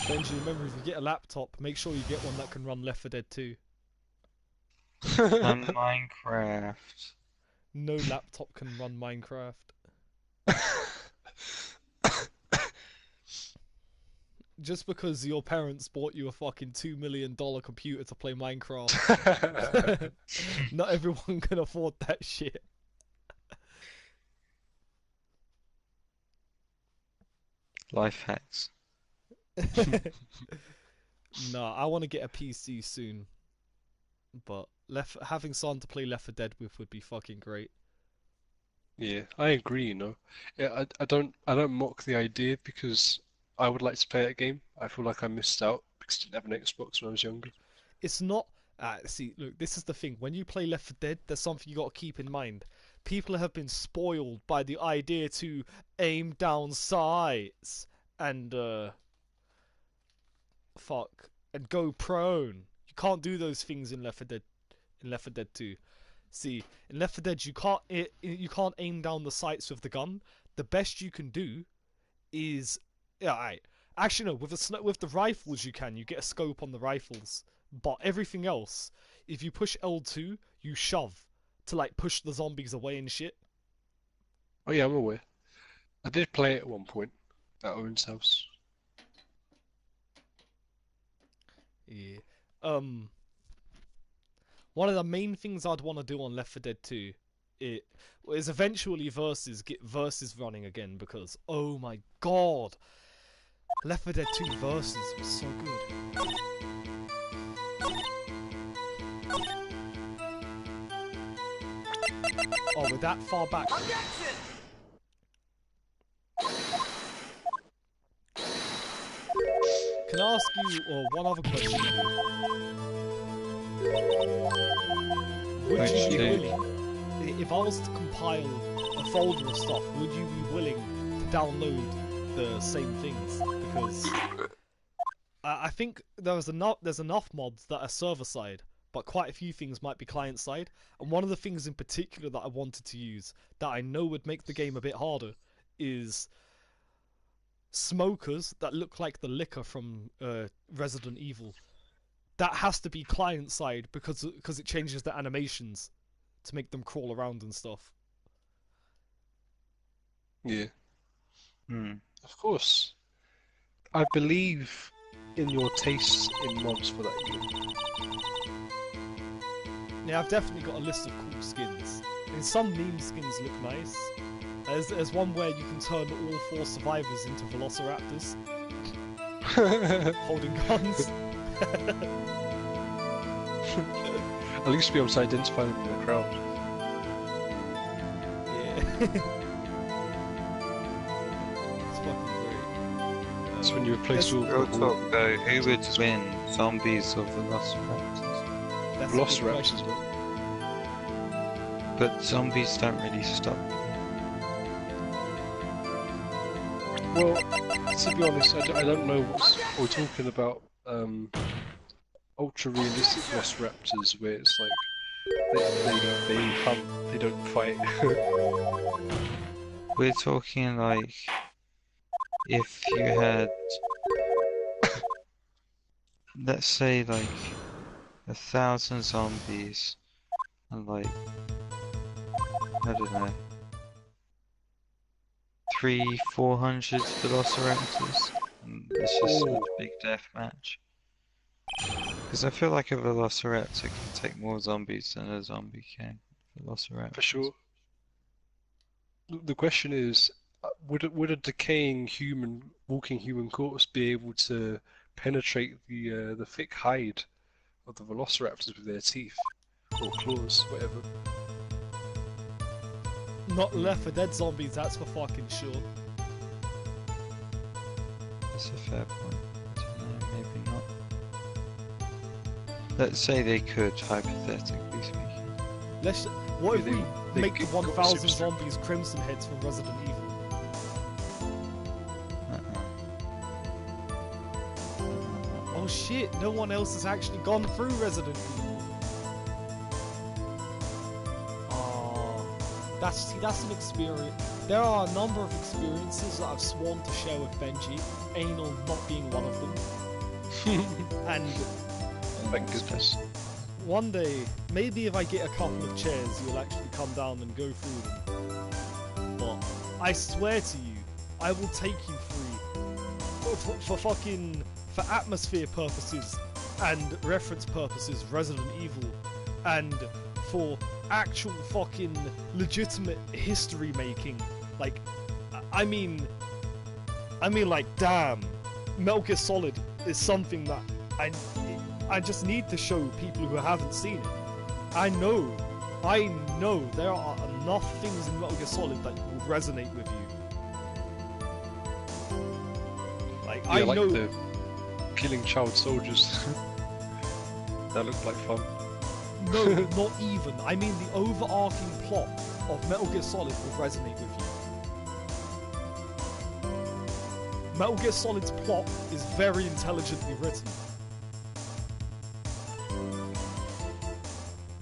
Benji, remember, if you get a laptop, make sure you get one that can run Left 4 Dead 2. And Minecraft. No laptop can run Minecraft. Just because your parents bought you a fucking $2 million computer to play Minecraft, not everyone can afford that shit. Life hacks. Nah, I want to get a PC soon, but having someone to play Left 4 Dead with would be fucking great. Yeah, I agree, you know. Yeah, I don't mock the idea because I would like to play that game. I feel like I missed out because I didn't have an Xbox when I was younger. It's not. See, look, this is the thing. When you play Left 4 Dead, there's something you got to keep in mind. People have been spoiled by the idea to aim down sights and and go prone. You can't do those things in Left 4 Dead. In Left 4 Dead 2. See, in Left 4 Dead, you can't aim down the sights with the gun. The best you can do is actually no, with the rifles you can. You get a scope on the rifles, but everything else, if you push L2, you shove to like push the zombies away and shit. Oh yeah, I'm aware. I did play it at one point at Owen's house. Yeah. One of the main things I'd want to do on Left 4 Dead 2 is eventually get versus running again, because oh my god, Left 4 Dead 2 versus was so good. Oh, we're that far back. Objection! Can I ask you one other question? Would you be willing, if I was to compile a folder of stuff, would you be willing to download the same things? Because I think there's enough mods that are server side, but quite a few things might be client side. And one of the things in particular that I wanted to use that I know would make the game a bit harder is smokers that look like the liquor from Resident Evil. That has to be client side because it changes the animations to make them crawl around and stuff. Yeah. Hmm. Of course. I believe in your tastes in mods for that game. Yeah, I've definitely got a list of cool skins. And some meme skins look nice. There's one where you can turn all 4 survivors into velociraptors. Holding guns. At least be able to identify them in the crowd. Yeah. It's fucking great. That's when you replace all Real the talk though, who would win, zombies or velociraptors? That's a good velociraptors. question. But zombies don't really stop. Well, to be honest, I don't know what we're talking about. Ultra realistic velociraptors, where it's like they hunt, they don't fight. We're talking like if you had let's say like 1,000 zombies and like, I don't know, 300-400 velociraptors. And it's just a big death match. Because I feel like a velociraptor can take more zombies than a zombie can. Velociraptor. For sure. The question is, would a decaying walking human corpse be able to penetrate the thick hide of the velociraptors with their teeth or claws, whatever? Not Left 4 Dead zombies, that's for fucking sure. That's a fair point. I don't know, maybe not. Let's say they could, hypothetically speaking. What if we they make could 1,000 super- zombies Crimson Heads from Resident Evil? Oh shit, no one else has actually gone through Resident Evil. Oh, that's an experience. There are a number of experiences that I've sworn to share with Benji, anal not being one of them. And Thank goodness. one day, maybe if I get a couple of chairs, you'll actually come down and go through them. But I swear to you, I will take you through for atmosphere purposes and reference purposes, Resident Evil, and for actual fucking legitimate history making. Like, I mean, like, damn, Metal Gear Solid is something that I just need to show people who haven't seen it. I know there are enough things in Metal Gear Solid that would resonate with you. Like, Yeah, I like know. the killing child soldiers. That looked like fun. No, not even. I mean, the overarching plot of Metal Gear Solid will resonate with you. Metal Gear Solid's plot is very intelligently written.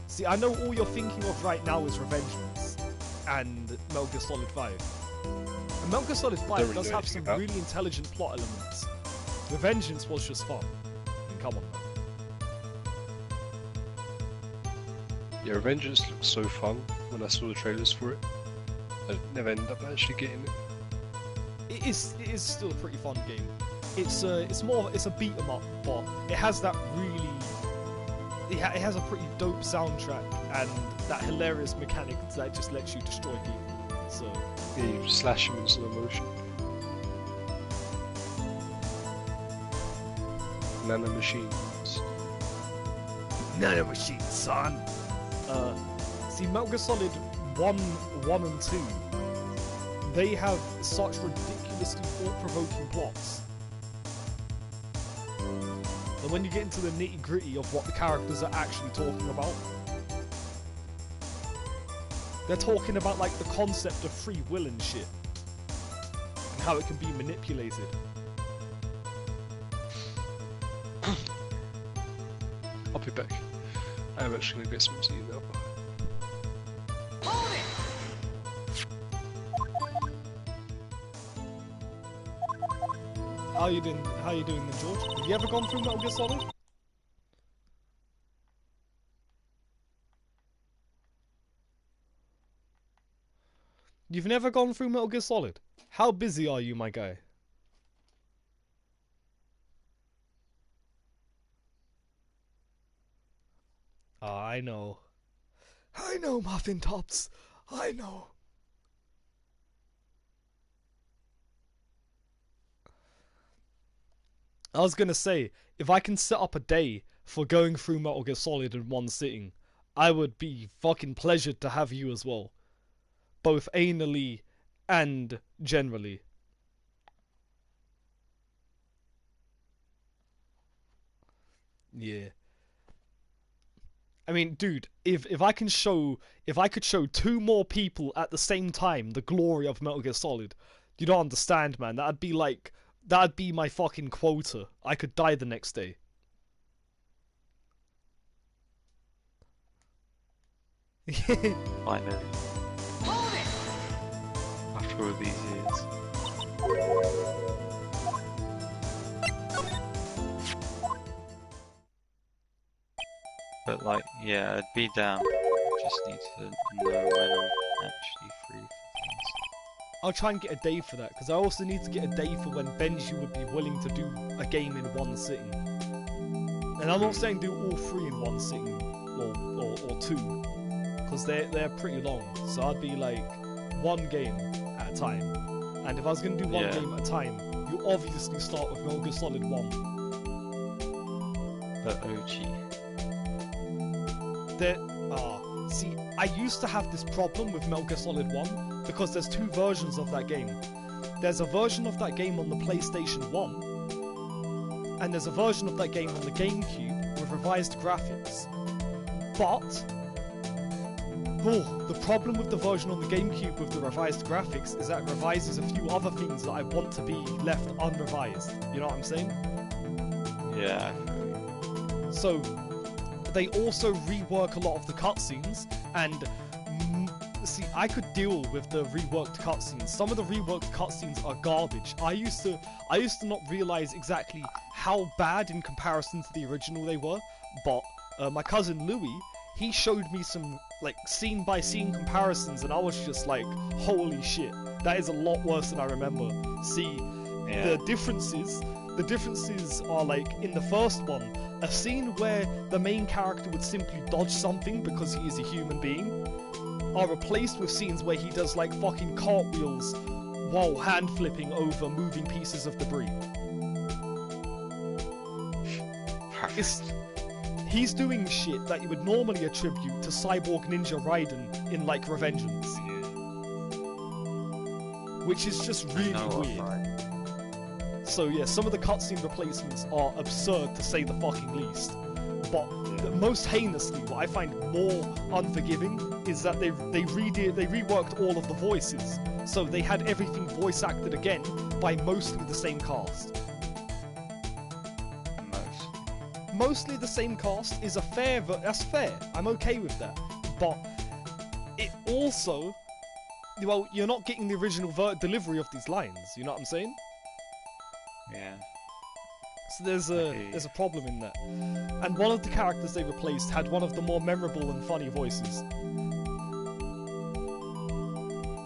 See, I know all you're thinking of right now is Revengeance and Metal Gear Solid 5. And Metal Gear Solid 5 Don't does know have some anything about. really intelligent plot elements. Revengeance was just fun. I mean, come on, man. Yeah, Revengeance looked so fun when I saw the trailers for it. I never ended up actually getting it. It is still a pretty fun game. It's a beat 'em up, but it has that really, it has a pretty dope soundtrack and that hilarious mechanic that just lets you destroy people. So Yeah, you slash them in slow motion. Nano machines. Nano Machine, son. See, Metal Gear Solid 1 and 2, they have such ridiculously thought-provoking plots. And when you get into the nitty-gritty of what the characters are actually talking about, they're talking about like the concept of free will and shit, and how it can be manipulated. I'll be back. I'm actually gonna get something to eat now. How you doing then, George? Have you ever gone through Metal Gear Solid? You've never gone through Metal Gear Solid? How busy are you, my guy? I know. I know, Muffin Tops. I know. I was gonna say, if I can set up a day for going through Metal Gear Solid in one sitting, I would be fucking pleasured to have you as well. Both anally and generally. Yeah. I mean, dude, if I could show 2 more people at the same time the glory of Metal Gear Solid, you don't understand, man. That'd be my fucking quota. I could die the next day. Finally. After all these years. but like, yeah, I'd be down. Just need to know when I'm actually free for things. I'll try and get a day for that, because I also need to get a day for when Benji would be willing to do a game in one sitting. And I'm not saying do all 3 in one sitting, or 2, because they're pretty long. So I'd be like 1 game at a time. And if I was going to do one game at a time, you obviously start with Metal Gear Solid 1. The OG. See, I used to have this problem with Metal Gear Solid 1 because there's 2 versions of that game. There's a version of that game on the PlayStation 1, and there's a version of that game on the GameCube with revised graphics. But the problem with the version on the GameCube with the revised graphics is that it revises a few other things that I want to be left unrevised. You know what I'm saying? Yeah. So they also rework a lot of the cutscenes, and see, I could deal with the reworked cutscenes. Some of the reworked cutscenes are garbage. I used to not realize exactly how bad in comparison to the original they were, but my cousin Louis, he showed me some like scene by scene comparisons, and I was just like, holy shit, that is a lot worse than I remember. See, the differences are like, in the first one, a scene where the main character would simply dodge something because he is a human being are replaced with scenes where he does like fucking cartwheels while hand flipping over moving pieces of debris. He's doing shit that you would normally attribute to Cyborg Ninja Raiden in like Revengeance, which is just really weird. So yeah, some of the cutscene replacements are absurd to say the fucking least. But most heinously, what I find more unforgiving is that they reworked all of the voices, so they had everything voice acted again by mostly the same cast. Mostly the same cast is that's fair. I'm okay with that. But it also, well, you're not getting the original delivery of these lines. You know what I'm saying? Yeah. So there's a problem in that. And one of the characters they replaced had one of the more memorable and funny voices.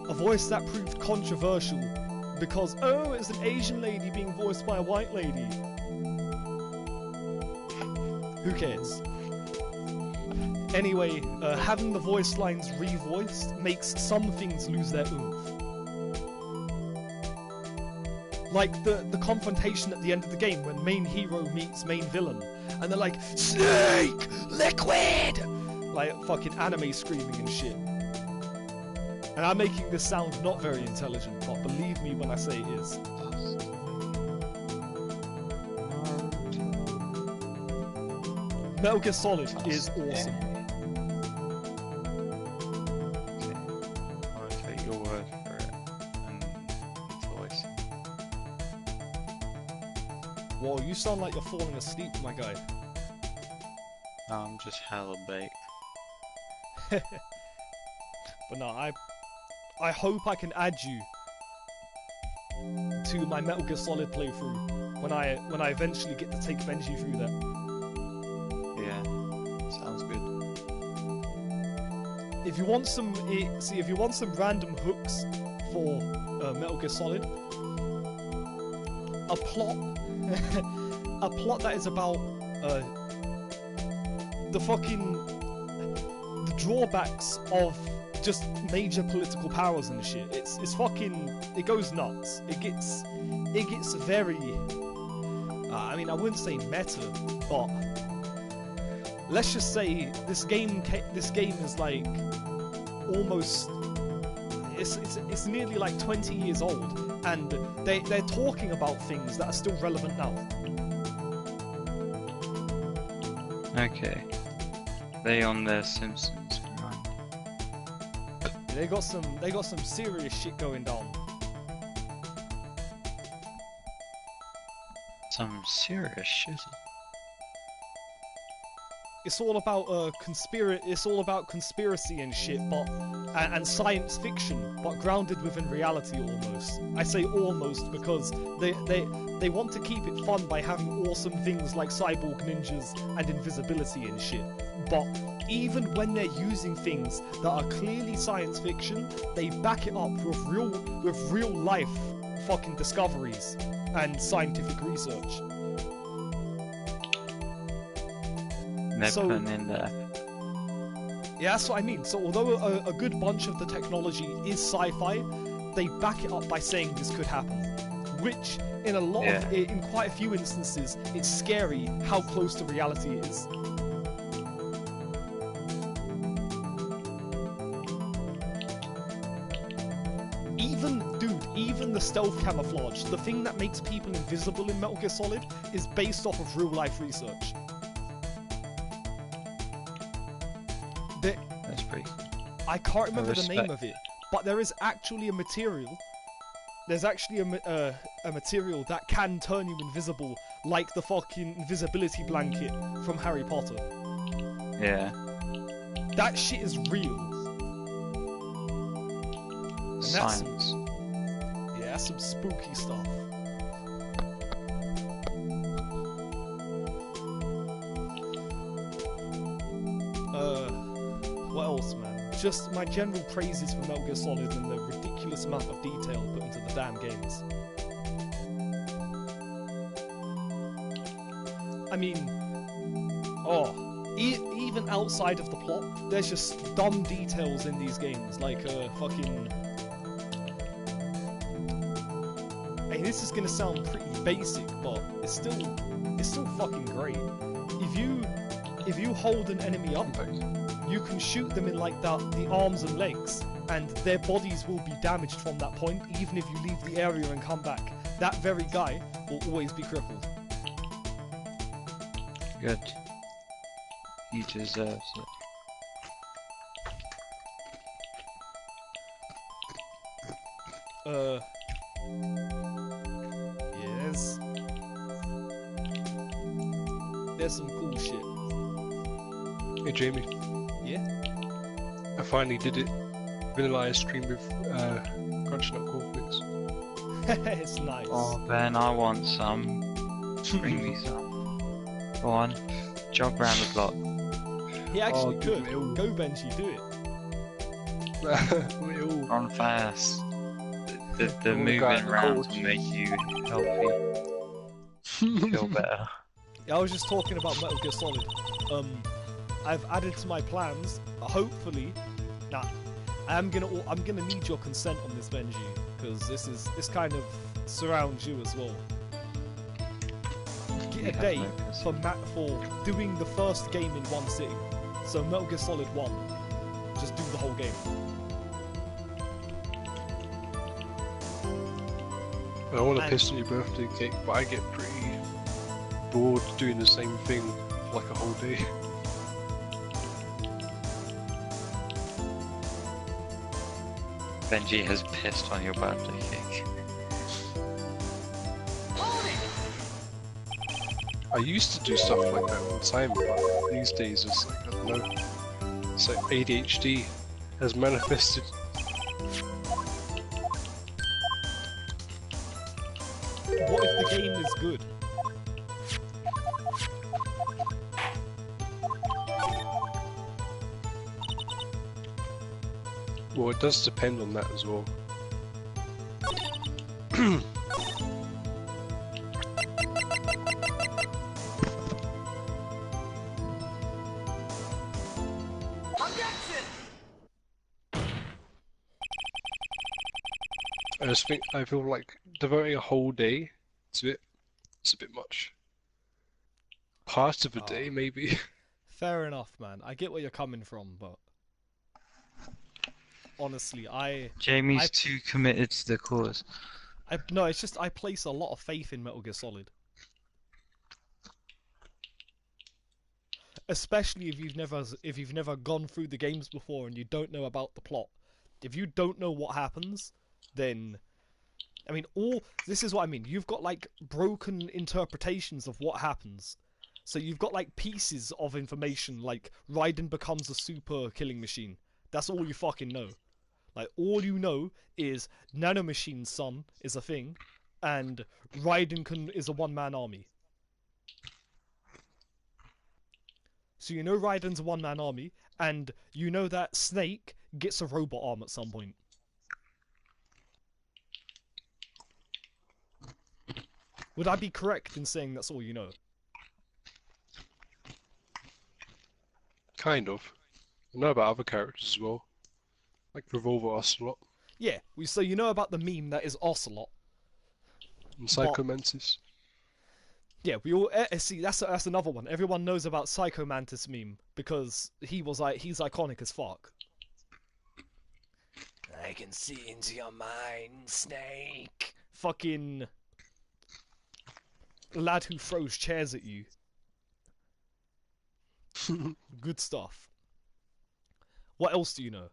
A voice that proved controversial because, oh, it's an Asian lady being voiced by a white lady. Who cares? Anyway, having the voice lines revoiced makes some things lose their oomph. Like the confrontation at the end of the game when main hero meets main villain, and they're like, Snake! Liquid! Like fucking anime screaming and shit. And I'm making this sound not very intelligent, but believe me when I say it is. Metal Gear Solid is awesome. I'll take your word for it. Whoa, you sound like you're falling asleep, my guy. No, I'm just hella baked. But no, I hope I can add you to my Metal Gear Solid playthrough when I eventually get to take Benji through that. Yeah, sounds good. If you want some, if you want some random hooks for Metal Gear Solid, a plot that is about the drawbacks of just major political powers and shit. It's fucking, it goes nuts. It gets very, I mean, I wouldn't say meta, but let's just say this game is like almost, it's nearly like 20 years old, and they're talking about things that are still relevant now. Okay. They on their Simpsons, right? They got some serious shit going down. Some serious shit. it's all about it's all about conspiracy and shit, but and science fiction, but grounded within reality almost. I say almost because they want to keep it fun by having awesome things like cyborg ninjas and invisibility and shit. But even when they're using things that are clearly science fiction, they back it up with real life fucking discoveries and scientific research. They're putting in there. Yeah, that's what I mean. So although a good bunch of the technology is sci-fi, they back it up by saying this could happen. Which, in in quite a few instances, it's scary how close to reality it is. Even the stealth camouflage, the thing that makes people invisible in Metal Gear Solid, is based off of real-life research. That's pretty. I can't remember the name of it, but there is actually a material. There's actually a material that can turn you invisible, like the fucking invisibility blanket from Harry Potter. Yeah. That shit is real. And Science. That's some spooky stuff. What else, man? Just my general praises for Metal Gear Solid and the ridiculous amount of detail put into the damn games. I mean, even outside of the plot, there's just dumb details in these games, like fucking. Hey, this is gonna sound pretty basic, but it's still fucking great. If you hold an enemy up, you can shoot them in like the arms and legs, and their bodies will be damaged from that point, even if you leave the area and come back. That very guy will always be crippled. Good. He deserves it. Yes. There's some cool shit. Hey Jamie. Yeah? I finally did it. Vanilla ice cream with crunchy nut cornflakes. It's nice. Oh Ben, I want some. Bring me some. Go on. Jog round the block. He actually give could. it all. Go Benji, do it. Run fast. The Oh, moving God, around cold. will make you healthy. Feel better. Yeah, I was just talking about Metal Gear Solid. I've added to my plans. Hopefully, I'm gonna need your consent on this, Benji, because this kind of surrounds you as well. Get a day for doing the first game in one sitting. So Metal Gear Solid 1, just do the whole game. I want to piss on your birthday cake, but I get pretty bored doing the same thing for like a whole day. Benji has pissed on your birthday cake. I used to do stuff like that all the time, but these days it's like, I don't know, it's like ADHD has manifested. What if the game is good? Well, it does depend on that as well. I feel like devoting a whole day to it, it's a bit much. Part of a day, maybe. Fair enough, man. I get where you're coming from, but honestly, Jamie's too committed to the cause. No, it's just I place a lot of faith in Metal Gear Solid. Especially if you've never gone through the games before and you don't know about the plot. If you don't know what happens, then this is what I mean. You've got like broken interpretations of what happens. So you've got like pieces of information, like Raiden becomes a super killing machine. That's all you fucking know. Like, all you know is Nanomachine's son is a thing, and Raiden is a one-man army. So you know Raiden's a one-man army, and you know that Snake gets a robot arm at some point. Would I be correct in saying that's all you know? Kind of. I know about other characters as well. Like Revolver Ocelot Yeah, so you know about the meme that is Ocelot. and Psycho Mantis. Yeah, we all see that's another one. Everyone knows about Psycho Mantis meme because he's iconic as fuck. I can see into your mind, Snake. Fucking lad who throws chairs at you. Good stuff. What else do you know?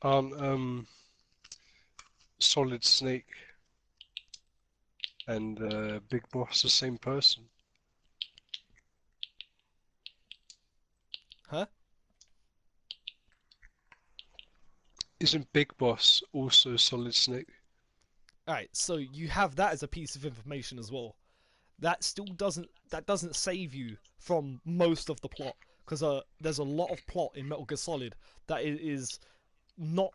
Aren't Solid Snake and Big Boss the same person? Huh? Isn't Big Boss also Solid Snake? Alright, so you have that as a piece of information as well. That still doesn't save you from most of the plot, because there's a lot of plot in Metal Gear Solid that is not.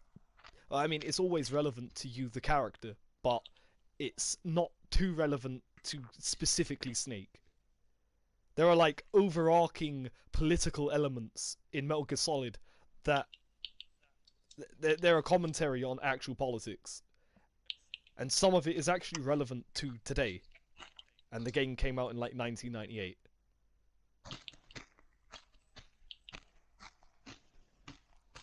I mean, it's always relevant to you, the character, but it's not too relevant to specifically Snake. There are like overarching political elements in Metal Gear Solid that they're a commentary on actual politics, and some of it is actually relevant to today. And the game came out in like 1998.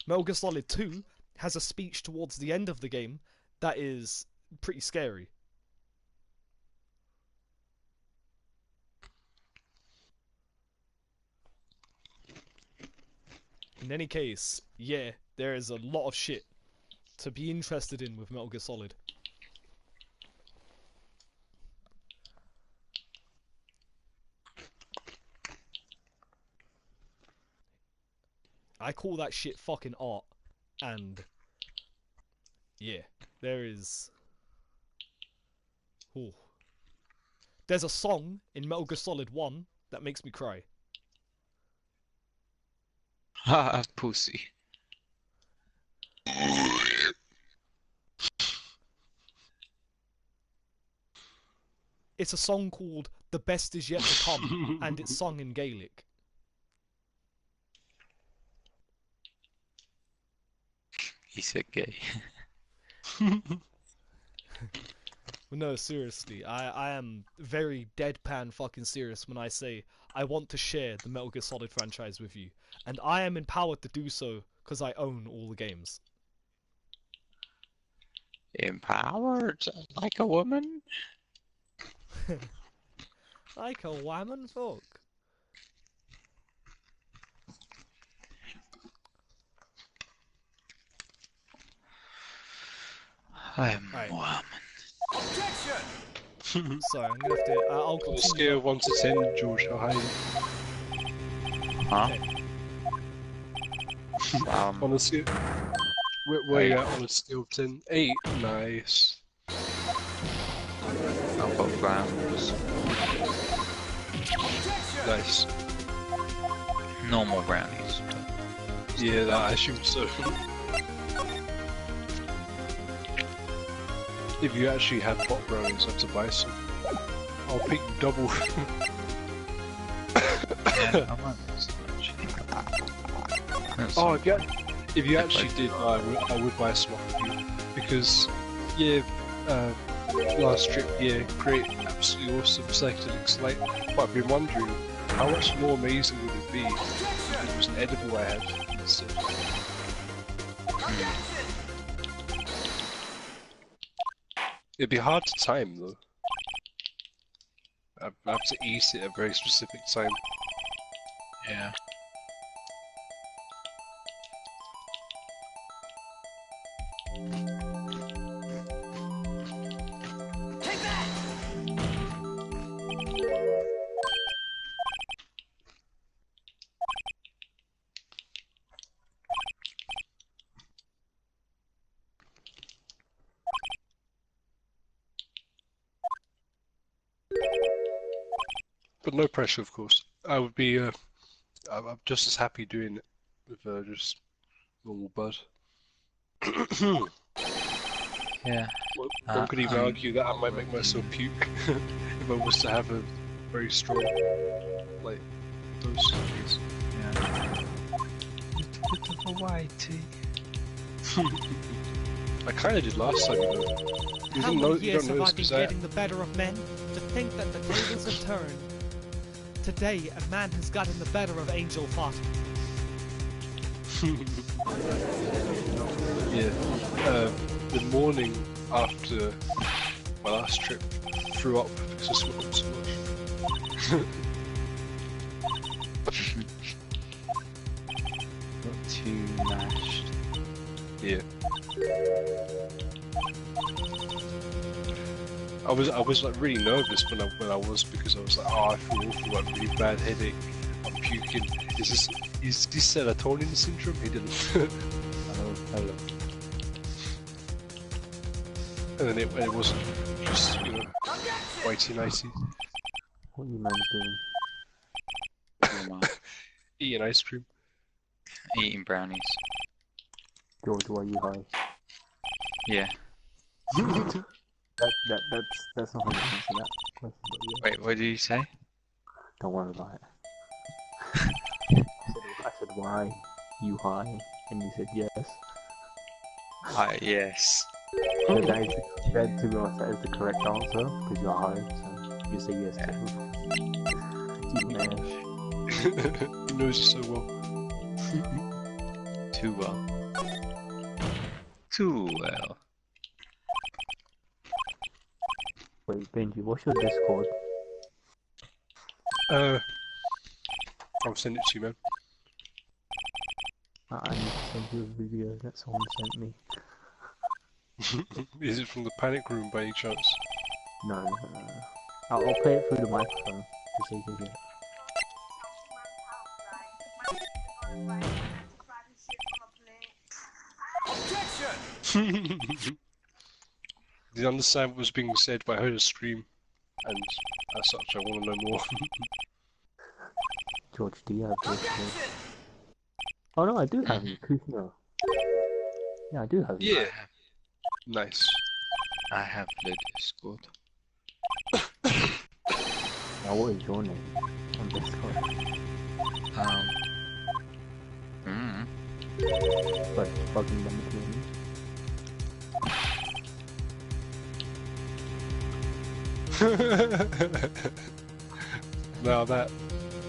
Metal Gear Solid 2 has a speech towards the end of the game that is pretty scary. In any case, yeah, there is a lot of shit to be interested in with Metal Gear Solid. I call that shit fucking art, and yeah, there is. Ooh. There's a song in Metal Gear Solid 1 that makes me cry. Ha, pussy. It's a song called "The Best Is Yet to Come," and it's sung in Gaelic. He said gay. No, seriously, I am very deadpan fucking serious when I say I want to share the Metal Gear Solid franchise with you, and I am empowered to do so because I own all the games. Empowered like a woman? Like a woman, fuck. I'm Right. woman. Objection! Sorry, I'm gonna have to. I'll On a continue. scale of 1 to 10, George, how high are you? Huh? On a scale... Where you at on a scale of 10? 8? Nice. I've got browns. Nice. Normal brownies. Yeah, I assume so. If you actually had pot brownies, I have to buy some. I'll pick you double. Yeah, I might want some actually. Oh, if you actually did, I would buy some off of you. Because, yeah, last trip, yeah, great, absolutely awesome psychedelics. Like, but I've been wondering, how much more amazing would it be if it was an edible I had instead? It'd be hard to time, though. I have to eat it at a very specific time. Yeah. no pressure, of course. I would be. I'm just as happy doing it with just normal bud. Yeah. One could even argue that I might make myself puke if I was to have a very strong, like, dose. Yeah. Little bit of a whitey. I kind of did last time, you know. How many years have I been because getting the better of men? To think that the tables have turned. Today, a man has gotten the better of Angel Fat. Yeah. The morning after my last trip, threw up because I smoked so much. Not too mashed. Yeah. I was like really nervous when I was, because I was like, oh, I feel awful, like really bad headache, I'm puking. Is this serotonin syndrome? He didn't. Hello. And then it wasn't just, you know, whitey nighty. What are you man doing? Who am I? Eating ice cream. Eating brownies. George, why are you high? Yeah. That's not how you answer that question, but yeah. Wait, what did you say? Don't worry about it. I said, why you high? And you said yes. Yes. So that is, to be honest, that is the correct answer, because you're high, so you say yes to it. He knows you so well. Too well. Too well. Wait, Benji, what's your Discord? I'll send it to you, man. I need to send you a video that someone sent me. Is it from the panic room by any chance? No. I'll play it through the microphone, just so you can hear it. Objection! Did understand what was being said, but I heard a scream, and as such, I want to know more. George, do you have Discord? Oh no, I do have it. No. Yeah, I do have it. Yeah. Nice. I have the Discord. Now, what is your name on Discord? But fucking them again. Now that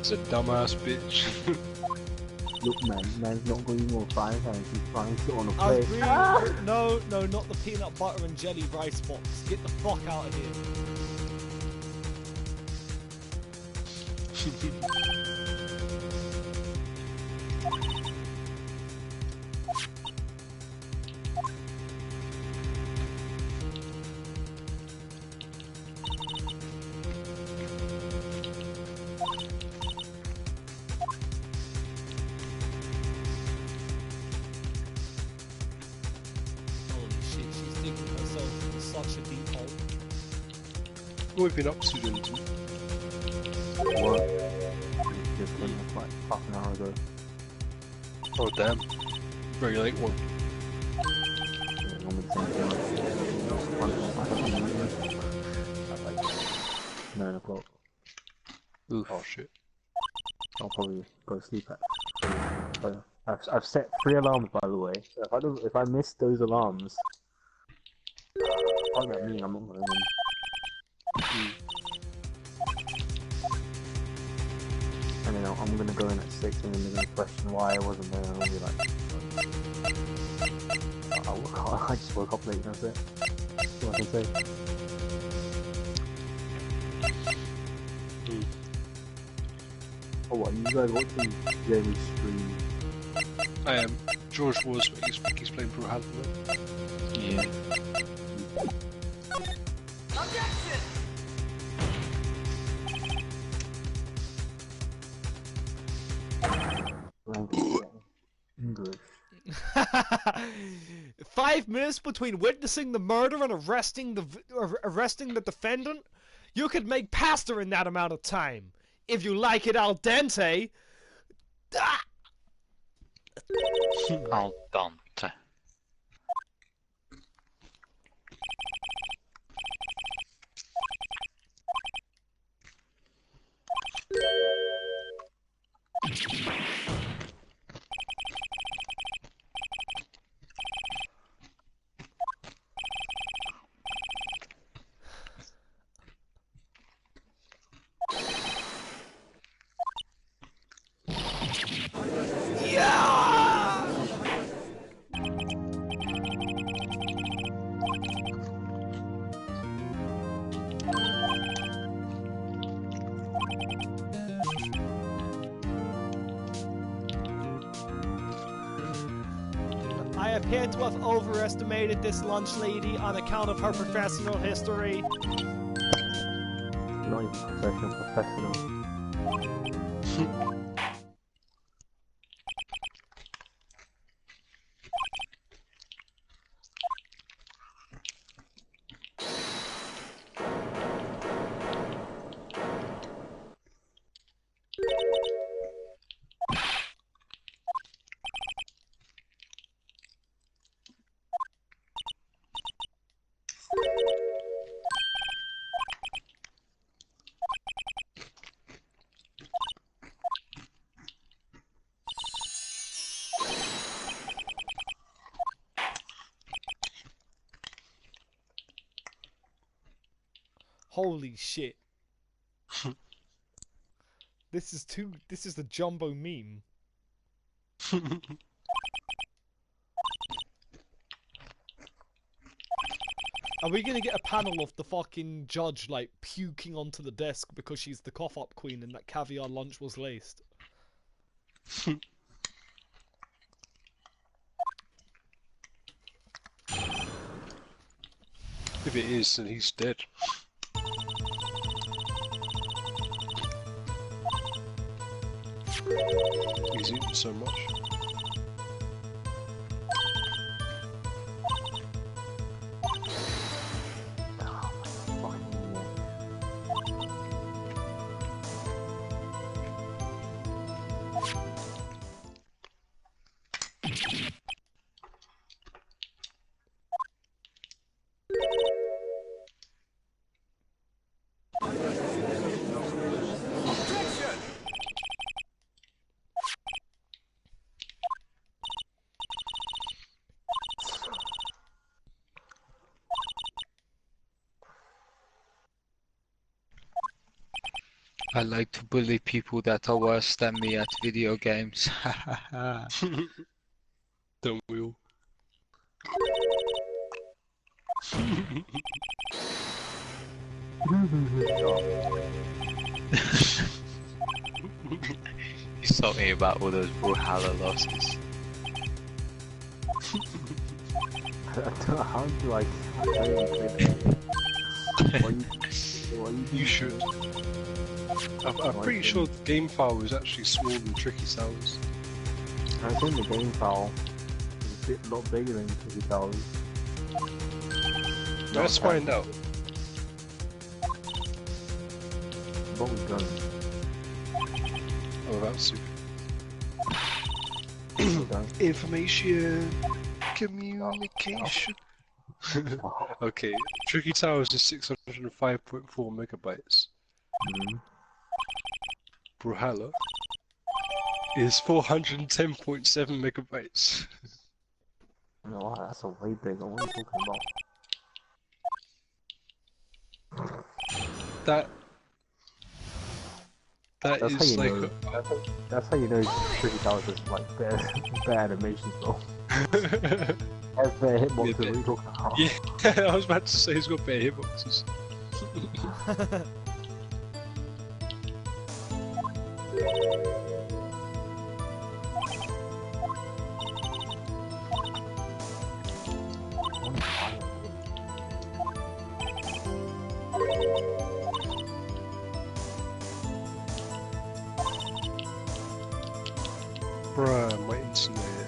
is a dumbass bitch. Look, man's not going more frying pans, he's frying shit on a I plate. was really... No, not the peanut butter and jelly rice box. Get the fuck out of here. What have you been up to then? What? Just done this like half an hour ago. Oh damn. Very late one. Yeah, normally the same thing. At like 9 o'clock. Oof. Oh shit. I'll probably go to sleep at. So I've set 3 alarms, by the way. So if I miss those alarms, what does that mean? I'm not gonna win. And then I'm gonna go in at 6 and then they're gonna question why I wasn't there, and I'll be like, I just woke up late, that's it. That's what I can say. Oh, what, you guys watching Jamie's stream? I am. George was, but he's playing Brawlhalla. Yeah. Objection! English. 5 minutes between witnessing the murder and arresting the defendant? You could make pasta in that amount of time. if you like it al dente. Ah! Al dente. I appear to have overestimated this lunch lady on account of her professional history. Not even professional. Holy shit. This is the jumbo meme. Are we gonna get a panel of the fucking judge like puking onto the desk because she's the cough up queen and that caviar lunch was laced? If it is, then he's dead. He's eaten so much. Objection! I like to bully people that are worse than me at video games. Don't we all? He's talking about all those Brawlhalla losses. How do I play You should. I'm pretty sure the game file was actually smaller than Tricky Towers. I think the game file is a lot bigger than Tricky Towers. Let's find out. What we've done. Oh, that's super. We've done. Information, communication. Okay, Tricky Towers is 605.4 megabytes. Brawlhalla is 410.7 megabytes. No, that's a way bigger. What are you talking about? That That's is how you like know. That's how you know Tricky Towers is like better animations though. Has better hitboxes. What are you talking about? Yeah, I was about to say he's got better hitboxes. Bruh, my internet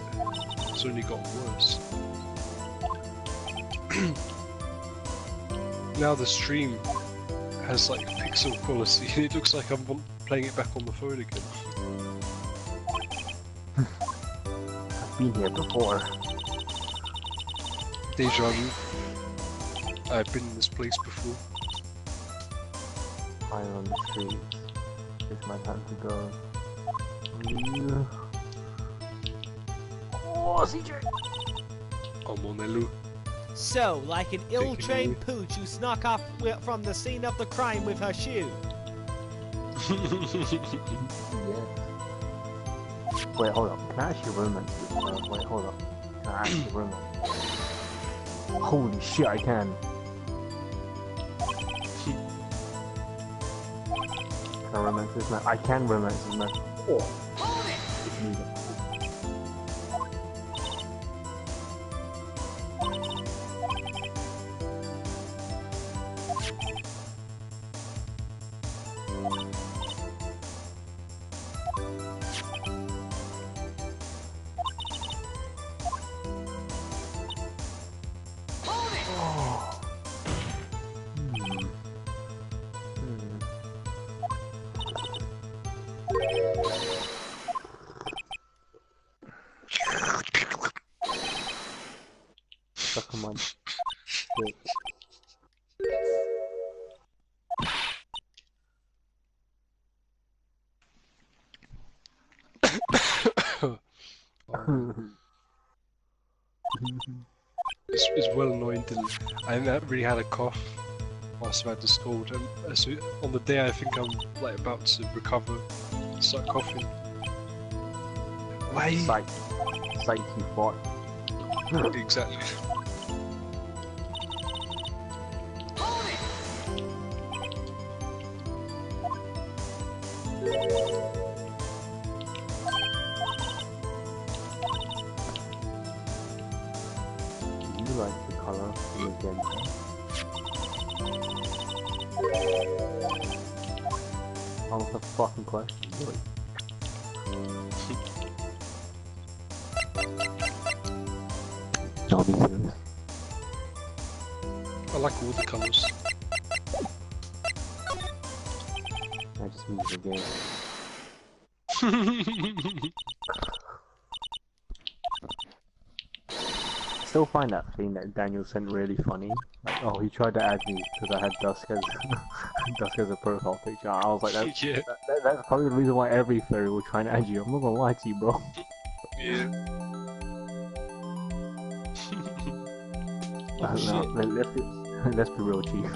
has only got worse. Now the stream has like pixel quality and it looks like I'm playing it back on the phone again. I've been here before. Deja vu. I've been in this place before. Fire on the streets. It's my time to go. Oh, CJ! I'm on Elu. So, like an ill-trained pooch who snuck off from the scene of the crime with her shoe. Yeah. Wait, hold up. Can I actually romance this? Wait, hold up. Can I actually romance? Holy shit, I can. Can I romance this man? I can romance this man. Oh. It's me. Suck on my dick. It's well annoying to. I haven't really had a cough whilst I've had this cold. So on the day I think I'm like about to recover, start coughing. Why? Psych you fought. Exactly. Do you like the color of the magenta? Answer the fucking question. No, be serious. I like all the colours. I just mean the game. Still find that thing that Daniel sent really funny. Like, oh, he tried to add me because I had Dusk as Dusk as a profile picture. I was like, Yeah. that's probably the reason why every fairy will try and add you. I'm not gonna lie to you, bro. Yeah. Oh, shit. Let's be real, Chief.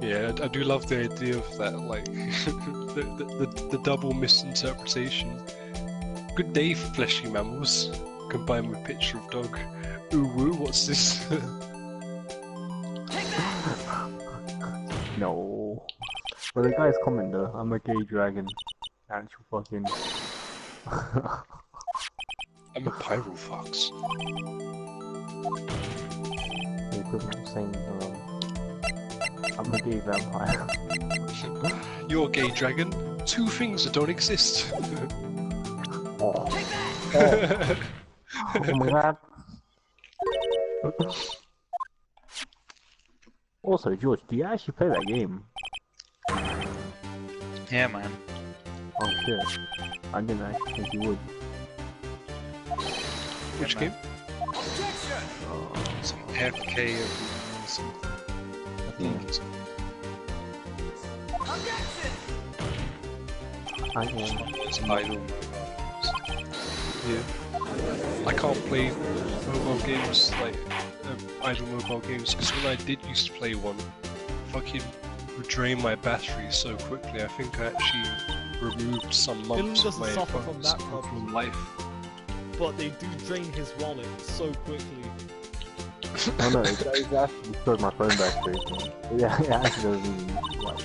Yeah, I do love the idea of that, like the double misinterpretation. Good day, fleshy mammals, combined with picture of dog. Ooh woo, what's this? No. But the guy's comment though, I'm a gay dragon. Actual fucking. I'm a pyrofox. The equivalent of saying, I'm a gay vampire. You're a gay dragon. Two things that don't exist. Oh. Oh my god. Also, George, do you actually play that game? Yeah, man. Oh shit. I didn't actually think you would. Which man. game? Objection! Some FK or something. I think Objection! I am. It's idle. Yeah. I can't play mobile games like idle mobile games because when I did used to play one, fucking would drain my battery so quickly. I think I actually removed some months of doesn't my suffer from that from problem. life. But they do drain his wallet so quickly. Oh no, it actually destroyed my phone battery. So. Yeah, it actually doesn't even like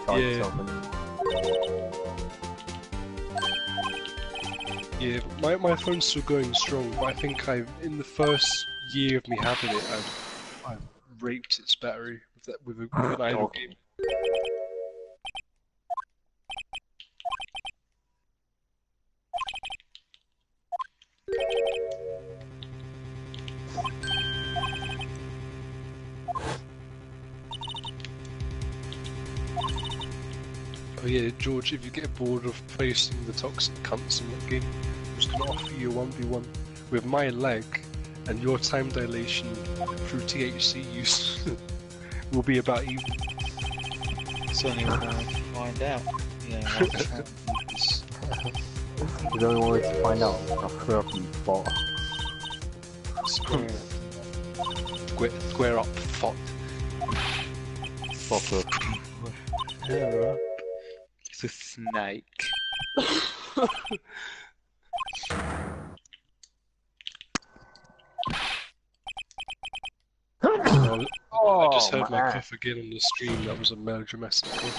charge Yeah. itself anymore. Yeah, my phone's still going strong, but I think in the first year of me having it, I've raped its battery with an idle game. Oh yeah, George, if you get bored of facing the toxic cunts in that game, I'm just gonna offer you a 1v1 with my leg, and your time dilation through THC use will be about even. It's only when I find out. Yeah, I'll try and do this. You don't want to find out. I'll throw up you bot. Square up, fuck. Fuck up. It's a snake. I just heard my man. cough again on the stream. That was a melodramatic cough.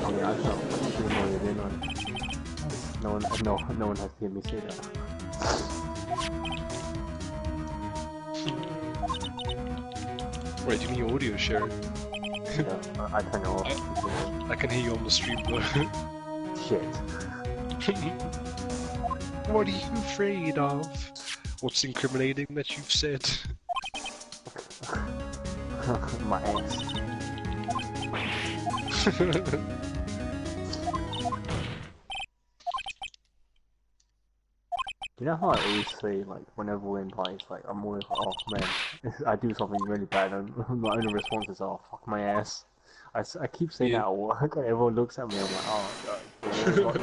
Okay, I should know you didn't I? No one has to hear me say that. Wait, do you mean audio sharing? Yeah, I turn it off. I can hear you on the stream though. Shit. What are you afraid of? What's incriminating that you've said? My ass. You know how I always say, like, whenever we're in fights, like, I'm always like, oh man, I do something really bad, and my only response is, oh, fuck my ass. I keep saying that at work, and everyone looks at me, I'm like, oh, God, what the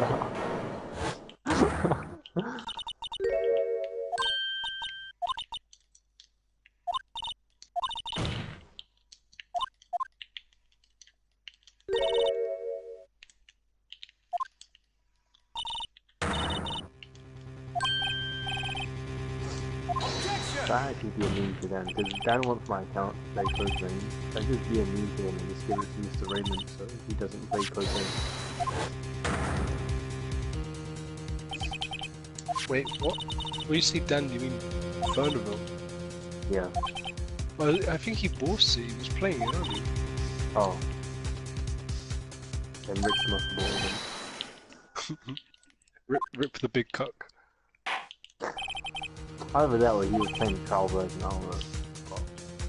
That actually be a meme to them, because Dan wants my account to play Code Vein. That just be a meme to him and just give it to Mr. Raymond so he doesn't play Code Vein. Wait, what? When you say Dan, do you mean Furnival? Yeah. Well, I think he bossed it, he was playing it earlier. Oh. Then Rich must have bought him. Rip the big cuck. Either that or he was playing the trial version, I don't know. But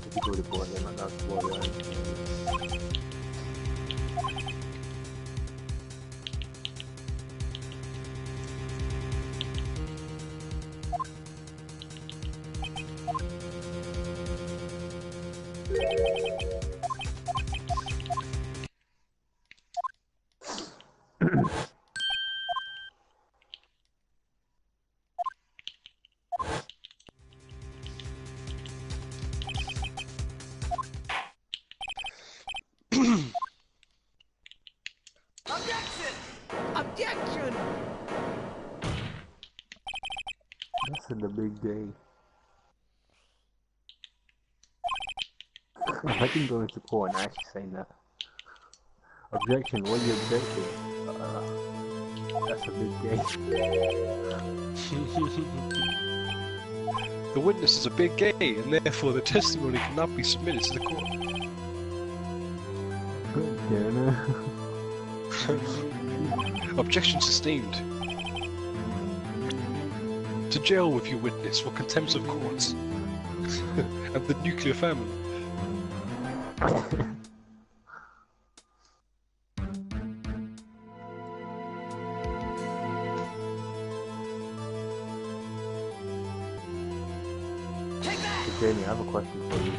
if you go to board him, that's what it is. Objection! That's in the big day. I can go into court and actually say that. Objection, what are you objecting? That's a big day. The witness is a big gay, and therefore the testimony cannot be submitted to the court. Objection sustained. To jail with your witness for contempt of court and the nuclear family. Jamie, I have a question for you.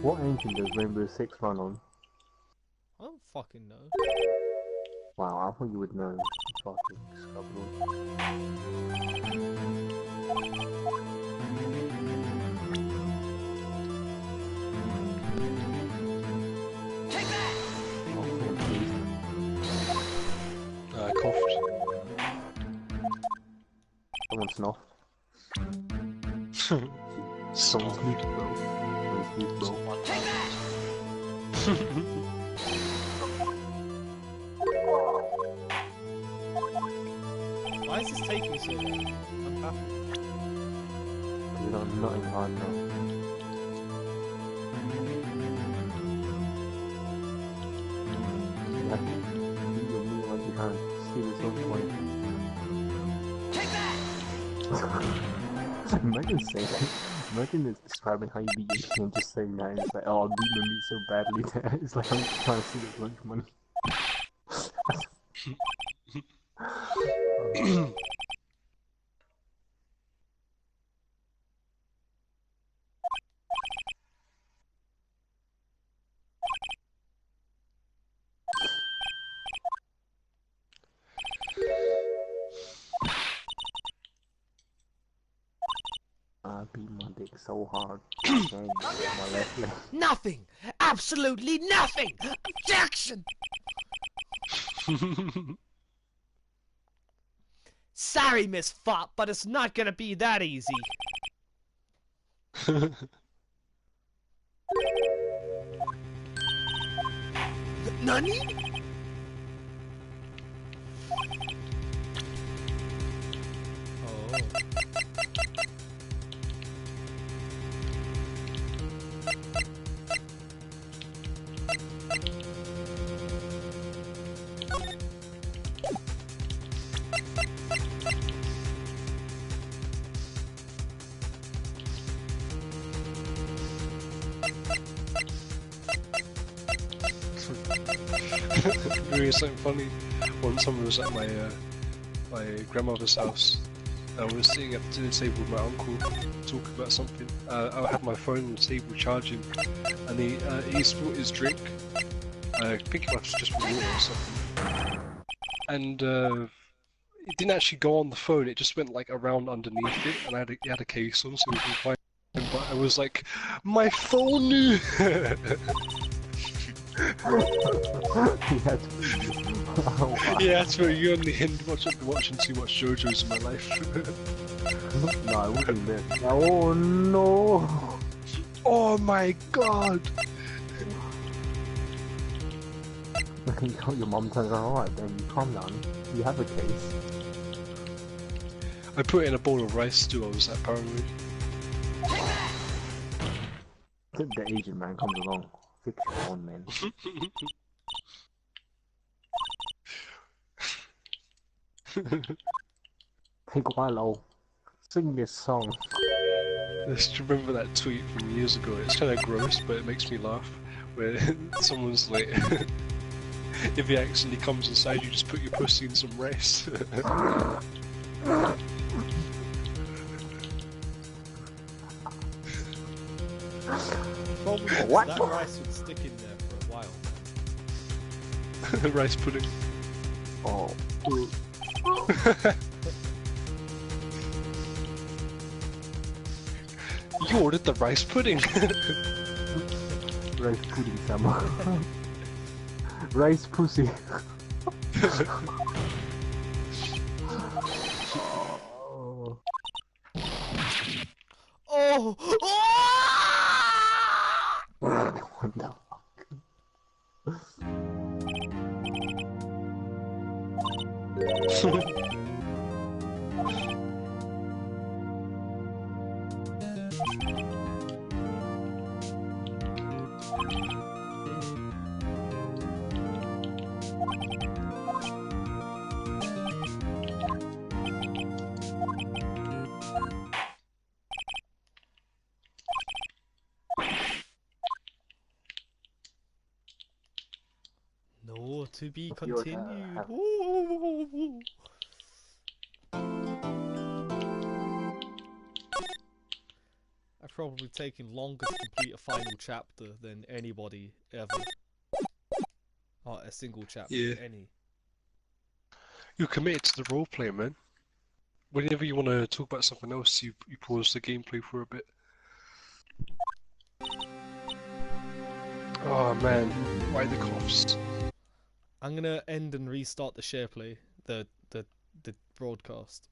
What engine does Rainbow Six run on? I don't fucking know. Wow, I thought you would know. Fucking scuffle. Take that! I coughed. Someone snuffed. Someone sneaked, bro. Someone sneaked, bro. Take that! Why is this taking so long? I'm baffled. You're not in hard now. You have to keep your move like you can. See this on point. Take that! Imagine saying that. Imagine it's describing how you beat your king and just saying that. And it's like, oh, I beat my meat so badly that it's like I'm just trying to see this lunch money. I beat my dick so hard. My left leg. Nothing! Absolutely nothing! Objection! Sorry, Miss Fop, but it's not gonna be that easy. Nani? Oh. Really something funny. One summer was at my grandmother's house. I was sitting at the dinner table with my uncle talking about something. I had my phone on the table charging, and he spilled his drink. I think it must have just been water or something. And it didn't actually go on the phone. It just went like around underneath it, and it had a case on, so we can find. But I was like, my phone. Yeah, that's where you only end watching too much JoJo's in my life. No, I wouldn't there. Oh no! Oh my god! Your mom turns around, alright then, you calm down. You have a case. I put in a bowl of rice stew, I was that paranoid. The Asian man comes along. Fix your own, man. Take a while, sing this song. Just remember that tweet from years ago. It's kind of gross, but it makes me laugh. Where someone's like, if he accidentally comes inside you, just put your pussy in some rice. Problem is, What? that rice would stick in there for a while. Rice pudding. Oh. You ordered the rice pudding! Rice pudding, Sama. Rice pussy. Oh! What the fuck? No, to be What's your continued. have- Ooh. I've probably taken longer to complete a final chapter than anybody ever. Oh, a single chapter, Yeah. any. You're committed to the roleplay, man. Whenever you want to talk about something else, you pause the gameplay for a bit. Oh man, why the coughs? I'm gonna end and restart the share play, the broadcast.